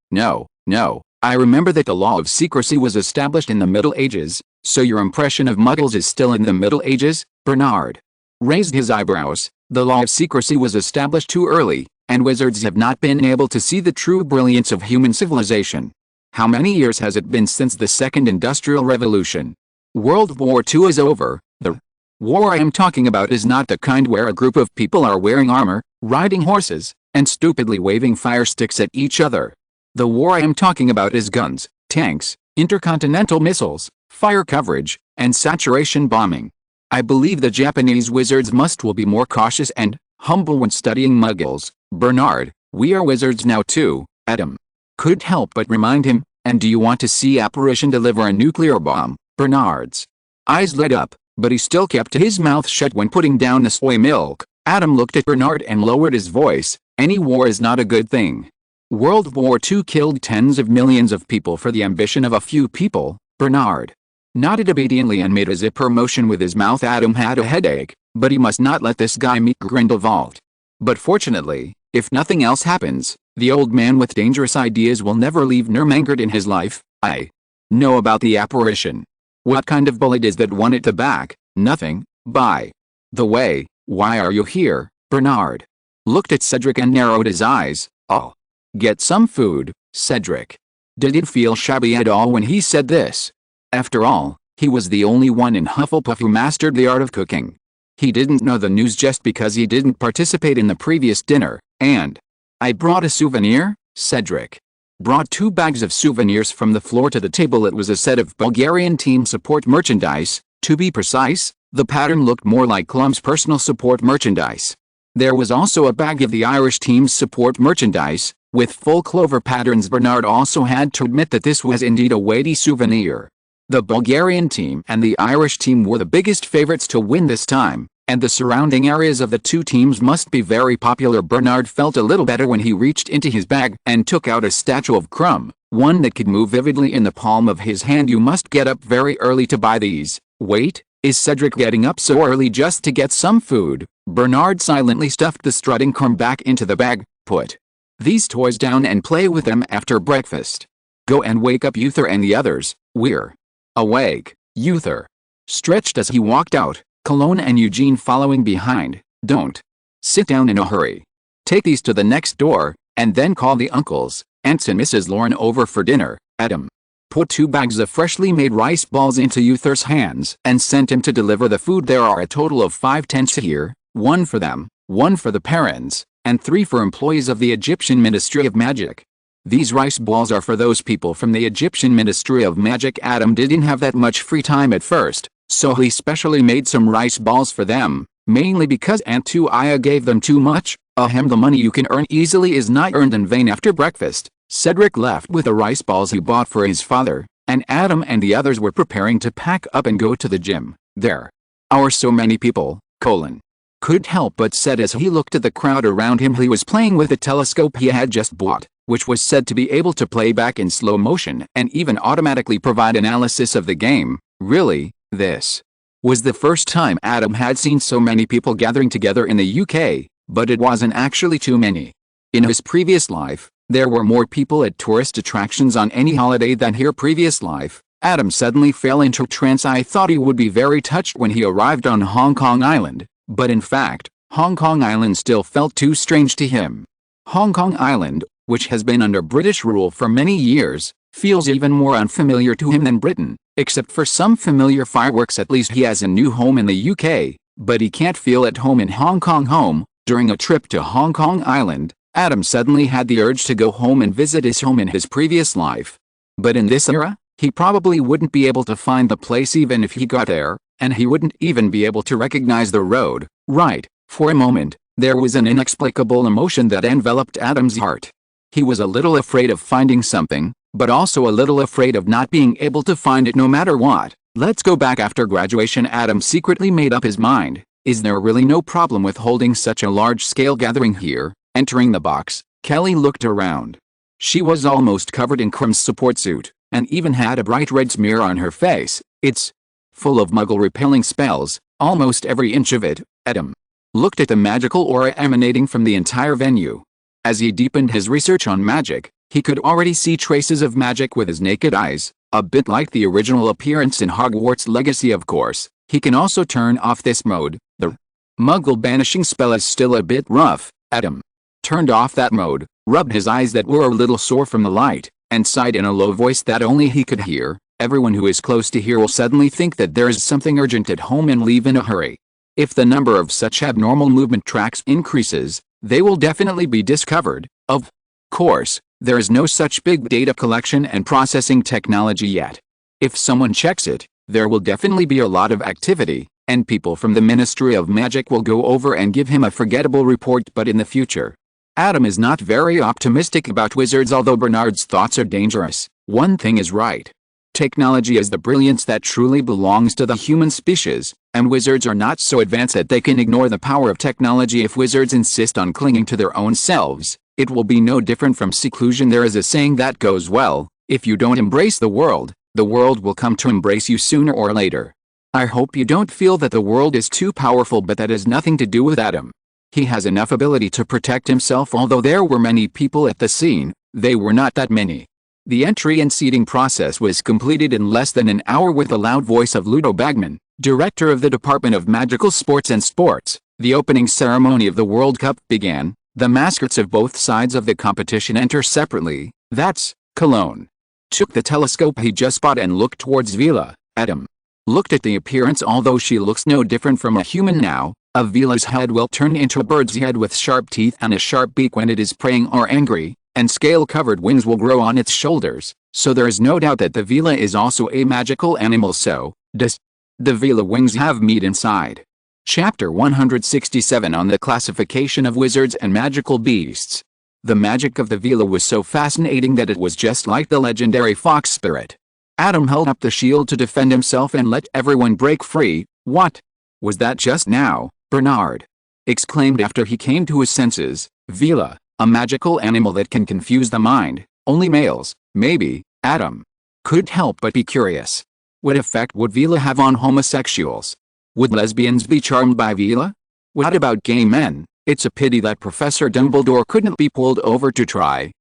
I remember that the law of secrecy was established in the Middle Ages, so your impression of muggles is still in the Middle Ages? Bernard raised his eyebrows. The law of secrecy was established too early, and wizards have not been able to see the true brilliance of human civilization. How many years has it been since the Second Industrial Revolution? World War II is over. The war I am talking about is not the kind where a group of people are wearing armor, riding horses, and stupidly waving fire sticks at each other. The war I am talking about is guns, tanks, intercontinental missiles, fire coverage, and saturation bombing. I believe the Japanese wizards will be more cautious and humble when studying muggles. Bernard, we are wizards now too. Adam couldn't help but remind him, and do you want to see Apparition deliver a nuclear bomb? Bernard's eyes lit up, but he still kept his mouth shut when putting down the soy milk. Adam looked at Bernard and lowered his voice. Any war is not a good thing. World War II killed tens of millions of people for the ambition of a few people. Bernard nodded obediently and made a zipper motion with his mouth. Adam had a headache, but he must not let this guy meet Grindelwald. But fortunately, if nothing else happens, the old man with dangerous ideas will never leave Nurmengard in his life. I know about the apparition. What kind of bullet is that one at the back? Nothing. By the way, why are you here, Bernard? Looked at Cedric and narrowed his eyes. Oh. Get some food, Cedric. Did it feel shabby at all when he said this? After all, he was the only one in Hufflepuff who mastered the art of cooking. He didn't know the news just because he didn't participate in the previous dinner, and I brought a souvenir, Cedric. Brought 2 bags of souvenirs from the floor to the table. It was a set of Bulgarian team support merchandise, to be precise. The pattern looked more like Clum's personal support merchandise. There was also a bag of the Irish team's support merchandise, with full clover patterns. Bernard also had to admit that this was indeed a weighty souvenir. The Bulgarian team and the Irish team were the biggest favorites to win this time, and the surrounding areas of the 2 teams must be very popular. Bernard felt a little better when he reached into his bag and took out a statue of Crumb, one that could move vividly in the palm of his hand. You must get up very early to buy these. Wait, is Cedric getting up so early just to get some food? Bernard silently stuffed the strutting Crumb back into the bag. Put these toys down and play with them after breakfast. Go and wake up Uther and the others. We're awake. Uther stretched as he walked out, Cologne and Eugene following behind. Don't sit down in a hurry. Take these to the next door, and then call the uncles, aunts and Mrs. Lauren over for dinner. Adam put 2 bags of freshly made rice balls into Uther's hands and sent him to deliver the food. There are a total of 5 tents here, 1 for them, 1 for the parents, and 3 for employees of the Egyptian Ministry of Magic. These rice balls are for those people from the Egyptian Ministry of Magic. Adam didn't have that much free time at first, so he specially made some rice balls for them, mainly because Aunt Tuia gave them too much. The money you can earn easily is not earned in vain. After breakfast, Cedric left with the rice balls he bought for his father, and Adam and the others were preparing to pack up and go to the gym. There are so many people, couldn't help but said as he looked at the crowd around him. He was playing with a telescope he had just bought, which was said to be able to play back in slow motion and even automatically provide analysis of the game. Really, this was the first time Adam had seen so many people gathering together in the UK, but it wasn't actually too many. In his previous life, there were more people at tourist attractions on any holiday than here. Previous life, Adam suddenly fell into trance. I thought he would be very touched when he arrived on Hong Kong Island, but in fact, Hong Kong Island still felt too strange to him. Hong Kong Island, which has been under British rule for many years, feels even more unfamiliar to him than Britain, except for some familiar fireworks. At least he has a new home in the UK, but he can't feel at home in Hong Kong. During a trip to Hong Kong Island, Adam suddenly had the urge to go home and visit his home in his previous life. But in this era, he probably wouldn't be able to find the place even if he got there, and he wouldn't even be able to recognize the road. Right, for a moment, there was an inexplicable emotion that enveloped Adam's heart. He was a little afraid of finding something, but also a little afraid of not being able to find it no matter what. Let's go back. After graduation, Adam secretly made up his mind. Is there really no problem with holding such a large-scale gathering here? Entering the box, Kelly looked around. She was almost covered in Crumb's support suit, and even had a bright red smear on her face. It's full of muggle-repelling spells, almost every inch of it. Adam looked at the magical aura emanating from the entire venue. As he deepened his research on magic, he could already see traces of magic with his naked eyes, a bit like the original appearance in Hogwarts Legacy. Of course, he can also turn off this mode. The Muggle banishing spell is still a bit rough. Adam turned off that mode, rubbed his eyes that were a little sore from the light, and sighed in a low voice that only he could hear. Everyone who is close to here will suddenly think that there is something urgent at home and leave in a hurry. If the number of such abnormal movement tracks increases, they will definitely be discovered. Of course, there is no such big data collection and processing technology yet. If someone checks it, there will definitely be a lot of activity, and people from the Ministry of Magic will go over and give him a forgettable report. But in the future, Adam is not very optimistic about wizards. Although Bernard's thoughts are dangerous, one thing is right. Technology is the brilliance that truly belongs to the human species, and wizards are not so advanced that they can ignore the power of technology. If wizards insist on clinging to their own selves, it will be no different from seclusion. There is a saying that goes well: if you don't embrace the world will come to embrace you sooner or later. I hope you don't feel that the world is too powerful, but that has nothing to do with Adam. He has enough ability to protect himself. Although there were many people at the scene, they were not that many. The entry and seating process was completed in less than an hour with the loud voice of Ludo Bagman, director of the Department of Magical Sports and Sports. The opening ceremony of the World Cup began. The mascots of both sides of the competition enter separately. That's Cologne. Took the telescope he just bought and looked towards Vila. Adam looked at the appearance. Although she looks no different from a human now, a Vila's head will turn into a bird's head with sharp teeth and a sharp beak when it is praying or angry, and scale-covered wings will grow on its shoulders, so there is no doubt that the Vila is also a magical animal. So, does the Vila wings have meat inside? Chapter 167 on the classification of wizards and magical beasts. The magic of the Vila was so fascinating that it was just like the legendary fox spirit. Adam held up the shield to defend himself and let everyone break free. What was that just now? Bernard exclaimed after he came to his senses. Vila, a magical animal that can confuse the mind. Only males, maybe. Adam couldn't help but be curious. What effect would Vila have on homosexuals? Would lesbians be charmed by Vila? What about gay men? It's a pity that Professor Dumbledore couldn't be pulled over to try.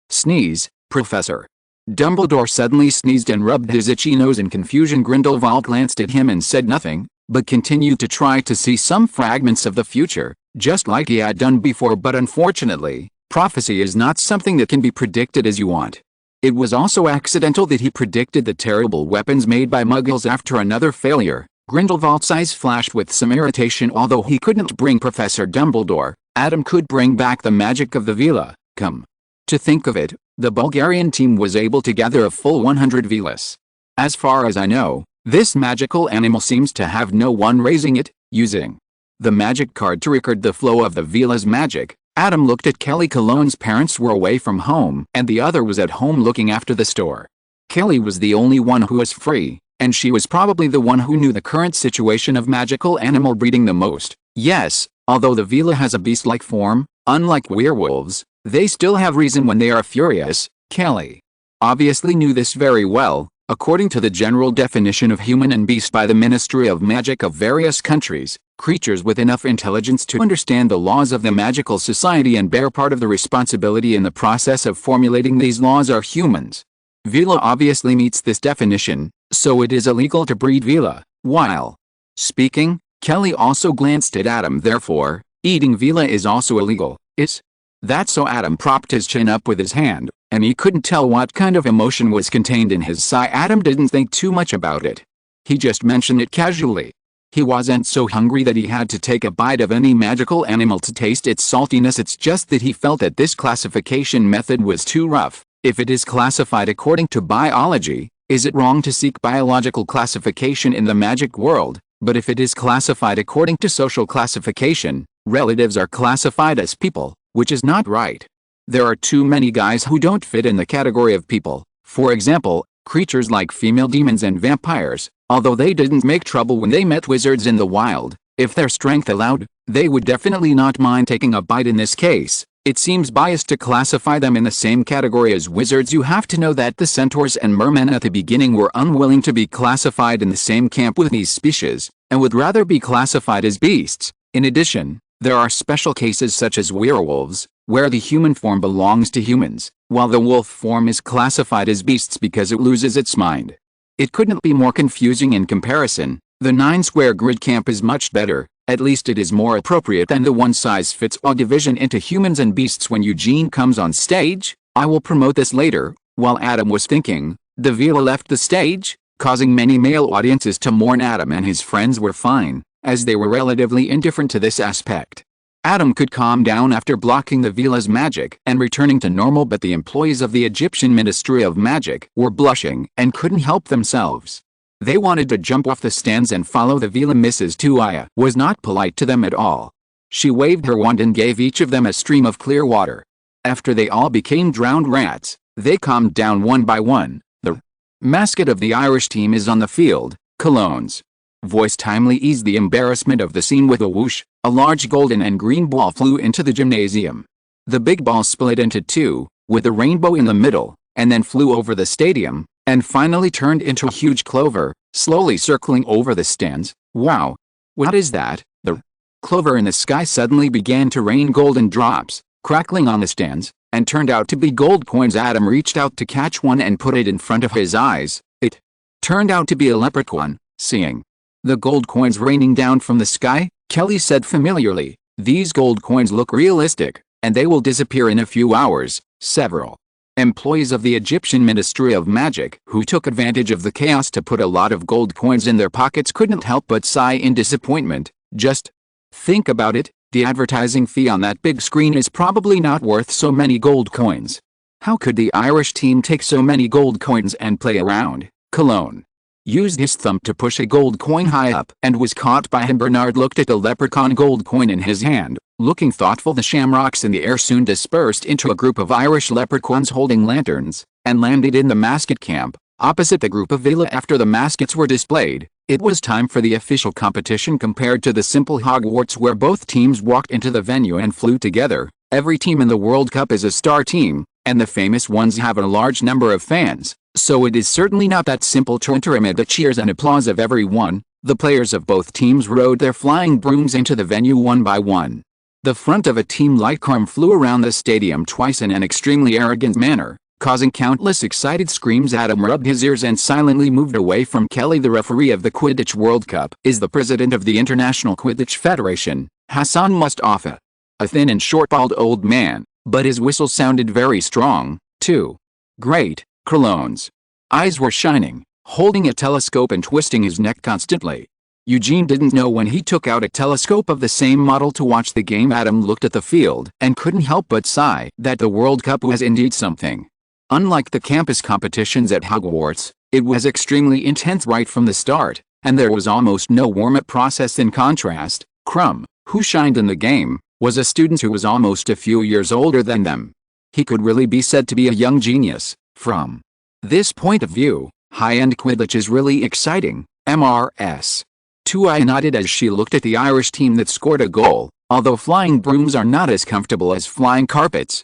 Sneeze, Professor. Dumbledore suddenly sneezed and rubbed his itchy nose in confusion. Grindelwald glanced at him and said nothing, but continued to try to see some fragments of the future, just like he had done before. But unfortunately, prophecy is not something that can be predicted as you want. It was also accidental that he predicted the terrible weapons made by Muggles after another failure. Grindelwald's eyes flashed with some irritation. Although he couldn't bring Professor Dumbledore, Adam could bring back the magic of the Vila. Come to think of it, the Bulgarian team was able to gather a full 100 Vilas. As far as I know, this magical animal seems to have no one raising it, using the magic card to record the flow of the Vila's magic. Adam looked at Kelly. Cologne's parents were away from home and the other was at home looking after the store. Kelly was the only one who was free, and she was probably the one who knew the current situation of magical animal breeding the most. Yes, although the Vila has a beast-like form, unlike werewolves, they still have reason when they are furious. Kelly obviously knew this very well. According to the general definition of human and beast by the Ministry of Magic of various countries, creatures with enough intelligence to understand the laws of the magical society and bear part of the responsibility in the process of formulating these laws are humans. Vila obviously meets this definition, so it is illegal to breed Vila. While speaking, Kelly also glanced at Adam. Therefore, eating Vila is also illegal. Is that so? Adam propped his chin up with his hand, and he couldn't tell what kind of emotion was contained in his sigh. Adam didn't think too much about it. He just mentioned it casually. He wasn't so hungry that he had to take a bite of any magical animal to taste its saltiness. It's just that he felt that this classification method was too rough. If it is classified according to biology, is it wrong to seek biological classification in the magic world? But if it is classified according to social classification, relatives are classified as people, which is not right. There are too many guys who don't fit in the category of people. For example, creatures like female demons and vampires. Although they didn't make trouble when they met wizards in the wild, if their strength allowed, they would definitely not mind taking a bite. In this case, it seems biased to classify them in the same category as wizards. You have to know that the centaurs and mermen at the beginning were unwilling to be classified in the same camp with these species, and would rather be classified as beasts. In addition, there are special cases such as werewolves, where the human form belongs to humans, while the wolf form is classified as beasts because it loses its mind. It couldn't be more confusing in comparison. The 9-square grid camp is much better, at least it is more appropriate than the one-size-fits-all division into humans and beasts. When Eugene comes on stage, I will promote this later. While Adam was thinking, the Vila left the stage, causing many male audiences to mourn. Adam and his friends were fine, as they were relatively indifferent to this aspect. Adam could calm down after blocking the Vila's magic and returning to normal, but the employees of the Egyptian Ministry of Magic were blushing and couldn't help themselves. They wanted to jump off the stands and follow the Vila. Mrs. Tuaya was not polite to them at all. She waved her wand and gave each of them a stream of clear water. After they all became drowned rats, they calmed down one by one. The mascot of the Irish team is on the field. Cologne's voice timely eased the embarrassment of the scene. With a whoosh, a large golden and green ball flew into the gymnasium. The big ball split into two, with a rainbow in the middle, and then flew over the stadium, and finally turned into a huge clover. slowly circling over the stands. Wow! What is that? The clover in the sky suddenly began to rain golden drops, crackling on the stands, and turned out to be gold coins. Adam reached out to catch one and put it in front of his eyes. It turned out to be a leprechaun. Seeing the gold coins raining down from the sky, Kelly said familiarly, "These gold coins look realistic, and they will disappear in a few hours." Several employees of the Egyptian Ministry of Magic, who took advantage of the chaos to put a lot of gold coins in their pockets, couldn't help but sigh in disappointment. Just think about it, the advertising fee on that big screen is probably not worth so many gold coins. How could the Irish team take so many gold coins and play around? Cologne used his thumb to push a gold coin high up and was caught by him. Bernard looked at the leprechaun gold coin in his hand, looking thoughtful. The shamrocks in the air soon dispersed into a group of Irish leprechauns holding lanterns, and landed in the mascot camp, opposite the group of Vila. After the mascots were displayed, it was time for the official competition. Compared to the simple Hogwarts where both teams walked into the venue and flew together, every team in the World Cup is a star team, and the famous ones have a large number of fans. So it is certainly not that simple to enter amid the cheers and applause of everyone. The players of both teams rode their flying brooms into the venue one by one. The front of a team like Carm flew around the stadium twice in an extremely arrogant manner, causing countless excited screams. Adam rubbed his ears and silently moved away from Kelly. The referee of the Quidditch World Cup is the president of the International Quidditch Federation, Hassan Mustafa. A thin and short-bald old man, but his whistle sounded very strong, too. Great. Cologne's eyes were shining, holding a telescope and twisting his neck constantly. Eugene didn't know when he took out a telescope of the same model to watch the game. Adam looked at the field and couldn't help but sigh that the World Cup was indeed something. Unlike the campus competitions at Hogwarts, it was extremely intense right from the start, and there was almost no warm-up process. In contrast, Crumb, who shined in the game, was a student who was almost a few years older than them. He could really be said to be a young genius. From this point of view, high-end Quidditch is really exciting. MRS. Tuai nodded as she looked at the Irish team that scored a goal. Although flying brooms are not as comfortable as flying carpets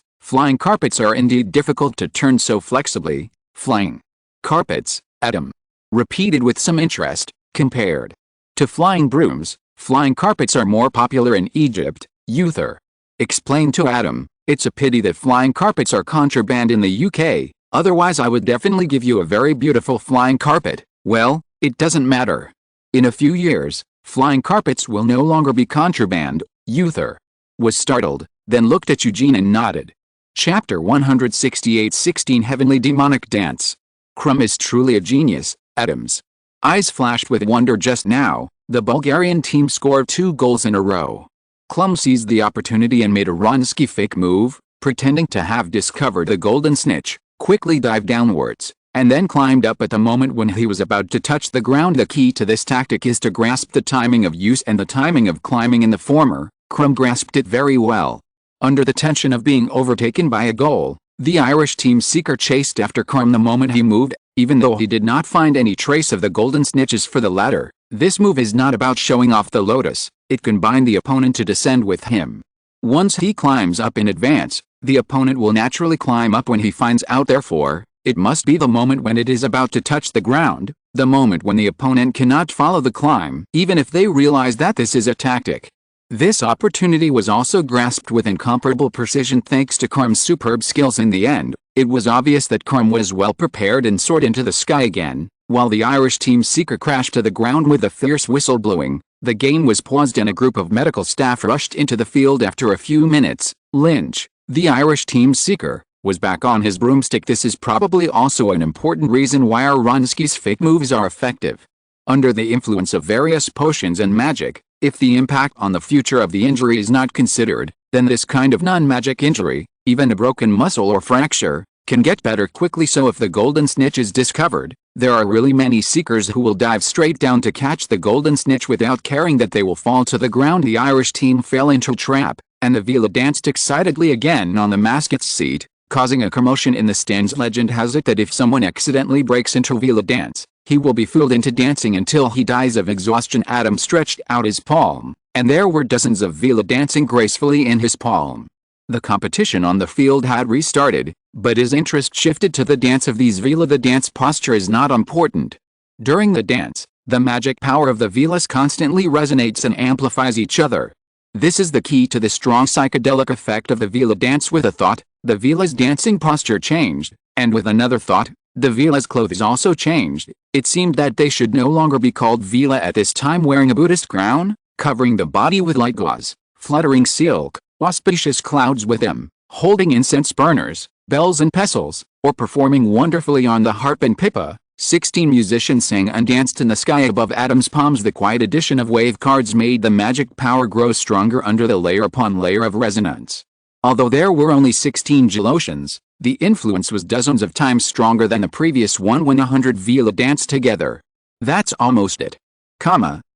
are indeed difficult to turn so flexibly. Flying carpets, Adam repeated with some interest. Compared to flying brooms, flying carpets are more popular in Egypt, Uther explained to Adam. It's a pity that flying carpets are contraband in the UK. Otherwise I would definitely give you a very beautiful flying carpet. Well, it doesn't matter. In a few years, flying carpets will no longer be contraband. Uther was startled, then looked at Eugene and nodded. Chapter 168 16 Heavenly Demonic Dance. Crumb is truly a genius. Adam's eyes flashed with wonder. Just now, the Bulgarian team scored 2 goals in a row. Clum seized the opportunity and made a Wronski fake move, pretending to have discovered the golden snitch, quickly dived downwards, and then climbed up at the moment when he was about to touch the ground. The key to this tactic is to grasp the timing of use and the timing of climbing. In the former, Crumb grasped it very well. Under the tension of being overtaken by a goal, the Irish team seeker chased after Crumb the moment he moved, even though he did not find any trace of the golden snitches for the latter. This move is not about showing off the lotus, it can bind the opponent to descend with him. Once he climbs up in advance, the opponent will naturally climb up when he finds out. Therefore, it must be the moment when it is about to touch the ground, the moment when the opponent cannot follow the climb, even if they realize that this is a tactic. This opportunity was also grasped with incomparable precision thanks to Carm's superb skills. In the end, it was obvious that Carm was well prepared and soared into the sky again, while the Irish team seeker crashed to the ground with a fierce whistle blowing. The game was paused and a group of medical staff rushed into the field. After a few minutes, Lynch, the Irish team seeker, was back on his broomstick. This is probably also an important reason why our Wronski's fake moves are effective. Under the influence of various potions and magic, if the impact on the future of the injury is not considered, then this kind of non-magic injury, even a broken muscle or fracture, can get better quickly. So if the golden snitch is discovered, there are really many seekers who will dive straight down to catch the golden snitch without caring that they will fall to the ground. The Irish team fell into a trap, and the Vila danced excitedly again on the mascot's seat, causing a commotion in the stands. Legend has it that if someone accidentally breaks into Vila dance, he will be fooled into dancing until he dies of exhaustion. Adam stretched out his palm, and there were dozens of Vila dancing gracefully in his palm. The competition on the field had restarted, but his interest shifted to the dance of these Vila. The dance posture is not important. During the dance, the magic power of the Velas constantly resonates and amplifies each other. This is the key to the strong psychedelic effect of the Vela dance. With a thought, the Vela's dancing posture changed, and with another thought, the Vela's clothes also changed. It seemed that they should no longer be called Vela at this time, wearing a Buddhist crown, covering the body with light gauze, fluttering silk, auspicious clouds with them, holding incense burners, bells and pestles, or performing wonderfully on the harp and pipa. 16 musicians sang and danced in the sky above Adam's palms. The quiet addition of wave cards made the magic power grow stronger under the layer upon layer of resonance. Although there were only 16 Gelotians, the influence was dozens of times stronger than the previous one when 100 Vela danced together. That's almost it.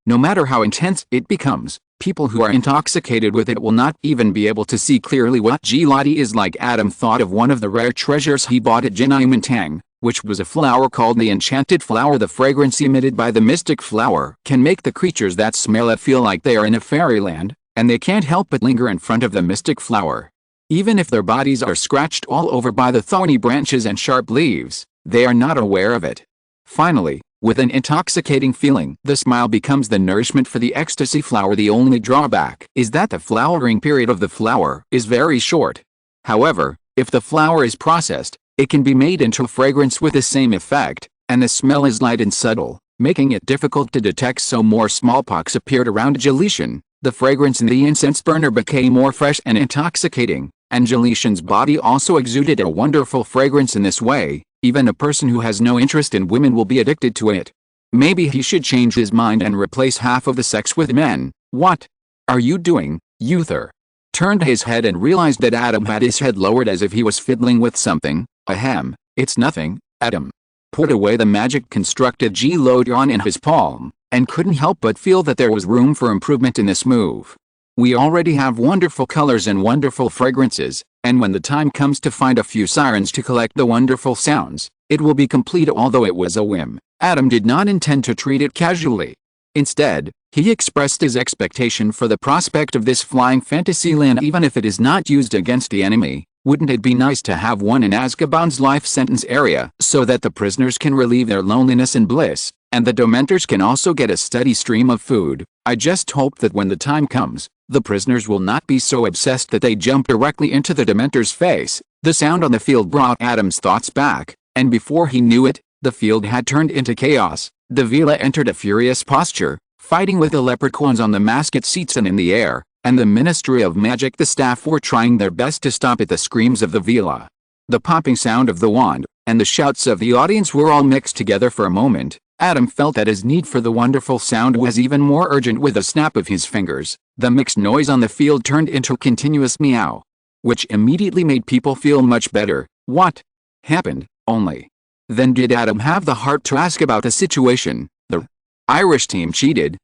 No matter how intense it becomes, people who are intoxicated with it will not even be able to see clearly what gelati is like. Adam thought of one of the rare treasures he bought at Jinimantang, which was a flower called the enchanted flower. The fragrance emitted by the mystic flower can make the creatures that smell it feel like they are in a fairyland, and they can't help but linger in front of the mystic flower. Even if their bodies are scratched all over by the thorny branches and sharp leaves, they are not aware of it. Finally, with an intoxicating feeling, the smile becomes the nourishment for the ecstasy flower. The only drawback is that the flowering period of the flower is very short. However, if the flower is processed, it can be made into a fragrance with the same effect, and the smell is light and subtle, making it difficult to detect. So more smallpox appeared around Geletian. The fragrance in the incense burner became more fresh and intoxicating, and Geletian's body also exuded a wonderful fragrance. In this way, even a person who has no interest in women will be addicted to it. Maybe he should change his mind and replace half of the sex with men. What are you doing, Uther? Turned his head and realized that Adam had his head lowered as if he was fiddling with something. Ahem, it's nothing. Adam put away the magic constructed Gelotron in his palm, and couldn't help but feel that there was room for improvement in this move. We already have wonderful colors and wonderful fragrances, and when the time comes to find a few sirens to collect the wonderful sounds, it will be complete. Although it was a whim, Adam did not intend to treat it casually. Instead, he expressed his expectation for the prospect of this flying fantasy land. Even if it is not used against the enemy, wouldn't it be nice to have one in Azkaban's life sentence area, so that the prisoners can relieve their loneliness and bliss, and the Dementors can also get a steady stream of food? I just hope that when the time comes, the prisoners will not be so obsessed that they jump directly into the Dementor's face. The sound on the field brought Adam's thoughts back, and before he knew it, the field had turned into chaos. The Vela entered a furious posture, fighting with the leprechauns on the mascot seats and in the air, and the Ministry of Magic, the staff, were trying their best to stop it. The screams of the Vela, the popping sound of the wand, and the shouts of the audience were all mixed together. For a moment, Adam felt that his need for the wonderful sound was even more urgent. With a snap of his fingers, the mixed noise on the field turned into a continuous meow, which immediately made people feel much better. What happened? Only then did Adam have the heart to ask about the situation. The Irish team cheated.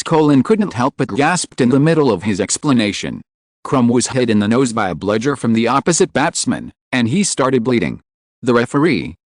Colin couldn't help but gasped in the middle of his explanation. Crumb was hit in the nose by a bludger from the opposite batsman, and he started bleeding. The referee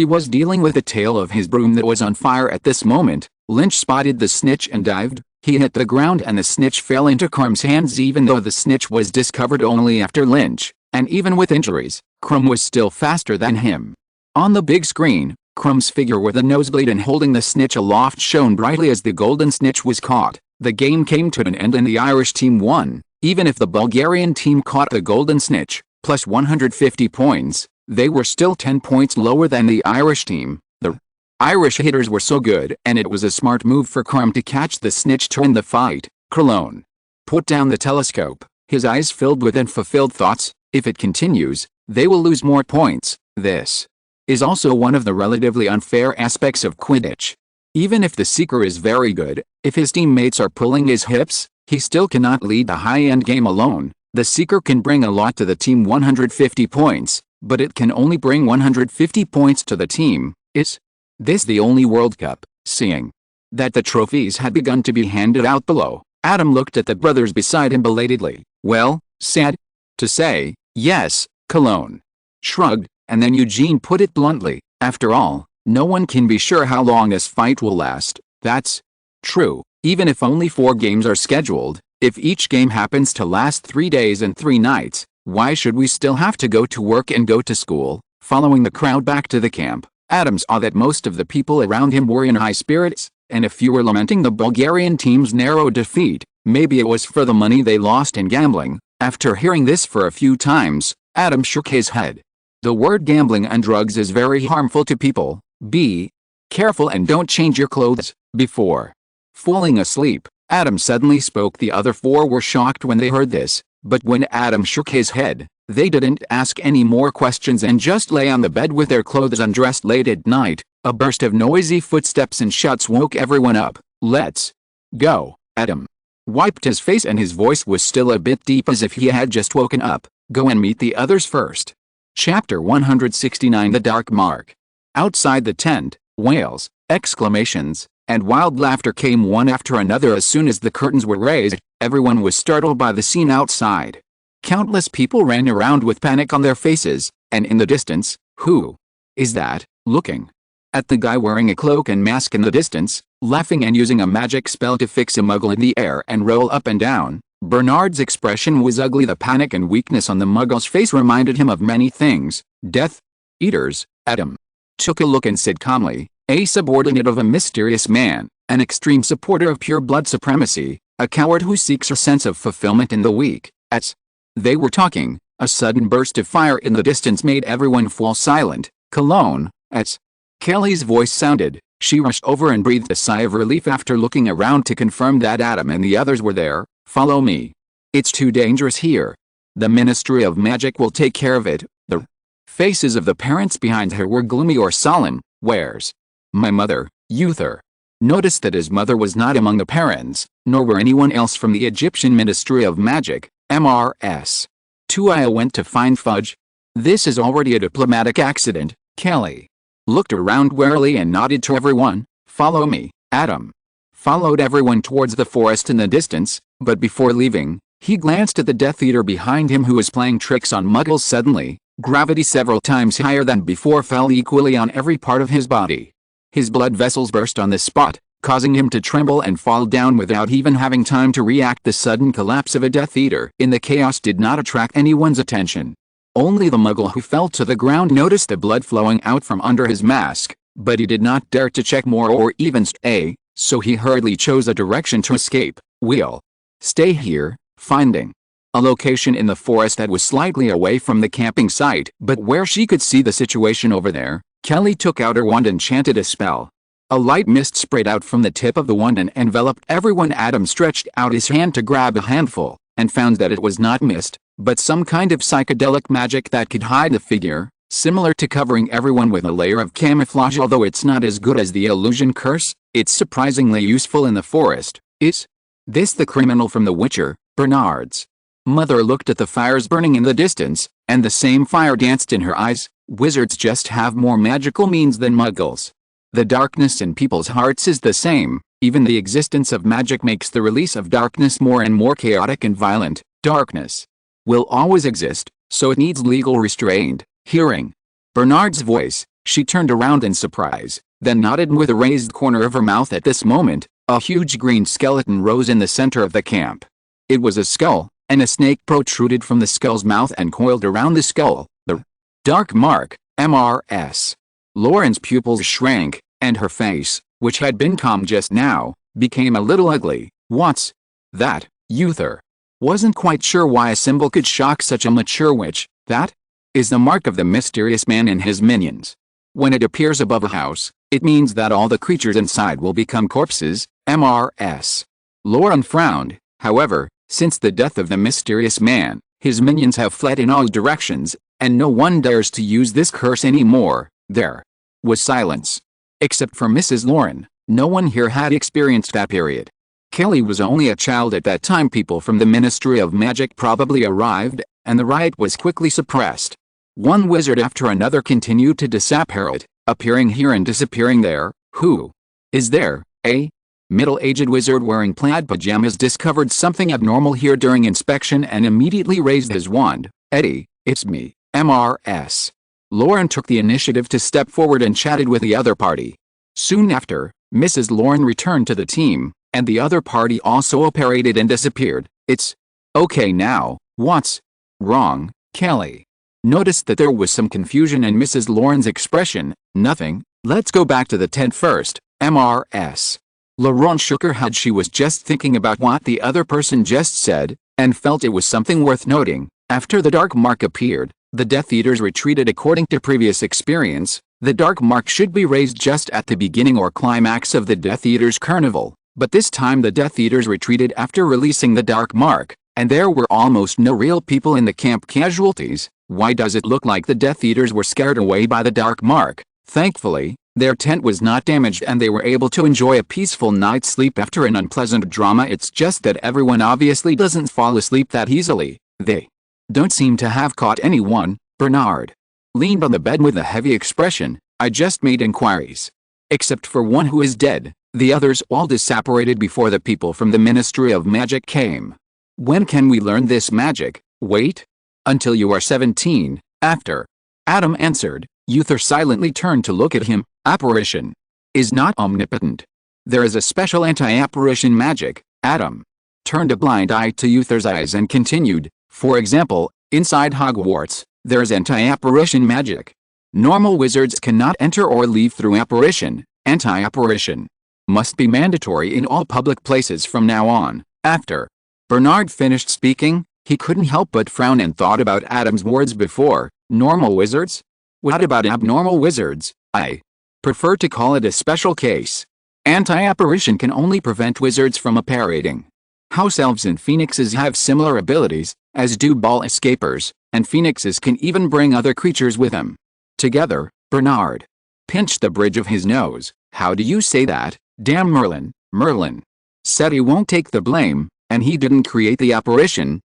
was dealing with the tail of his broom that was on fire at this moment. Lynch spotted the snitch and dived. He hit the ground and the snitch fell into Crumb's hands. Even though the snitch was discovered only after Lynch, and even with injuries, Crumb was still faster than him. On the big screen, Crumb's figure with a nosebleed and holding the snitch aloft shone brightly as the golden snitch was caught. The game came to an end and the Irish team won. Even if the Bulgarian team caught the golden snitch, plus 150 points, they were still 10 points lower than the Irish team. The Irish hitters were so good, and it was a smart move for Crumb to catch the snitch to end the fight. Cologne put down the telescope, his eyes filled with unfulfilled thoughts. If it continues, they will lose more points. This is also one of the relatively unfair aspects of Quidditch. Even if the Seeker is very good, if his teammates are pulling his hips, he still cannot lead the high-end game alone. The Seeker can bring a lot to the team, 150 points, but it can only bring 150 points to the team. Is this the only World Cup? Seeing that the trophies had begun to be handed out below, Adam looked at the brothers beside him belatedly. Well, sad to say, yes, Cologne shrugged. And then Eugene put it bluntly, after all, no one can be sure how long this fight will last. That's true. Even if only 4 games are scheduled, if each game happens to last 3 days and 3 nights, why should we still have to go to work and go to school? Following the crowd back to the camp, Adam saw that most of the people around him were in high spirits, and a few were lamenting the Bulgarian team's narrow defeat. Maybe it was for the money they lost in gambling. After hearing this for a few times, Adam shook his head. The word gambling and drugs is very harmful to people. Be careful and don't change your clothes before falling asleep. Adam suddenly spoke. The other four were shocked when they heard this, but when Adam shook his head, they didn't ask any more questions and just lay on the bed with their clothes undressed. Late at night, a burst of noisy footsteps and shouts woke everyone up. Let's go. Adam wiped his face and his voice was still a bit deep as if he had just woken up. Go and meet the others first. Chapter 169. The Dark Mark. Outside the tent, wails, exclamations, and wild laughter came one after another as soon as the curtains were raised. Everyone was startled by the scene outside. Countless people ran around with panic on their faces, and in the distance, who is that, looking at the guy wearing a cloak and mask in the distance, laughing and using a magic spell to fix a muggle in the air and roll up and down? Bernard's expression was ugly. The panic and weakness on the muggle's face reminded him of many things. Death Eaters. Adam took a look and said calmly, a subordinate of a mysterious man, an extreme supporter of pure blood supremacy, a coward who seeks a sense of fulfillment in the weak. As they were talking, a sudden burst of fire in the distance made everyone fall silent. Cologne. As Kelly's voice sounded, she rushed over and breathed a sigh of relief after looking around to confirm that Adam and the others were there. Follow me. It's too dangerous here. The Ministry of Magic will take care of it. The faces of the parents behind her were gloomy or solemn. Where's my mother? Uther noticed that his mother was not among the parents, nor were anyone else from the Egyptian Ministry of Magic, MRS. Tuia went to find Fudge. This is already a diplomatic accident. Kelly looked around warily and nodded to everyone. Follow me. Adam followed everyone towards the forest in the distance, but before leaving, he glanced at the Death Eater behind him who was playing tricks on muggles. Suddenly, gravity several times higher than before fell equally on every part of his body. His blood vessels burst on the spot, causing him to tremble and fall down without even having time to react. The sudden collapse of a Death Eater in the chaos did not attract anyone's attention. Only the muggle who fell to the ground noticed the blood flowing out from under his mask, but he did not dare to check more or even stay, so he hurriedly chose a direction to escape. We'll stay here, finding a location in the forest that was slightly away from the camping site, but where she could see the situation over there. Kelly took out her wand and chanted a spell. A light mist sprayed out from the tip of the wand and enveloped everyone. Adam stretched out his hand to grab a handful, and found that it was not mist, but some kind of psychedelic magic that could hide the figure, similar to covering everyone with a layer of camouflage. Although it's not as good as the illusion curse, it's surprisingly useful in the forest. Is this the criminal from The Witcher? Bernard's mother looked at the fires burning in the distance, and the same fire danced in her eyes. Wizards just have more magical means than muggles. The darkness in people's hearts is the same. Even the existence of magic makes the release of darkness more and more chaotic and violent. Darkness will always exist, so it needs legal restraint. Hearing Bernard's voice, she turned around in surprise, then nodded with a raised corner of her mouth. At this moment, a huge green skeleton rose in the center of the camp. It was a skull, and a snake protruded from the skull's mouth and coiled around the skull. The Dark Mark, MRS. Lauren's pupils shrank, and her face, which had been calm just now, became a little ugly. What's that? Uther wasn't quite sure why a symbol could shock such a mature witch. That is the mark of the mysterious man and his minions. When it appears above a house, it means that all the creatures inside will become corpses. MRS. Lauren frowned. However, since the death of the mysterious man, his minions have fled in all directions, and no one dares to use this curse anymore. There was silence. Except for Mrs. Lauren, no one here had experienced that period. Kelly was only a child at that time. People from the Ministry of Magic probably arrived, and the riot was quickly suppressed. One wizard after another continued to disappear, appearing here and disappearing there. Who is there? A middle-aged wizard wearing plaid pajamas discovered something abnormal here during inspection and immediately raised his wand. Eddie, it's me, MRS. Lauren took the initiative to step forward and chatted with the other party. Soon after, Mrs. Lauren returned to the team, and the other party also apparated and disappeared. It's okay now. What's wrong, Kelly? noticed that there was some confusion in Mrs. Lauren's expression. Nothing, let's go back to the tent first, MRS. Lauren shook her head. She was just thinking about what the other person just said, and felt it was something worth noting. After the dark mark appeared, the Death Eaters retreated. According to previous experience, the dark mark should be raised just at the beginning or climax of the Death Eaters' carnival, but this time the Death Eaters retreated after releasing the dark mark, and there were almost no real people in the camp. Casualties. Why does it look like the Death Eaters were scared away by the dark mark? Thankfully, their tent was not damaged and they were able to enjoy a peaceful night's sleep after an unpleasant drama. It's just that everyone obviously doesn't fall asleep that easily. They don't seem to have caught anyone. Bernard leaned on the bed with a heavy expression. I just made inquiries. Except for one who is dead, the others all disapparated before the people from the Ministry of Magic came. When can we learn this magic? Wait until you are 17, after. Adam answered. Uther silently turned to look at him. Apparition is not omnipotent. There is a special anti-apparition magic. Adam turned a blind eye to Uther's eyes and continued. For example, inside Hogwarts, there is anti-apparition magic. Normal wizards cannot enter or leave through apparition. Anti-apparition must be mandatory in all public places from now on. After Bernard finished speaking, he couldn't help but frown and thought about Adam's words before. Normal wizards? What about abnormal wizards? I prefer to call it a special case. Anti-apparition can only prevent wizards from apparating. House elves and phoenixes have similar abilities, as do ball escapers, and phoenixes can even bring other creatures with them. Together, Bernard pinched the bridge of his nose. How do you say that? Damn Merlin. Merlin said he won't take the blame, and he didn't create the apparition,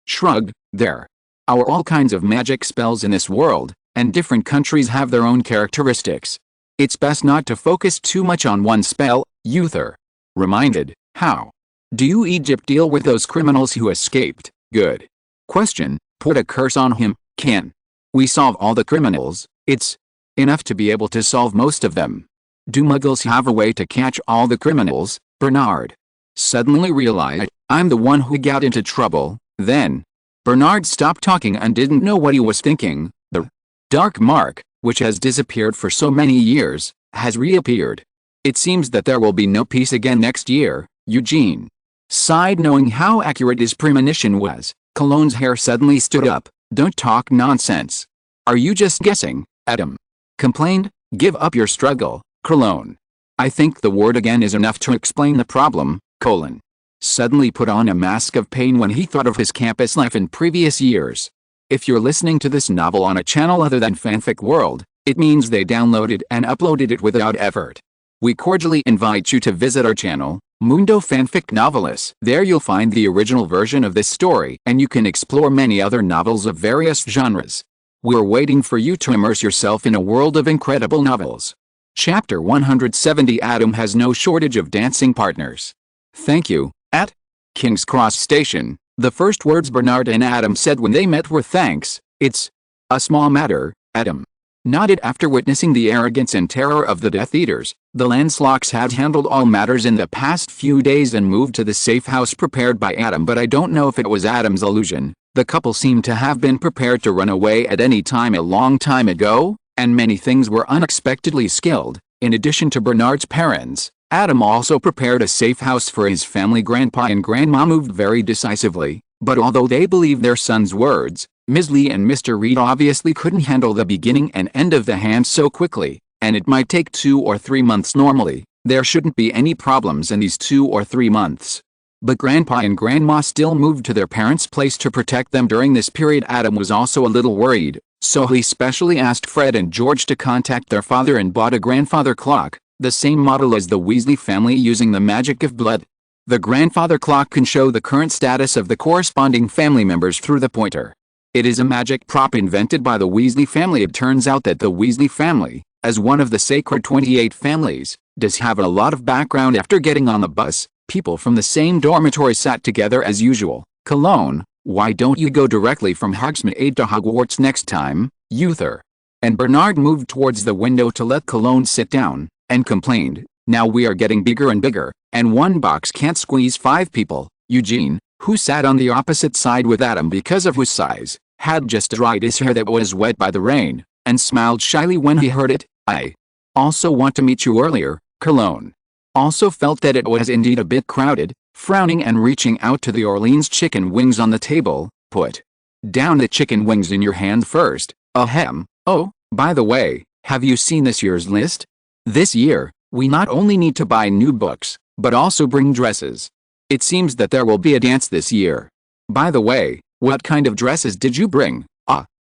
shrugged. There are all kinds of magic spells in this world, and different countries have their own characteristics. It's best not to focus too much on one spell, Uther reminded. How do you Egypt deal with those criminals who escaped? Good question. Put a curse on him. Can we solve all the criminals? It's enough to be able to solve most of them. Do muggles have a way to catch all the criminals? Bernard suddenly realized. I'm the one who got into trouble. Then Bernard stopped talking and didn't know what he was thinking. The dark mark, which has disappeared for so many years, has reappeared. It seems that there will be no peace again next year. Eugene sighed, knowing how accurate his premonition was. Cologne's hair suddenly stood up. Don't talk nonsense. Are you just guessing? Adam complained. Give up your struggle, Cologne. I think the word again is enough to explain the problem. Colon suddenly put on a mask of pain when he thought of his campus life in previous years. If you're listening to this novel on a channel other than Fanfic World, it means they downloaded and uploaded it without effort. We cordially invite you to visit our channel, Mundo Fanfic Novelist. There you'll find the original version of this story, and you can explore many other novels of various genres. We're waiting for you to immerse yourself in a world of incredible novels. Chapter 170. Adam has no shortage of dancing partners. Thank you. At King's Cross Station, the first words Bernard and Adam said when they met were thanks. It's a small matter, Adam nodded after witnessing the arrogance and terror of the Death Eaters. The Lancelocks had handled all matters in the past few days and moved to the safe house prepared by Adam, but I don't know if it was Adam's illusion. The couple seemed to have been prepared to run away at any time a long time ago, and many things were unexpectedly skilled. In addition to Bernard's parents, Adam also prepared a safe house for his family. Grandpa and Grandma moved very decisively, but although they believed their son's words, Ms. Lee and Mr. Reed obviously couldn't handle the beginning and end of the hand so quickly, and it might take 2 or 3 months normally. There shouldn't be any problems in these 2 or 3 months. But Grandpa and Grandma still moved to their parents' place to protect them during this period. Adam was also a little worried, so he specially asked Fred and George to contact their father and bought a grandfather clock, the same model as the Weasley family, using the magic of blood. The grandfather clock can show the current status of the corresponding family members through the pointer. It is a magic prop invented by the Weasley family. It turns out that the Weasley family, as one of the sacred 28 families, does have a lot of background. After getting on the bus, people from the same dormitory sat together as usual. Cologne, why don't you go directly from Hogsmeade to Hogwarts next time? Uther and Bernard moved towards the window to let Cologne sit down, and complained, now we are getting bigger and bigger, and one box can't squeeze 5 people. Eugene, who sat on the opposite side with Adam because of his size, had just dried his hair that was wet by the rain, and smiled shyly when he heard it. I also want to meet you earlier, Cologne. Also felt that it was indeed a bit crowded, frowning and reaching out to the Orleans chicken wings on the table. Put down the chicken wings in your hand first. Ahem. Oh, by the way, have you seen this year's list? This year, we not only need to buy new books, but also bring dresses. It seems that there will be a dance this year. By the way, what kind of dresses did you bring?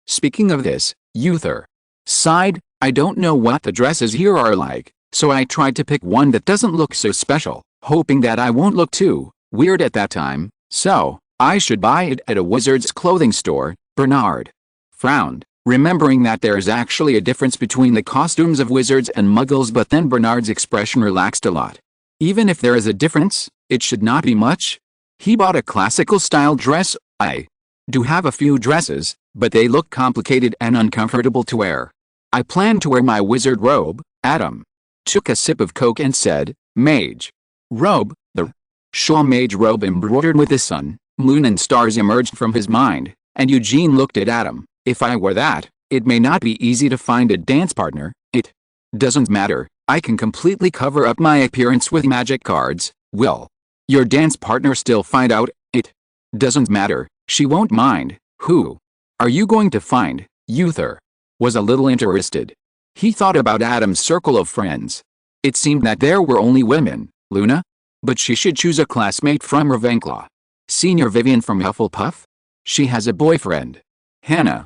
Speaking of this, Uther sighed. I don't know what the dresses here are like, so I tried to pick one that doesn't look so special, hoping that I won't look too weird at that time, so I should buy it at a wizard's clothing store. Bernard frowned, remembering that there is actually a difference between the costumes of wizards and muggles, but then Bernard's expression relaxed a lot. Even if there is a difference, it should not be much. He bought a classical style dress. I do have a few dresses, but they look complicated and uncomfortable to wear. I plan to wear my wizard robe. Adam took a sip of Coke and said, mage robe. The Shaw mage robe embroidered with the sun, moon and stars emerged from his mind, and Eugene looked at Adam. If I wear that, it may not be easy to find a dance partner. It doesn't matter, I can completely cover up my appearance with magic cards. Will your dance partner still find out? It doesn't matter, she won't mind. Who are you going to find? Uther was a little interested. He thought about Adam's circle of friends. It seemed that there were only women. Luna? But she should choose a classmate from Ravenclaw. Senior Vivian from Hufflepuff? She has a boyfriend. Hannah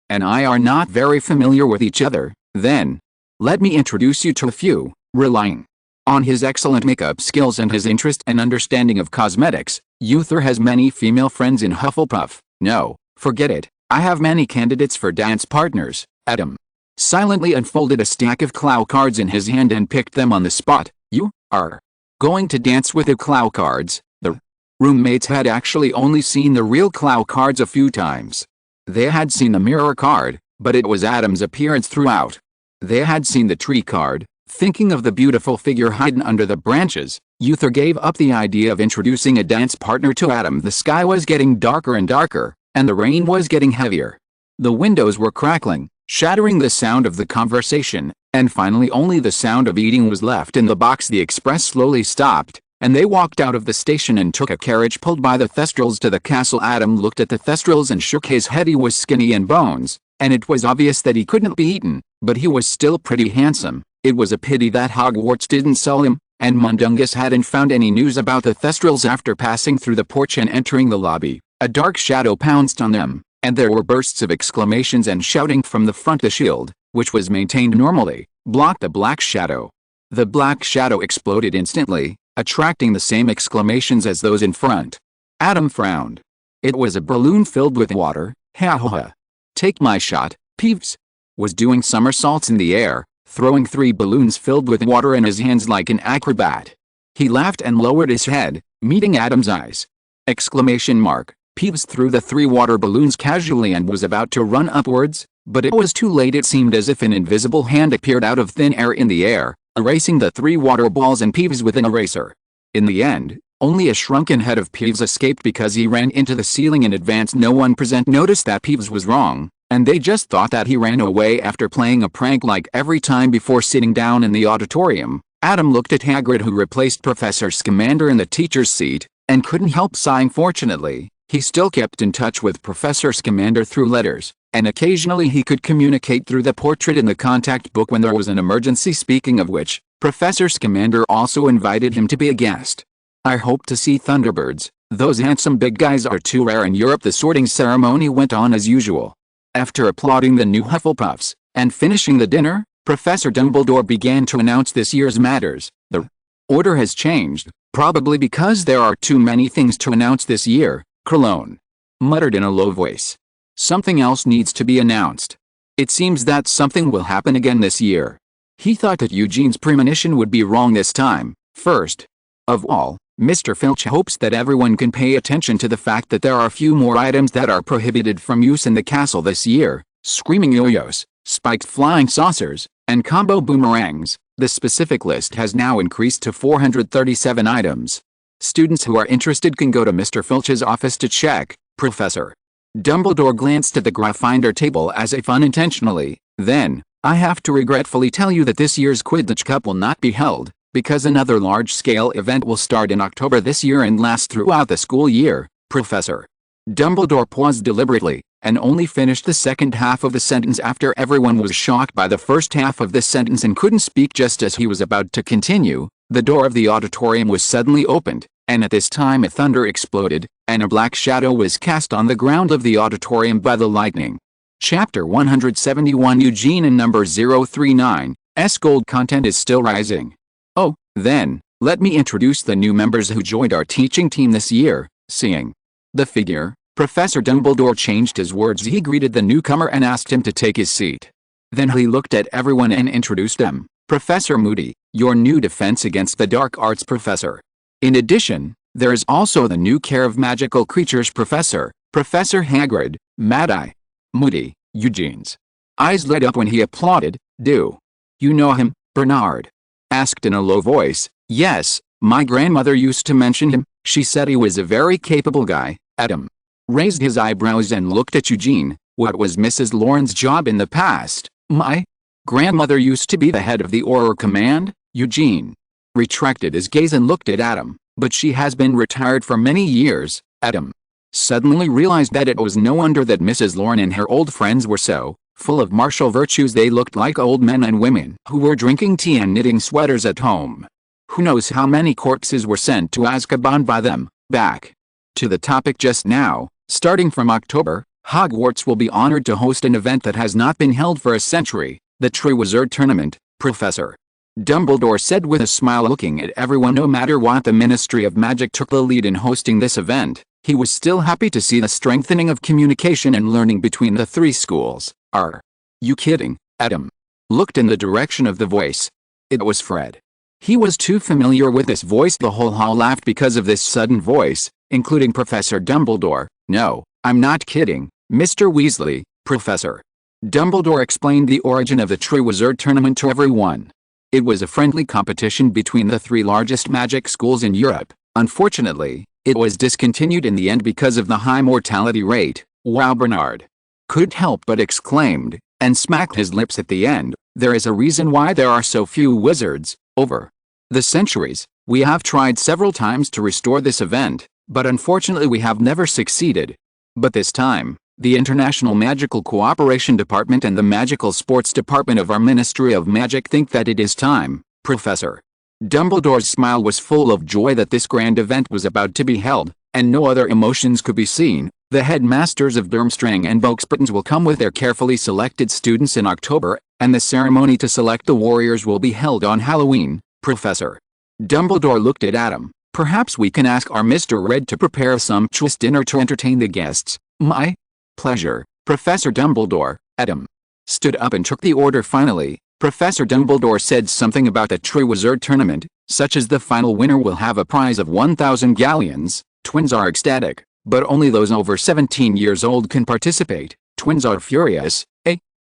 and I are not very familiar with each other. Then let me introduce you to a few. Relying on his excellent makeup skills and his interest and understanding of cosmetics, Uther has many female friends in Hufflepuff. No, forget it. I have many candidates for dance partners. Adam silently unfolded a stack of Clow Cards in his hand and picked them on the spot. You are going to dance with the Clow Cards? The roommates had actually only seen the real Clow Cards a few times. They had seen the mirror card, but it was Adam's appearance throughout. They had seen the tree card. Thinking of the beautiful figure hidden under the branches, Uther gave up the idea of introducing a dance partner to Adam. The sky was getting darker and darker, and the rain was getting heavier. The windows were crackling, shattering the sound of the conversation, and finally only the sound of eating was left in the box. The express slowly stopped, and they walked out of the station and took a carriage pulled by the Thestrals to the castle. Adam looked at the Thestrals and shook his head. He was skinny and bones, and it was obvious that he couldn't be eaten, but he was still pretty handsome. It was a pity that Hogwarts didn't sell him, and Mundungus hadn't found any news about the Thestrals. After passing through the porch and entering the lobby, a dark shadow pounced on them, and there were bursts of exclamations and shouting from the front. The shield, which was maintained normally, blocked the black shadow. The black shadow exploded instantly, attracting the same exclamations as those in front. Adam frowned. It was a balloon filled with water. Ha ha ha. Take my shot. Peeves was doing somersaults in the air, throwing 3 balloons filled with water in his hands like an acrobat. He laughed and lowered his head, meeting Adam's eyes. Exclamation mark. Peeves threw the 3 water balloons casually and was about to run upwards, but it was too late. It seemed as if an invisible hand appeared out of thin air in the air, erasing the 3 water balls and Peeves with an eraser. In the end, only a shrunken head of Peeves escaped because he ran into the ceiling in advance. No one present noticed that Peeves was wrong, and they just thought that he ran away after playing a prank like every time before sitting down in the auditorium. Adam looked at Hagrid, who replaced Professor Scamander in the teacher's seat, and couldn't help sighing. Fortunately, he still kept in touch with Professor Scamander through letters, and occasionally he could communicate through the portrait in the contact book when there was an emergency. Speaking of which, Professor Scamander also invited him to be a guest. I hope to see Thunderbirds. Those handsome big guys are too rare in Europe. The sorting ceremony went on as usual. After applauding the new Hufflepuffs, and finishing the dinner, Professor Dumbledore began to announce this year's matters. The order has changed, probably because there are too many things to announce this year, Cologne muttered in a low voice. Something else needs to be announced. It seems that something will happen again this year. He thought that Eugene's premonition would be wrong this time. First of all, Mr. Filch hopes that everyone can pay attention to the fact that there are a few more items that are prohibited from use in the castle this year: screaming yo-yos, spiked flying saucers, and combo boomerangs. The specific list has now increased to 437 items. Students who are interested can go to Mr. Filch's office to check. Professor Dumbledore glanced at the Gryffindor table as if unintentionally. Then, I have to regretfully tell you that this year's Quidditch Cup will not be held, because another large-scale event will start in October this year and last throughout the school year, Professor. Dumbledore paused deliberately, and only finished the second half of the sentence after everyone was shocked by the first half of the sentence and couldn't speak. Just as he was about to continue, the door of the auditorium was suddenly opened, and at this time a thunder exploded, and a black shadow was cast on the ground of the auditorium by the lightning. Chapter 171 Eugene and number 039, S gold content is still rising. Oh, then, let me introduce the new members who joined our teaching team this year. Seeing the figure, Professor Dumbledore changed his words. He greeted the newcomer and asked him to take his seat. Then he looked at everyone and introduced them. Professor Moody, your new defense against the dark arts professor. In addition, there is also the new care of magical creatures professor, Professor Hagrid. Mad-Eye Moody, Eugene's eyes lit up when he applauded. Do you know him? Bernard asked in a low voice. Yes, my grandmother used to mention him. She said he was a very capable guy. Adam raised his eyebrows and looked at Eugene. What was Mrs. Lauren's job in the past? My grandmother used to be the head of the Auror Command. Eugene retracted his gaze and looked at Adam. But she has been retired for many years. Adam suddenly realized that it was no wonder that Mrs. Lauren and her old friends were so full of martial virtues. They looked like old men and women who were drinking tea and knitting sweaters at home. Who knows how many corpses were sent to Azkaban by them. Back to the topic just now, starting from October, Hogwarts will be honored to host an event that has not been held for a century, the Triwizard Tournament, Professor Dumbledore said with a smile, looking at everyone. No matter what the Ministry of Magic took the lead in hosting this event, he was still happy to see the strengthening of communication and learning between the three schools. Are you kidding? Adam looked in the direction of the voice. It was Fred. He was too familiar with this voice. The whole hall laughed because of this sudden voice, including Professor Dumbledore. No, I'm not kidding, Mr. Weasley. Professor Dumbledore explained the origin of the Triwizard Tournament to everyone. It was a friendly competition between the three largest magic schools in Europe. Unfortunately, it was discontinued in the end because of the high mortality rate. Wow! Bernard couldn't help but exclaimed, and smacked his lips at the end. There is a reason why there are so few wizards. Over the centuries, we have tried several times to restore this event, but unfortunately we have never succeeded. But this time, the International Magical Cooperation Department and the Magical Sports Department of our Ministry of Magic think that it is time. Professor Dumbledore's smile was full of joy that this grand event was about to be held, and no other emotions could be seen. The headmasters of Durmstrang and Boxburtons will come with their carefully selected students in October, and the ceremony to select the warriors will be held on Halloween. Professor Dumbledore looked at Adam. Perhaps we can ask our Mr. Red to prepare a sumptuous dinner to entertain the guests. My pleasure, Professor Dumbledore. Adam stood up and took the order. Finally, Professor Dumbledore said something about the Triwizard Tournament, such as the final winner will have a prize of 1,000 galleons. Twins are ecstatic, but only those over 17 years old can participate. Twins are furious.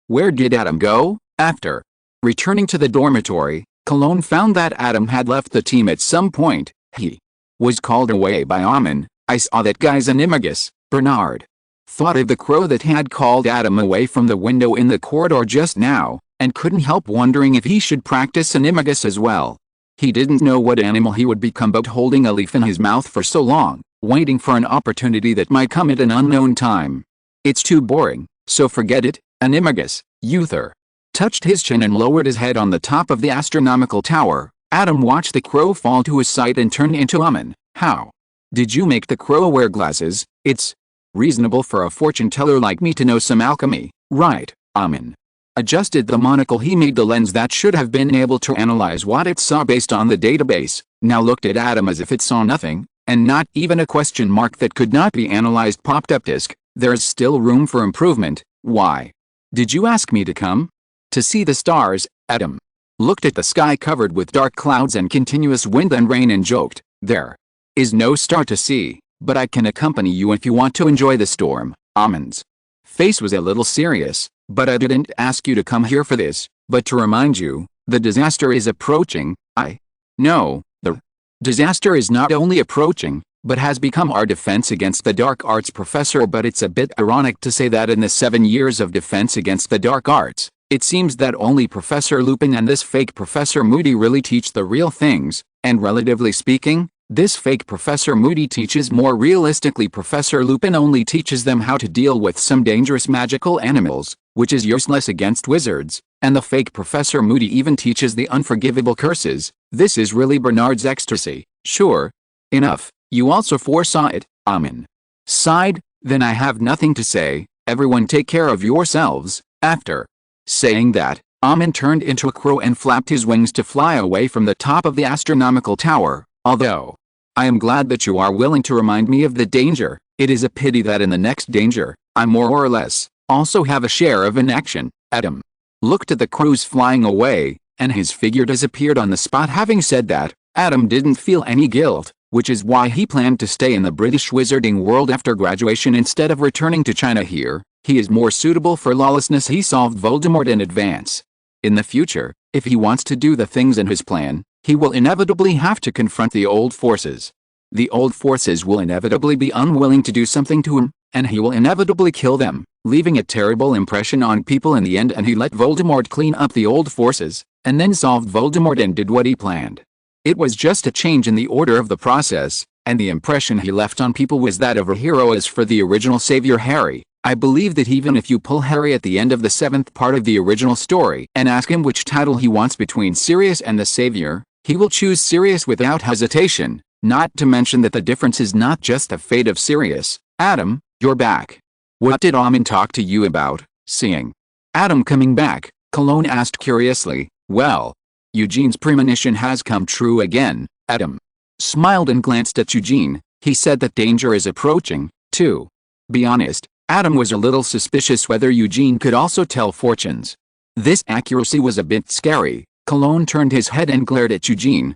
Where did Adam go? After returning to the dormitory, Cologne found that Adam had left the team at some point. He was called away by Amen. I saw that guy's animagus. Bernard thought of the crow that had called Adam away from the window in the corridor just now, and couldn't help wondering if he should practice animagus as well. He didn't know what animal he would become, but holding a leaf in his mouth for so long, waiting for an opportunity that might come at an unknown time. It's too boring, so forget it. Animagus. Uther touched his chin and lowered his head on the top of the astronomical tower. Adam watched the crow fall to his side and turn into Amen. How did you make the crow wear glasses? It's reasonable for a fortune teller like me to know some alchemy, right? Amen adjusted the monocle. He made the lens that should have been able to analyze what it saw based on the database, now looked at Adam as if it saw nothing, and not even a question mark that could not be analyzed popped up. Disc, there's still room for improvement. Why did you ask me to come? To see the stars. Adam looked at the sky covered with dark clouds and continuous wind and rain and joked, there is no star to see, but I can accompany you if you want to enjoy the storm. Amen's face was a little serious. But I didn't ask you to come here for this, but to remind you, the disaster is approaching. I know, the disaster is not only approaching, but has become our Defense Against the Dark Arts professor. But it's a bit ironic to say that in the 7 years of Defense Against the Dark Arts, it seems that only Professor Lupin and this fake Professor Moody really teach the real things, and relatively speaking, this fake Professor Moody teaches more realistically. Professor Lupin only teaches them how to deal with some dangerous magical animals, which is useless against wizards, and the fake Professor Moody even teaches the unforgivable curses. This is really Bernard's ecstasy. Sure enough, you also foresaw it, Amin sighed. Then I have nothing to say. Everyone take care of yourselves. After saying that, Amin turned into a crow and flapped his wings to fly away from the top of the astronomical tower. Although I am glad that you are willing to remind me of the danger, it is a pity that in the next danger, I more or less also have a share of inaction. Adam looked at the crows flying away, and his figure disappeared on the spot. Having said that, Adam didn't feel any guilt, which is why he planned to stay in the British wizarding world after graduation instead of returning to China. Here, he is more suitable for lawlessness. He solved Voldemort in advance. In the future, if he wants to do the things in his plan, he will inevitably have to confront the old forces. The old forces will inevitably be unwilling to do something to him, and he will inevitably kill them, leaving a terrible impression on people in the end. And he let Voldemort clean up the old forces, and then solved Voldemort and did what he planned. It was just a change in the order of the process, and the impression he left on people was that of a hero. As for the original savior Harry, I believe that even if you pull Harry at the end of the 7th part of the original story and ask him which title he wants between Sirius and the Savior, he will choose Sirius without hesitation, not to mention that the difference is not just the fate of Sirius. Adam, you're back. What did Amin talk to you about? Seeing Adam coming back, Cologne asked curiously. Well, Eugene's premonition has come true again. Adam smiled and glanced at Eugene. He said that danger is approaching. To be honest, Adam was a little suspicious whether Eugene could also tell fortunes. This accuracy was a bit scary. Cologne turned his head and glared at Eugene.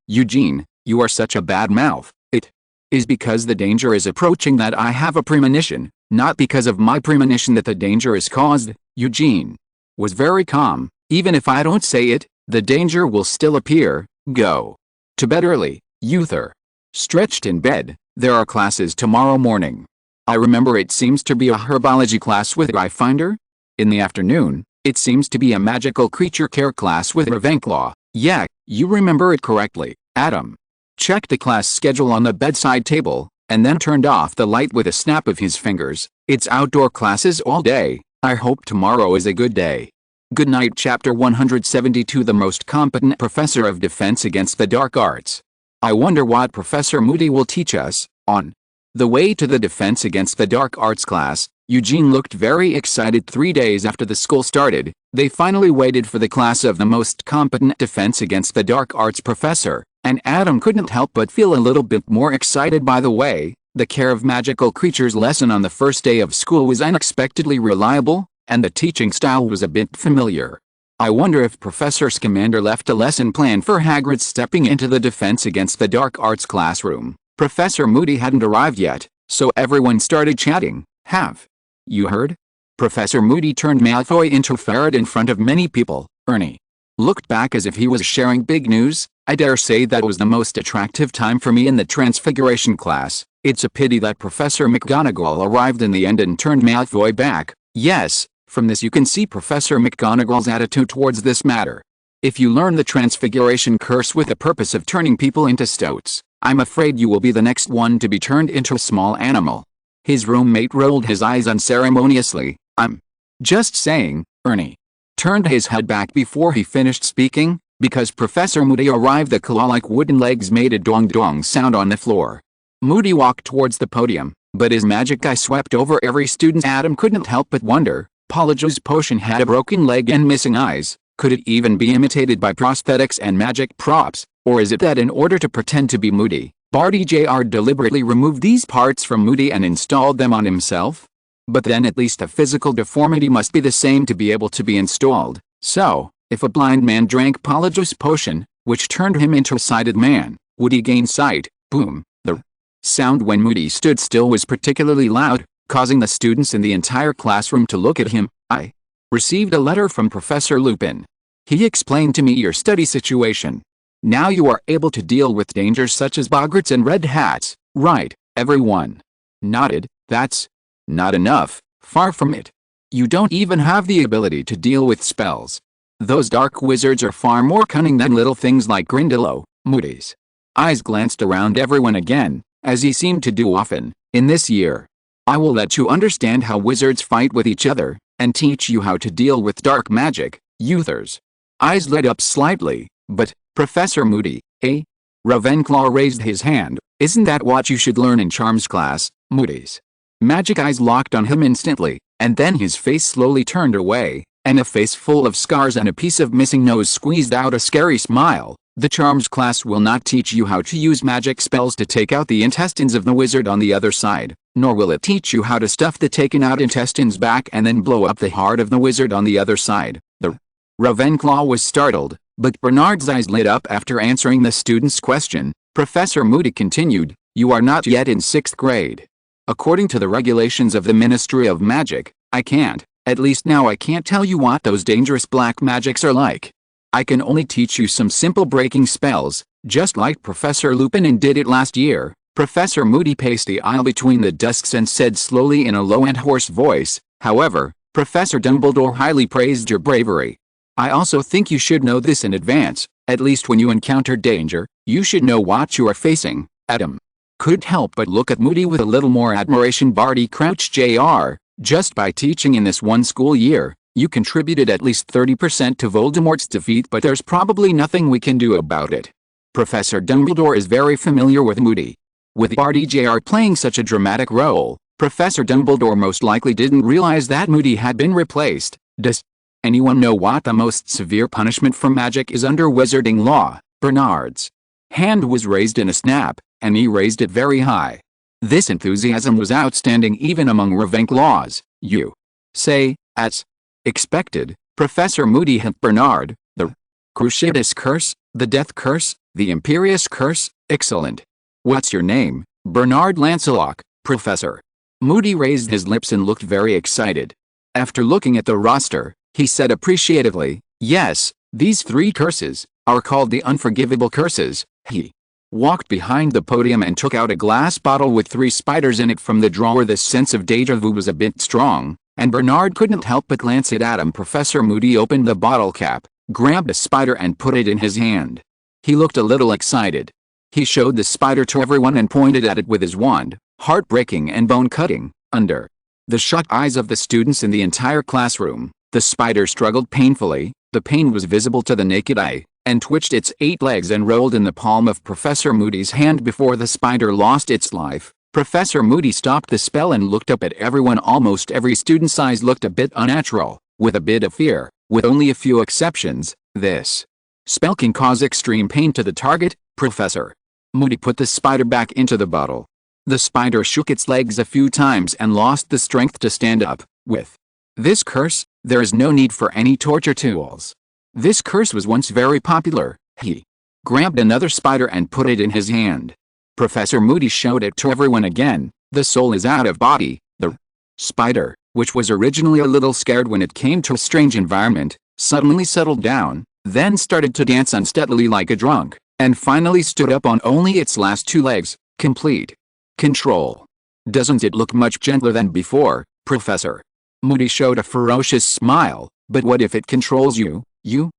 Eugene, you are such a bad mouth. It is because the danger is approaching that I have a premonition, not because of my premonition that the danger is caused. Eugene was very calm. Even if I don't say it, the danger will still appear. Go to bed early, Uther. Stretched in bed, there are classes tomorrow morning. I remember it seems to be a herbology class with Gryffindor. In the afternoon, it seems to be a magical creature care class with Ravenclaw. Yeah, you remember it correctly. Adam checked the class schedule on the bedside table, and then turned off the light with a snap of his fingers. It's outdoor classes all day. I hope tomorrow is a good day. Good night. Chapter 172. The most competent professor of Defense Against the Dark Arts. I wonder what Professor Moody will teach us. On the way to the Defense Against the Dark Arts class, Eugene looked very excited. 3 days after the school started, they finally waited for the class of the most competent Defense Against the Dark Arts professor, and Adam couldn't help but feel a little bit more excited. By the way, the Care of Magical Creatures lesson on the first day of school was unexpectedly reliable, and the teaching style was a bit familiar. I wonder if Professor Scamander left a lesson plan for Hagrid stepping into the Defense Against the Dark Arts classroom. Professor Moody hadn't arrived yet, so everyone started chatting. Have you heard? Professor Moody turned Malfoy into ferret in front of many people. Ernie looked back as if he was sharing big news. I dare say that was the most attractive time for me in the Transfiguration class. It's a pity that Professor McGonagall arrived in the end and turned Malfoy back. Yes, from this you can see Professor McGonagall's attitude towards this matter. If you learn the Transfiguration curse with the purpose of turning people into stoats, I'm afraid you will be the next one to be turned into a small animal. His roommate rolled his eyes unceremoniously. I'm just saying. Ernie turned his head back before he finished speaking. Because Professor Moody arrived, the claw-like wooden legs made a dong-dong sound on the floor. Moody walked towards the podium, but his magic eye swept over every student. Adam couldn't help but wonder. Polyjuice Potion had a broken leg and missing eyes. Could it even be imitated by prosthetics and magic props? Or is it that in order to pretend to be Moody, Barty Jr. deliberately removed these parts from Moody and installed them on himself? But then at least a physical deformity must be the same to be able to be installed. So, if a blind man drank Polyjuice Potion, which turned him into a sighted man, would he gain sight? Boom. The sound when Moody stood still was particularly loud, causing the students in the entire classroom to look at him. I received a letter from Professor Lupin. He explained to me your study situation. Now you are able to deal with dangers such as boggarts and red hats. Right, everyone nodded. That's not enough, far from it. You don't even have the ability to deal with spells. Those dark wizards are far more cunning than little things like Grindylow. Moody's eyes glanced around everyone again, as he seemed to do often, in this year. I will let you understand how wizards fight with each other, and teach you how to deal with dark magic, youthers. Eyes lit up slightly, but, Professor Moody, eh? Ravenclaw raised his hand. Isn't that what you should learn in Charms class, Moody's? Magic eyes locked on him instantly, and then his face slowly turned away, and a face full of scars and a piece of missing nose squeezed out a scary smile. The Charms class will not teach you how to use magic spells to take out the intestines of the wizard on the other side, nor will it teach you how to stuff the taken out intestines back and then blow up the heart of the wizard on the other side. The Ravenclaw was startled, but Bernard's eyes lit up after answering the student's question. Professor Moody continued, you are not yet in 6th grade. According to the regulations of the Ministry of Magic, I can't, at least now I can't tell you what those dangerous black magics are like. I can only teach you some simple breaking spells, just like Professor Lupin did it last year. Professor Moody paced the aisle between the desks and said slowly in a low and hoarse voice, however, Professor Dumbledore highly praised your bravery. I also think you should know this in advance, at least when you encounter danger, you should know what you are facing. Adam couldn't help but look at Moody with a little more admiration. Barty Crouch Jr., just by teaching in this one school year, you contributed at least 30% to Voldemort's defeat, but there's probably nothing we can do about it. Professor Dumbledore is very familiar with Moody. With Barty Jr. playing such a dramatic role, Professor Dumbledore most likely didn't realize that Moody had been replaced. Does anyone know what the most severe punishment for magic is under wizarding law? Bernard's hand was raised in a snap, and he raised it very high. This enthusiasm was outstanding even among Ravenclaws. You say, as expected, Professor Moody hit Bernard. The Cruciatus Curse, the Death Curse, the Imperious Curse, excellent. What's your name? Bernard Lancelot, Professor. Moody raised his lips and looked very excited. After looking at the roster, he said appreciatively, yes, these 3 curses are called the Unforgivable Curses. He walked behind the podium and took out a glass bottle with 3 spiders in it from the drawer. This sense of deja vu was a bit strong, and Bernard couldn't help but glance at Adam. Professor Moody opened the bottle cap, grabbed a spider and put it in his hand. He looked a little excited. He showed the spider to everyone and pointed at it with his wand, heartbreaking and bone-cutting. Under the shocked eyes of the students in the entire classroom, the spider struggled painfully. The pain was visible to the naked eye, and twitched its 8 legs and rolled in the palm of Professor Moody's hand before the spider lost its life. Professor Moody stopped the spell and looked up at everyone. Almost every student's eyes looked a bit unnatural, with a bit of fear. With only a few exceptions, this spell can cause extreme pain to the target. Professor Moody put the spider back into the bottle. The spider shook its legs a few times and lost the strength to stand up. With this curse, there is no need for any torture tools. This curse was once very popular. He grabbed another spider and put it in his hand. Professor Moody showed it to everyone again. The soul is out of body. The spider, which was originally a little scared when it came to a strange environment, suddenly settled down, then started to dance unsteadily like a drunk, and finally stood up on only its last 2 legs. Complete control. Doesn't it look much gentler than before, Professor? Moody showed a ferocious smile. But what if it controls you? You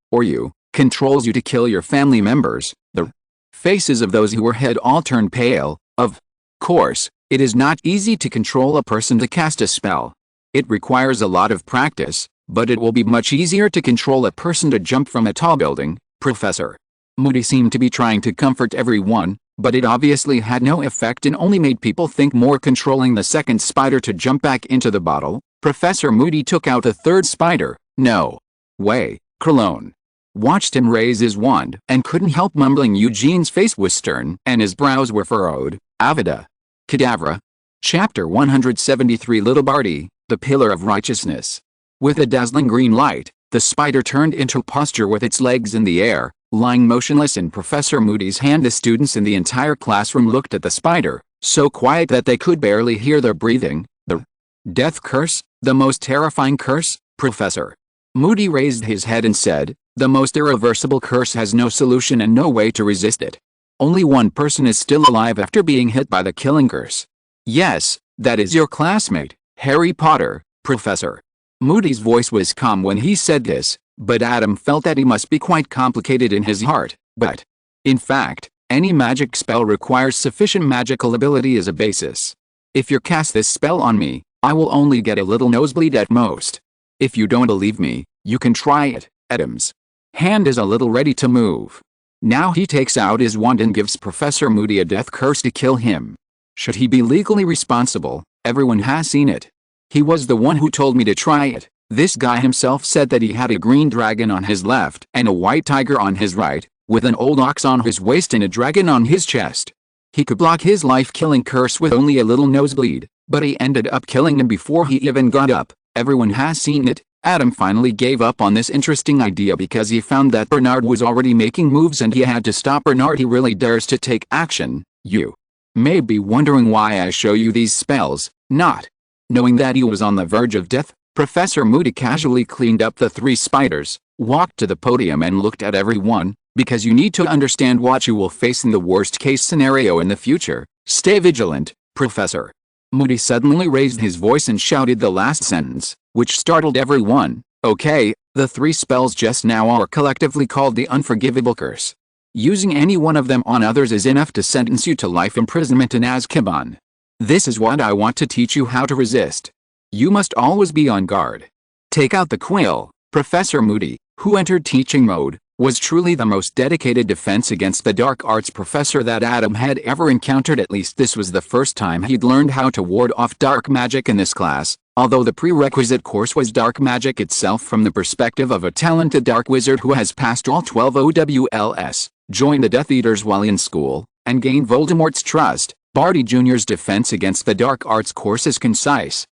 controls you to kill your family members? The faces of those who were ahead all turned pale. Of course, it is not easy to control a person to cast a spell. It requires a lot of practice, but it will be much easier to control a person to jump from a tall building. Professor Moody seemed to be trying to comfort everyone, but it obviously had no effect and only made people think more. Controlling the second spider to jump back into the bottle, Professor Moody took out the 3rd spider. No way. Cologne watched him raise his wand and couldn't help mumbling. Eugene's face was stern and his brows were furrowed. Avada Kedavra. Chapter 173. Little Barty, the Pillar of Righteousness. With a dazzling green light, the spider turned into posture with its legs in the air, lying motionless in Professor Moody's hand. The students in the entire classroom looked at the spider, so quiet that they could barely hear their breathing. The death curse, the most terrifying curse, Professor Moody raised his head and said, the most irreversible curse has no solution and no way to resist it. Only one person is still alive after being hit by the killing curse. Yes, that is your classmate, Harry Potter, Professor. Moody's voice was calm when he said this, but Adam felt that he must be quite complicated in his heart. But, in fact, any magic spell requires sufficient magical ability as a basis. If you cast this spell on me, I will only get a little nosebleed at most. If you don't believe me, you can try it. Adam's hand is a little ready to move. Now he takes out his wand and gives Professor Moody a death curse to kill him. Should he be legally responsible? Everyone has seen it. He was the one who told me to try it. This guy himself said that he had a green dragon on his left and a white tiger on his right, with an old ox on his waist and a dragon on his chest. He could block his life-killing curse with only a little nosebleed, but he ended up killing him before he even got up. Everyone has seen it. Adam finally gave up on this interesting idea because he found that Bernard was already making moves and he had to stop Bernard. He really dares to take action. You may be wondering why I show you these spells, not knowing that he was on the verge of death. Professor Moody casually cleaned up the 3 spiders, walked to the podium and looked at everyone, because you need to understand what you will face in the worst-case scenario in the future. Stay vigilant, Professor. Moody suddenly raised his voice and shouted the last sentence, which startled everyone. Okay, the 3 spells just now are collectively called the Unforgivable Curse. Using any one of them on others is enough to sentence you to life imprisonment in Azkaban. This is what I want to teach you how to resist. You must always be on guard. Take out the quill. Professor Moody, who entered teaching mode, was truly the most dedicated defense against the dark arts professor that Adam had ever encountered. At least this was the first time he'd learned how to ward off dark magic in this class, although the prerequisite course was dark magic itself from the perspective of a talented dark wizard who has passed all 12 OWLs, joined the Death Eaters while in school, and gained Voldemort's trust. Barty Jr.'s defense against the dark arts course is concise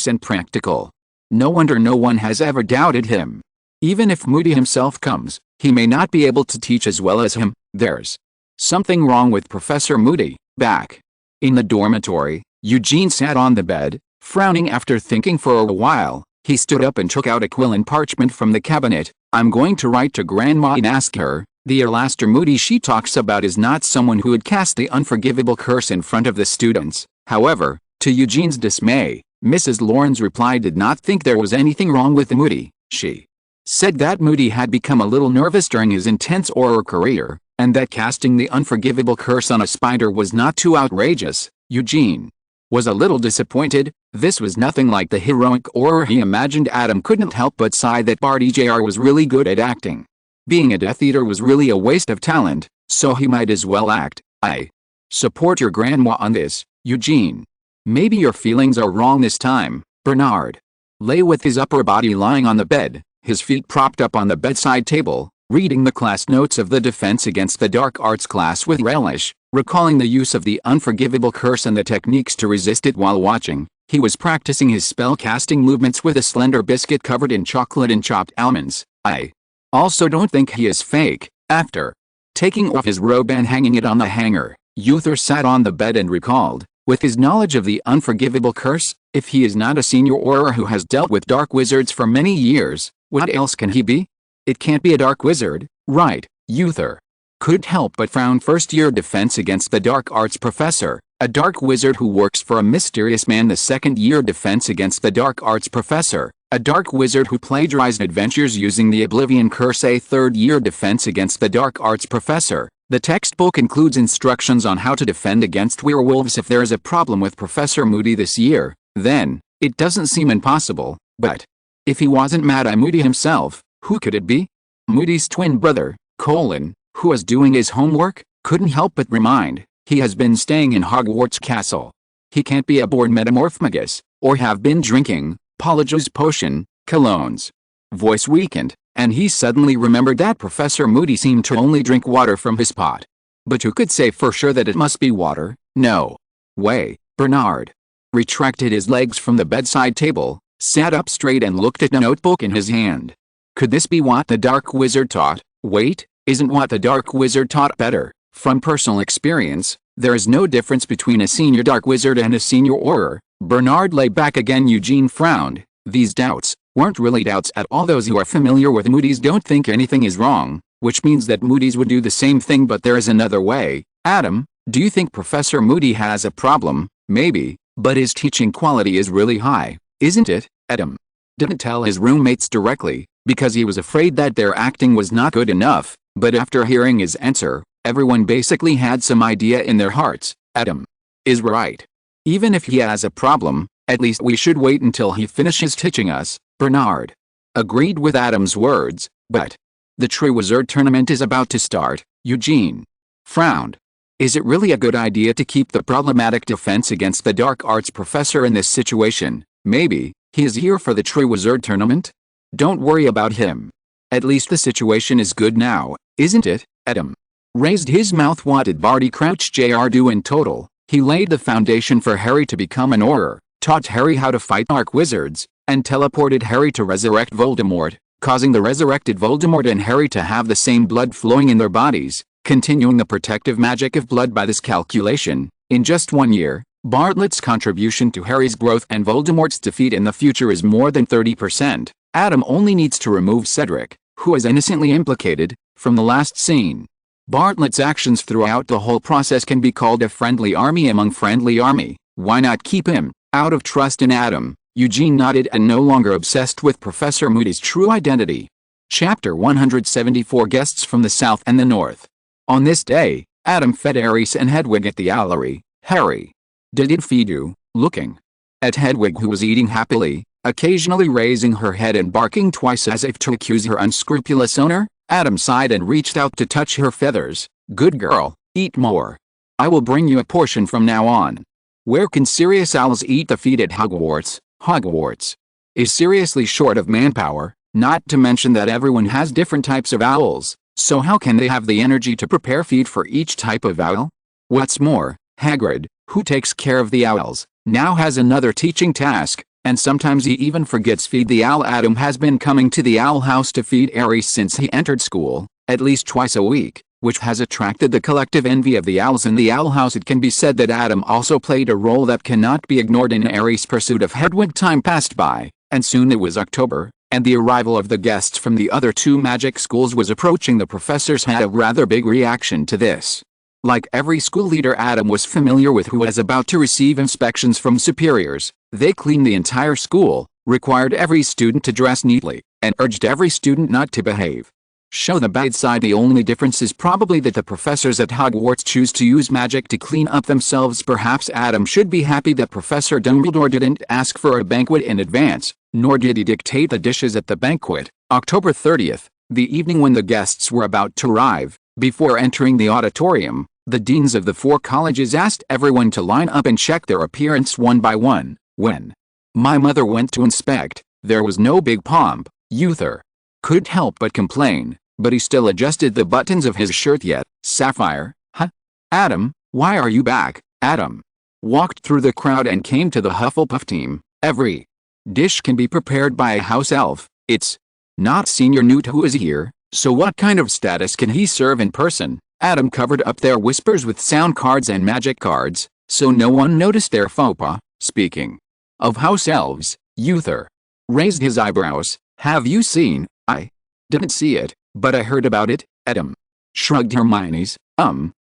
and practical. No wonder no one has ever doubted him. Even if Moody himself comes, he may not be able to teach as well as him. There's something wrong with Professor Moody. Back in the dormitory, Eugene sat on the bed, frowning. After thinking for a while, he stood up and took out a quill and parchment from the cabinet. I'm going to write to Grandma and ask her. The Alastair Moody she talks about is not someone who would cast the unforgivable curse in front of the students. However, to Eugene's dismay, Mrs. Lawrence replied did not think there was anything wrong with Moody. She said that Moody had become a little nervous during his intense horror career, and that casting the unforgivable curse on a spider was not too outrageous. Eugene was a little disappointed. This was nothing like the heroic horror he imagined. Adam couldn't help but sigh that Barty Jr. was really good at acting. Being a Death Eater was really a waste of talent, so he might as well act. I support your grandma on this, Eugene. Maybe your feelings are wrong this time. Bernard lay with his upper body lying on the bed, his feet propped up on the bedside table, reading the class notes of the Defense Against the Dark Arts class with relish, recalling the use of the unforgivable curse and the techniques to resist it. While watching, he was practicing his spell-casting movements with a slender biscuit covered in chocolate and chopped almonds. I also don't think he is fake. After taking off his robe and hanging it on the hanger, Uther sat on the bed and recalled, with his knowledge of the unforgivable curse, if he is not a senior Auror who has dealt with dark wizards for many years, what else can he be? It can't be a dark wizard, right? Uther couldn't help but frown. First-year Defense Against the Dark Arts professor, a dark wizard who works for a mysterious man. The second-year Defense Against the Dark Arts professor, a dark wizard who plagiarized adventures using the Oblivion Curse. A third-year Defense Against the Dark Arts professor. The textbook includes instructions on how to defend against werewolves. If there is a problem with Professor Moody this year, then it doesn't seem impossible. But if he wasn't Mad Eye Moody himself, who could it be? Moody's twin brother, Colin, who was doing his homework, couldn't help but remind, he has been staying in Hogwarts Castle. He can't be a born metamorphmagus, or have been drinking Polyjuice potion, colognes. Voice weakened, and he suddenly remembered that Professor Moody seemed to only drink water from his pot. But who could say for sure that it must be water? No way. Bernard retracted his legs from the bedside table, sat up straight and looked at a notebook in his hand. Could this be what the Dark Wizard taught? Wait, isn't what the Dark Wizard taught better? From personal experience, there is no difference between a senior Dark Wizard and a senior Auror. Bernard lay back again. Eugene frowned. These doubts weren't really doubts at all. Those who are familiar with Moody's don't think anything is wrong. which means that Moody's would do the same thing, but there is another way. Adam, do you think Professor Moody has a problem? Maybe, but his teaching quality is really high, isn't it? Adam didn't tell his roommates directly, because he was afraid that their acting was not good enough, but after hearing his answer, everyone basically had some idea in their hearts. Adam is right. Even if he has a problem, at least we should wait until he finishes teaching us. Bernard agreed with Adam's words, but the Triwizard Tournament is about to start. Eugene frowned. Is it really a good idea to keep the problematic defense against the dark arts professor in this situation? Maybe he is here for the Triwizard Tournament? Don't worry about him. At least the situation is good now, isn't it? Adam raised his mouth. What did Barty Crouch Jr. do in total? He laid the foundation for Harry to become an Auror, taught Harry how to fight dark wizards, and teleported Harry to resurrect Voldemort, causing the resurrected Voldemort and Harry to have the same blood flowing in their bodies, continuing the protective magic of blood. By this calculation, in just 1 year, Bartlett's contribution to Harry's growth and Voldemort's defeat in the future is more than 30%. Adam only needs to remove Cedric, who is innocently implicated, from the last scene. Bartlett's actions throughout the whole process can be called a friendly army among friendly army. Why not keep him? Out of trust in Adam, Eugene nodded and no longer obsessed with Professor Moody's true identity. Chapter 174 Guests from the South and the North. On this day, Adam fed Aries and Hedwig at the Owlery. Harry, did it feed you? Looking at Hedwig, who was eating happily, occasionally raising her head and barking twice as if to accuse her unscrupulous owner, Adam sighed and reached out to touch her feathers. Good girl, eat more. I will bring you a portion from now on. Where can serious owls eat the feed at Hogwarts? Hogwarts is seriously short of manpower, not to mention that everyone has different types of owls, so how can they have the energy to prepare feed for each type of owl? What's more, Hagrid, who takes care of the owls, now has another teaching task, and sometimes he even forgets feed the owl. Adam has been coming to the owl house to feed Aries since he entered school, at least twice a week, which has attracted the collective envy of the owls in the owl house. It can be said that Adam also played a role that cannot be ignored in Aries' pursuit of Hedwig. Time passed by, and soon it was October, and the arrival of the guests from the other two magic schools was approaching. The professors had a rather big reaction to this. Like every school leader, Adam was familiar with who was about to receive inspections from superiors. They cleaned the entire school, required every student to dress neatly, and urged every student not to behave. Show the bad side. The only difference is probably that the professors at Hogwarts choose to use magic to clean up themselves. Perhaps Adam should be happy that Professor Dumbledore didn't ask for a banquet in advance, nor did he dictate the dishes at the banquet. October 30th, the evening when the guests were about to arrive. Before entering the auditorium, the deans of the 4 colleges asked everyone to line up and check their appearance one by one. When my mother went to inspect, there was no big pomp. Uther couldn't help but complain, but he still adjusted the buttons of his shirt. Yet, Sapphire, huh? Adam, why are you back? Adam walked through the crowd and came to the Hufflepuff team. Every dish can be prepared by a house elf. It's not Senior Newt who is here, so what kind of status can he serve in person? Adam covered up their whispers with sound cards and magic cards, so no one noticed their faux pas. Speaking of house elves, Uther raised his eyebrows. Have you seen? I didn't see it, but I heard about it. Adam shrugged. Hermione's,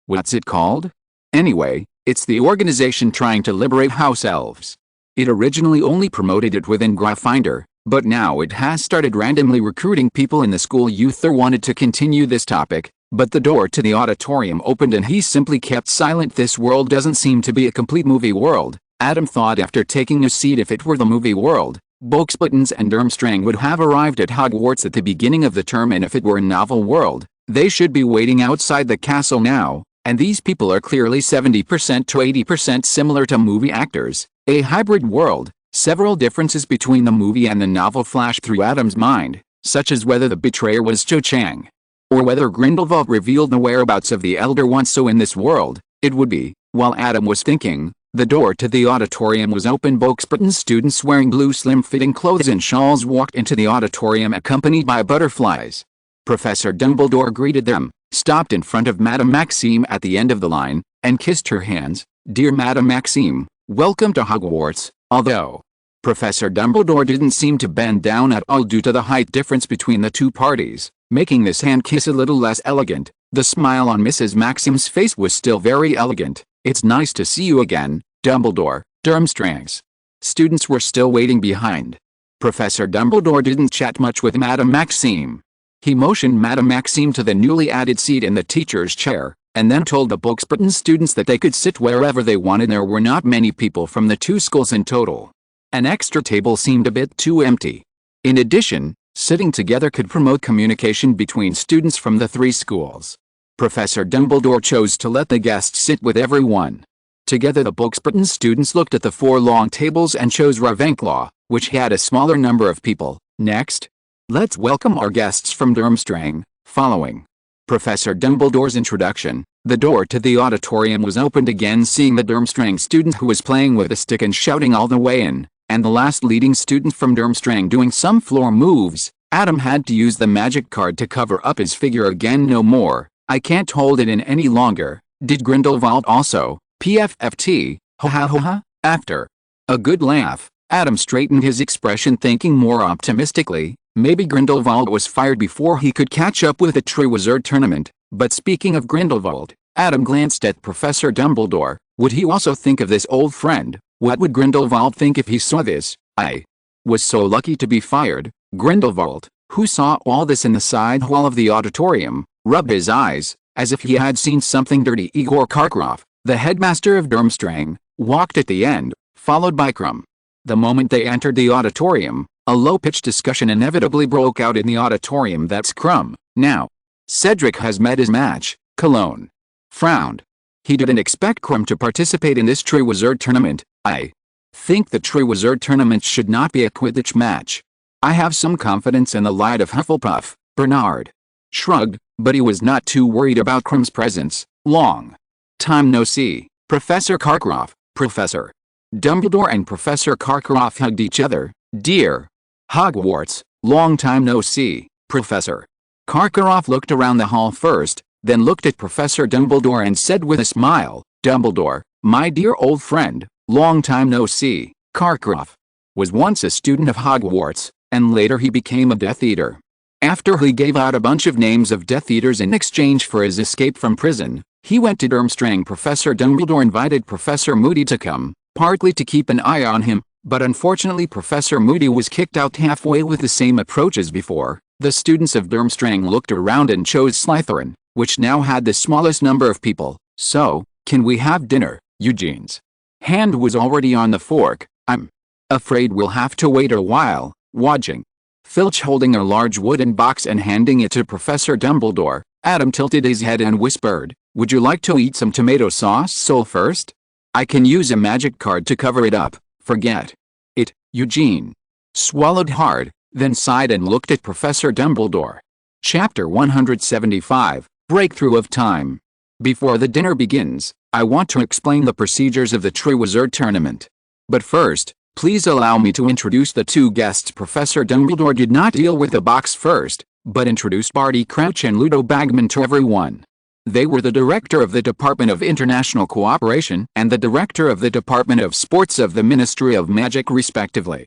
what's it called? Anyway, it's the organization trying to liberate house elves. It originally only promoted it within Gryffindor, but now it has started randomly recruiting people in the school. Uther wanted to continue this topic, but the door to the auditorium opened and he simply kept silent. This world doesn't seem to be a complete movie world, Adam thought after taking a seat. If it were the movie world, Bugsbuttons and Durmstrang would have arrived at Hogwarts at the beginning of the term, and if it were a novel world, they should be waiting outside the castle now, and these people are clearly 70% to 80% similar to movie actors. A hybrid world. Several differences between the movie and the novel flashed through Adam's mind, such as whether the betrayer was Cho Chang, or whether Grindelwald revealed the whereabouts of the Elder One. So in this world, it would be. While Adam was thinking, the door to the auditorium was open. Bugsbutton's students wearing blue slim-fitting clothes and shawls walked into the auditorium accompanied by butterflies. Professor Dumbledore greeted them, stopped in front of Madame Maxime at the end of the line, and kissed her hands. Dear Madame Maxime, welcome to Hogwarts. Although Professor Dumbledore didn't seem to bend down at all due to the height difference between the two parties, making this hand kiss a little less elegant. The smile on Mrs. Maxim's face was still very elegant. "It's nice to see you again, Dumbledore, Durmstrangs." Students were still waiting behind. Professor Dumbledore didn't chat much with Madame Maxime. He motioned Madame Maxime to the newly added seat in the teacher's chair, and then told the Booksburton students that they could sit wherever they wanted. There were not many people from the two schools in total. An extra table seemed a bit too empty. In addition, sitting together could promote communication between students from the three schools. Professor Dumbledore chose to let the guests sit with everyone. Together the Booksburton students looked at the 4 long tables and chose Ravenclaw, which had a smaller number of people. "Next, let's welcome our guests from Durmstrang." Following Professor Dumbledore's introduction, the door to the auditorium was opened again, seeing the Durmstrang student who was playing with a stick and shouting all the way in, and the last leading student from Durmstrang doing some floor moves. Adam had to use the magic card to cover up his figure again. "No more, I can't hold it in any longer." "Did Grindelwald also?" "PFFT, ha ha ha ha." After a good laugh, Adam straightened his expression, thinking more optimistically. Maybe Grindelwald was fired before he could catch up with the Triwizard Tournament. But speaking of Grindelwald, Adam glanced at Professor Dumbledore. Would he also think of this old friend? What would Grindelwald think if he saw this? "I was so lucky to be fired." Grindelwald, who saw all this in the side hall of the auditorium, rubbed his eyes, as if he had seen something dirty. Igor Karkaroff, the headmaster of Durmstrang, walked at the end, followed by Krum. The moment they entered the auditorium, a low-pitched discussion inevitably broke out in the auditorium. "That's Krum, now. Cedric has met his match." Cologne frowned. He didn't expect Krum to participate in this Triwizard Tournament. "I think the Triwizard Tournament should not be a Quidditch match. I have some confidence in the light of Hufflepuff." Bernard shrugged, but he was not too worried about Krum's presence. "Long time no see, Professor Karkaroff." Professor Dumbledore and Professor Karkaroff hugged each other. "Dear Hogwarts, long time no see." Professor Karkaroff looked around the hall first, then looked at Professor Dumbledore and said with a smile, "Dumbledore, my dear old friend, long time no see." Karkaroff was once a student of Hogwarts, and later he became a Death Eater. After he gave out a bunch of names of Death Eaters in exchange for his escape from prison, he went to Durmstrang. Professor Dumbledore invited Professor Moody to come, partly to keep an eye on him, but unfortunately Professor Moody was kicked out halfway with the same approach as before. The students of Durmstrang looked around and chose Slytherin, which now had the smallest number of people. "So, can we have dinner?" Eugene's hand was already on the fork. "I'm afraid we'll have to wait a while." Watching Filch holding a large wooden box and handing it to Professor Dumbledore, Adam tilted his head and whispered, "Would you like to eat some tomato sauce first? I can use a magic card to cover it up." "Forget it." Eugene swallowed hard, then sighed and looked at Professor Dumbledore. Chapter 175, Breakthrough of Time. Before the dinner begins, I want to explain the procedures of the Triwizard Tournament. But first, please allow me to introduce the two guests. Professor Dumbledore did not deal with the box first, but introduced Barty Crouch and Ludo Bagman to everyone. They were the director of the Department of International Cooperation and the director of the Department of Sports of the Ministry of Magic respectively.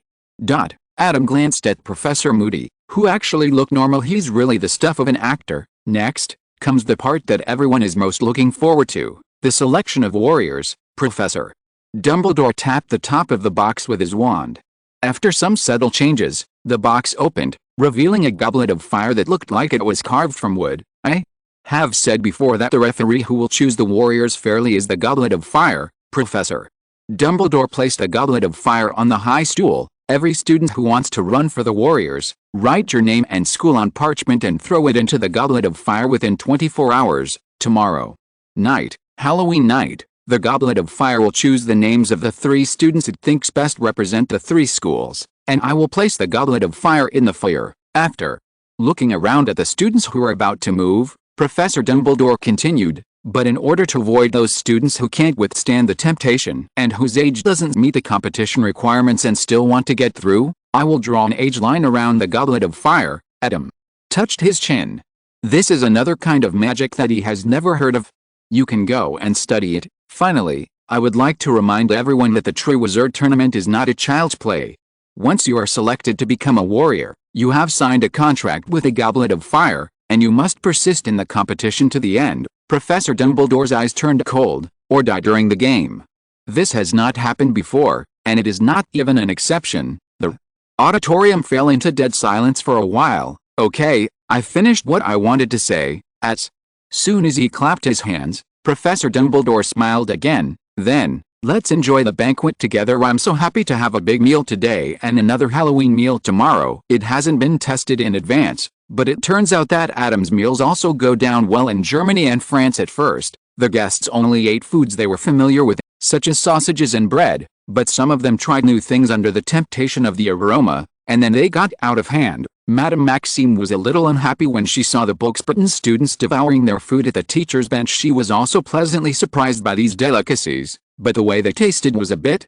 Adam glanced at Professor Moody, who actually looked normal. He's really the stuff of an actor. Next comes the part that everyone is most looking forward to, the selection of warriors. Professor Dumbledore tapped the top of the box with his wand. After some subtle changes, the box opened, revealing a goblet of fire that looked like it was carved from wood. "I have said before that the referee who will choose the warriors fairly is the goblet of fire." Professor Dumbledore placed the goblet of fire on the high stool. "Every student who wants to run for the warriors, write your name and school on parchment and throw it into the goblet of fire within 24 hours. Tomorrow night, Halloween night, the goblet of fire will choose the names of the 3 students it thinks best represent the 3 schools, and I will place the goblet of fire in the fire." After looking around at the students who were about to move, Professor Dumbledore continued, "But in order to avoid those students who can't withstand the temptation and whose age doesn't meet the competition requirements and still want to get through, I will draw an age line around the goblet of fire." Adam touched his chin. This is another kind of magic that he has never heard of. You can go and study it. Finally, I would like to remind everyone that the Triwizard Tournament is not a child's play. Once you are selected to become a warrior, You have signed a contract with a Goblet of Fire, and you must persist in the competition to the end. Professor Dumbledore's eyes turned cold, or die during the game. This has not happened before, and it is not even an exception. The auditorium fell into dead silence for a while. Okay, I finished what I wanted to say. As soon as he clapped his hands, Professor Dumbledore smiled again. Then, let's enjoy the banquet together. I'm so happy to have a big meal today and another Halloween meal tomorrow. It hasn't been tested in advance, but it turns out that Adam's meals also go down well in Germany and France at first. The guests only ate foods they were familiar with, such as sausages and bread, but some of them tried new things under the temptation of the aroma, and then they got out of hand. Madame Maxime was a little unhappy when she saw the Boxburton students devouring their food at the teacher's bench. She was also pleasantly surprised by these delicacies, but the way they tasted was a bit,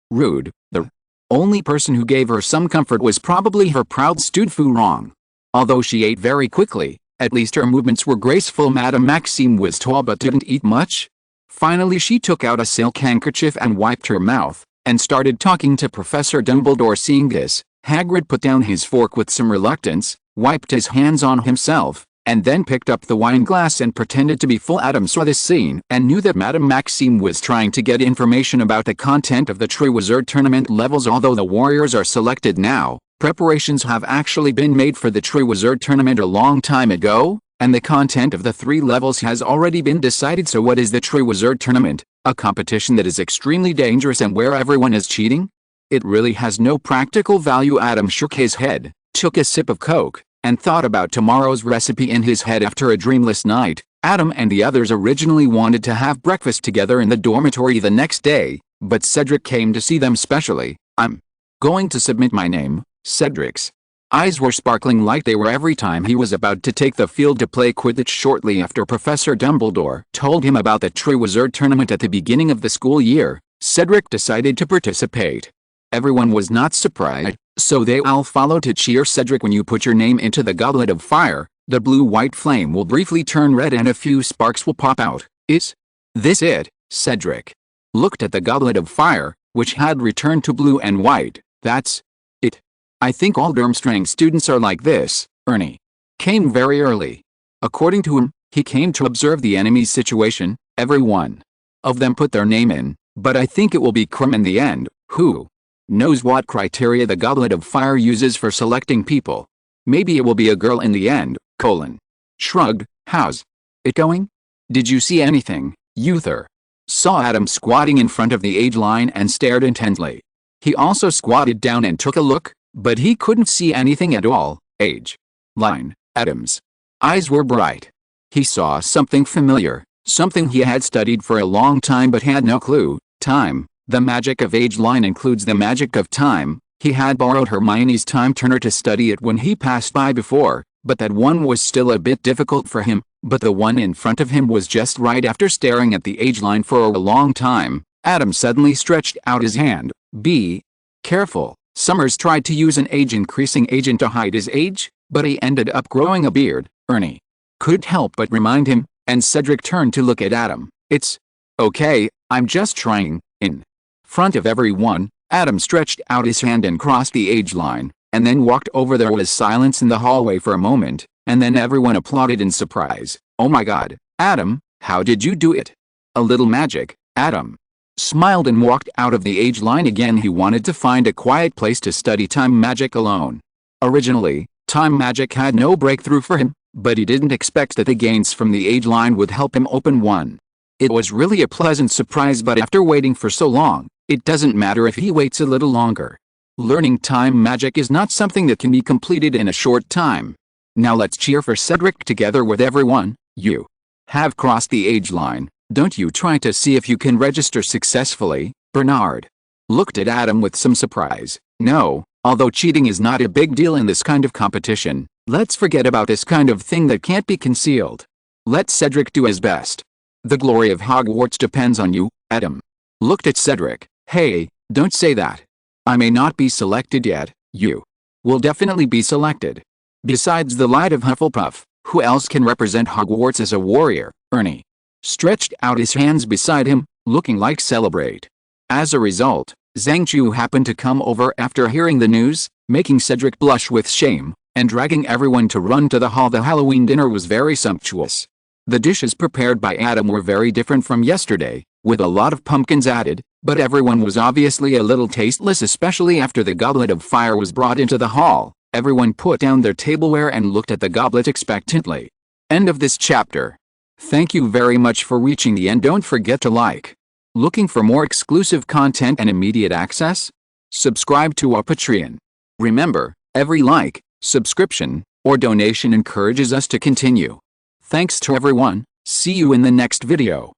rude. The only person who gave her some comfort was probably her proud Stud Fu Rong. Although she ate very quickly, at least her movements were graceful. Madame Maxime was tall but didn't eat much. Finally she took out a silk handkerchief and wiped her mouth, and started talking to Professor Dumbledore. Seeing this, Hagrid put down his fork with some reluctance, wiped his hands on himself, and then picked up the wine glass and pretended to be full. Adam saw this scene and knew that Madame Maxime was trying to get information about the content of the Triwizard Tournament levels. Although the warriors are selected now, preparations have actually been made for the Triwizard Tournament a long time ago, and the content of the 3 levels has already been decided. So what is the Triwizard Tournament? A competition that is extremely dangerous and where everyone is cheating? It really has no practical value. Adam shook his head, took a sip of Coke, and thought about tomorrow's recipe in his head. After a dreamless night, Adam and the others originally wanted to have breakfast together in the dormitory the next day, but Cedric came to see them specially. I'm going to submit my name. Cedric's eyes were sparkling like they were every time he was about to take the field to play Quidditch. Shortly after Professor Dumbledore told him about the Triwizard Tournament at the beginning of the school year, Cedric decided to participate. Everyone was not surprised, so they all followed to cheer Cedric. When you put your name into the Goblet of Fire, the blue-white flame will briefly turn red and a few sparks will pop out. Is this it? Cedric looked at the Goblet of Fire, which had returned to blue and white. That's it. I think all Durmstrang students are like this. Ernie came very early. According to him, he came to observe the enemy's situation. Every one of them put their name in, but I think it will be Krum in the end. Who knows what criteria the Goblet of Fire uses for selecting people? Maybe it will be a girl in the end. Colin shrugged. How's it going? Did you see anything? Uther saw Adam squatting in front of the age line and stared intently. He also squatted down and took a look, but he couldn't see anything at all. Age line. Adam's eyes were bright. He saw something familiar, something he had studied for a long time but had no clue. Time. The magic of age line includes the magic of time. He had borrowed Hermione's time turner to study it when he passed by before, but that one was still a bit difficult for him. But the one in front of him was just right. After staring at the age line for a long time, Adam suddenly stretched out his hand. Be careful. Summers tried to use an age-increasing agent to hide his age, but he ended up growing a beard. Ernie couldn't help but remind him, and Cedric turned to look at Adam. It's okay, I'm just trying. In front of everyone, Adam stretched out his hand and crossed the age line, and then walked over. There was silence in the hallway for a moment, and then everyone applauded in surprise. Oh my God, Adam, how did you do it? A little magic. Adam smiled and walked out of the age line again. He wanted to find a quiet place to study time magic alone. Originally, time magic had no breakthrough for him, but he didn't expect that the gains from the age line would help him open one. It was really a pleasant surprise, but after waiting for so long, it doesn't matter if he waits a little longer. Learning time magic is not something that can be completed in a short time. Now let's cheer for Cedric together with everyone. You have crossed the age line. Don't you try to see if you can register successfully. Bernard looked at Adam with some surprise. No, although cheating is not a big deal in this kind of competition, let's forget about this kind of thing that can't be concealed. Let Cedric do his best. The glory of Hogwarts depends on you. Adam looked at Cedric. Hey, don't say that. I may not be selected yet. You will definitely be selected. Besides the Light of Hufflepuff, who else can represent Hogwarts as a warrior? Ernie stretched out his hands beside him, looking like celebrate. As a result, Zhang happened to come over after hearing the news, making Cedric blush with shame, and dragging everyone to run to the hall. The Halloween dinner was very sumptuous. The dishes prepared by Adam were very different from yesterday, with a lot of pumpkins added, but everyone was obviously a little tasteless, especially after the goblet of fire was brought into the hall. Everyone put down their tableware and looked at the goblet expectantly. End of this chapter. Thank you very much for reaching the end. Don't forget to like. Looking for more exclusive content and immediate access? Subscribe to our Patreon. Remember, every like, subscription, or donation encourages us to continue. Thanks to everyone. See you in the next video.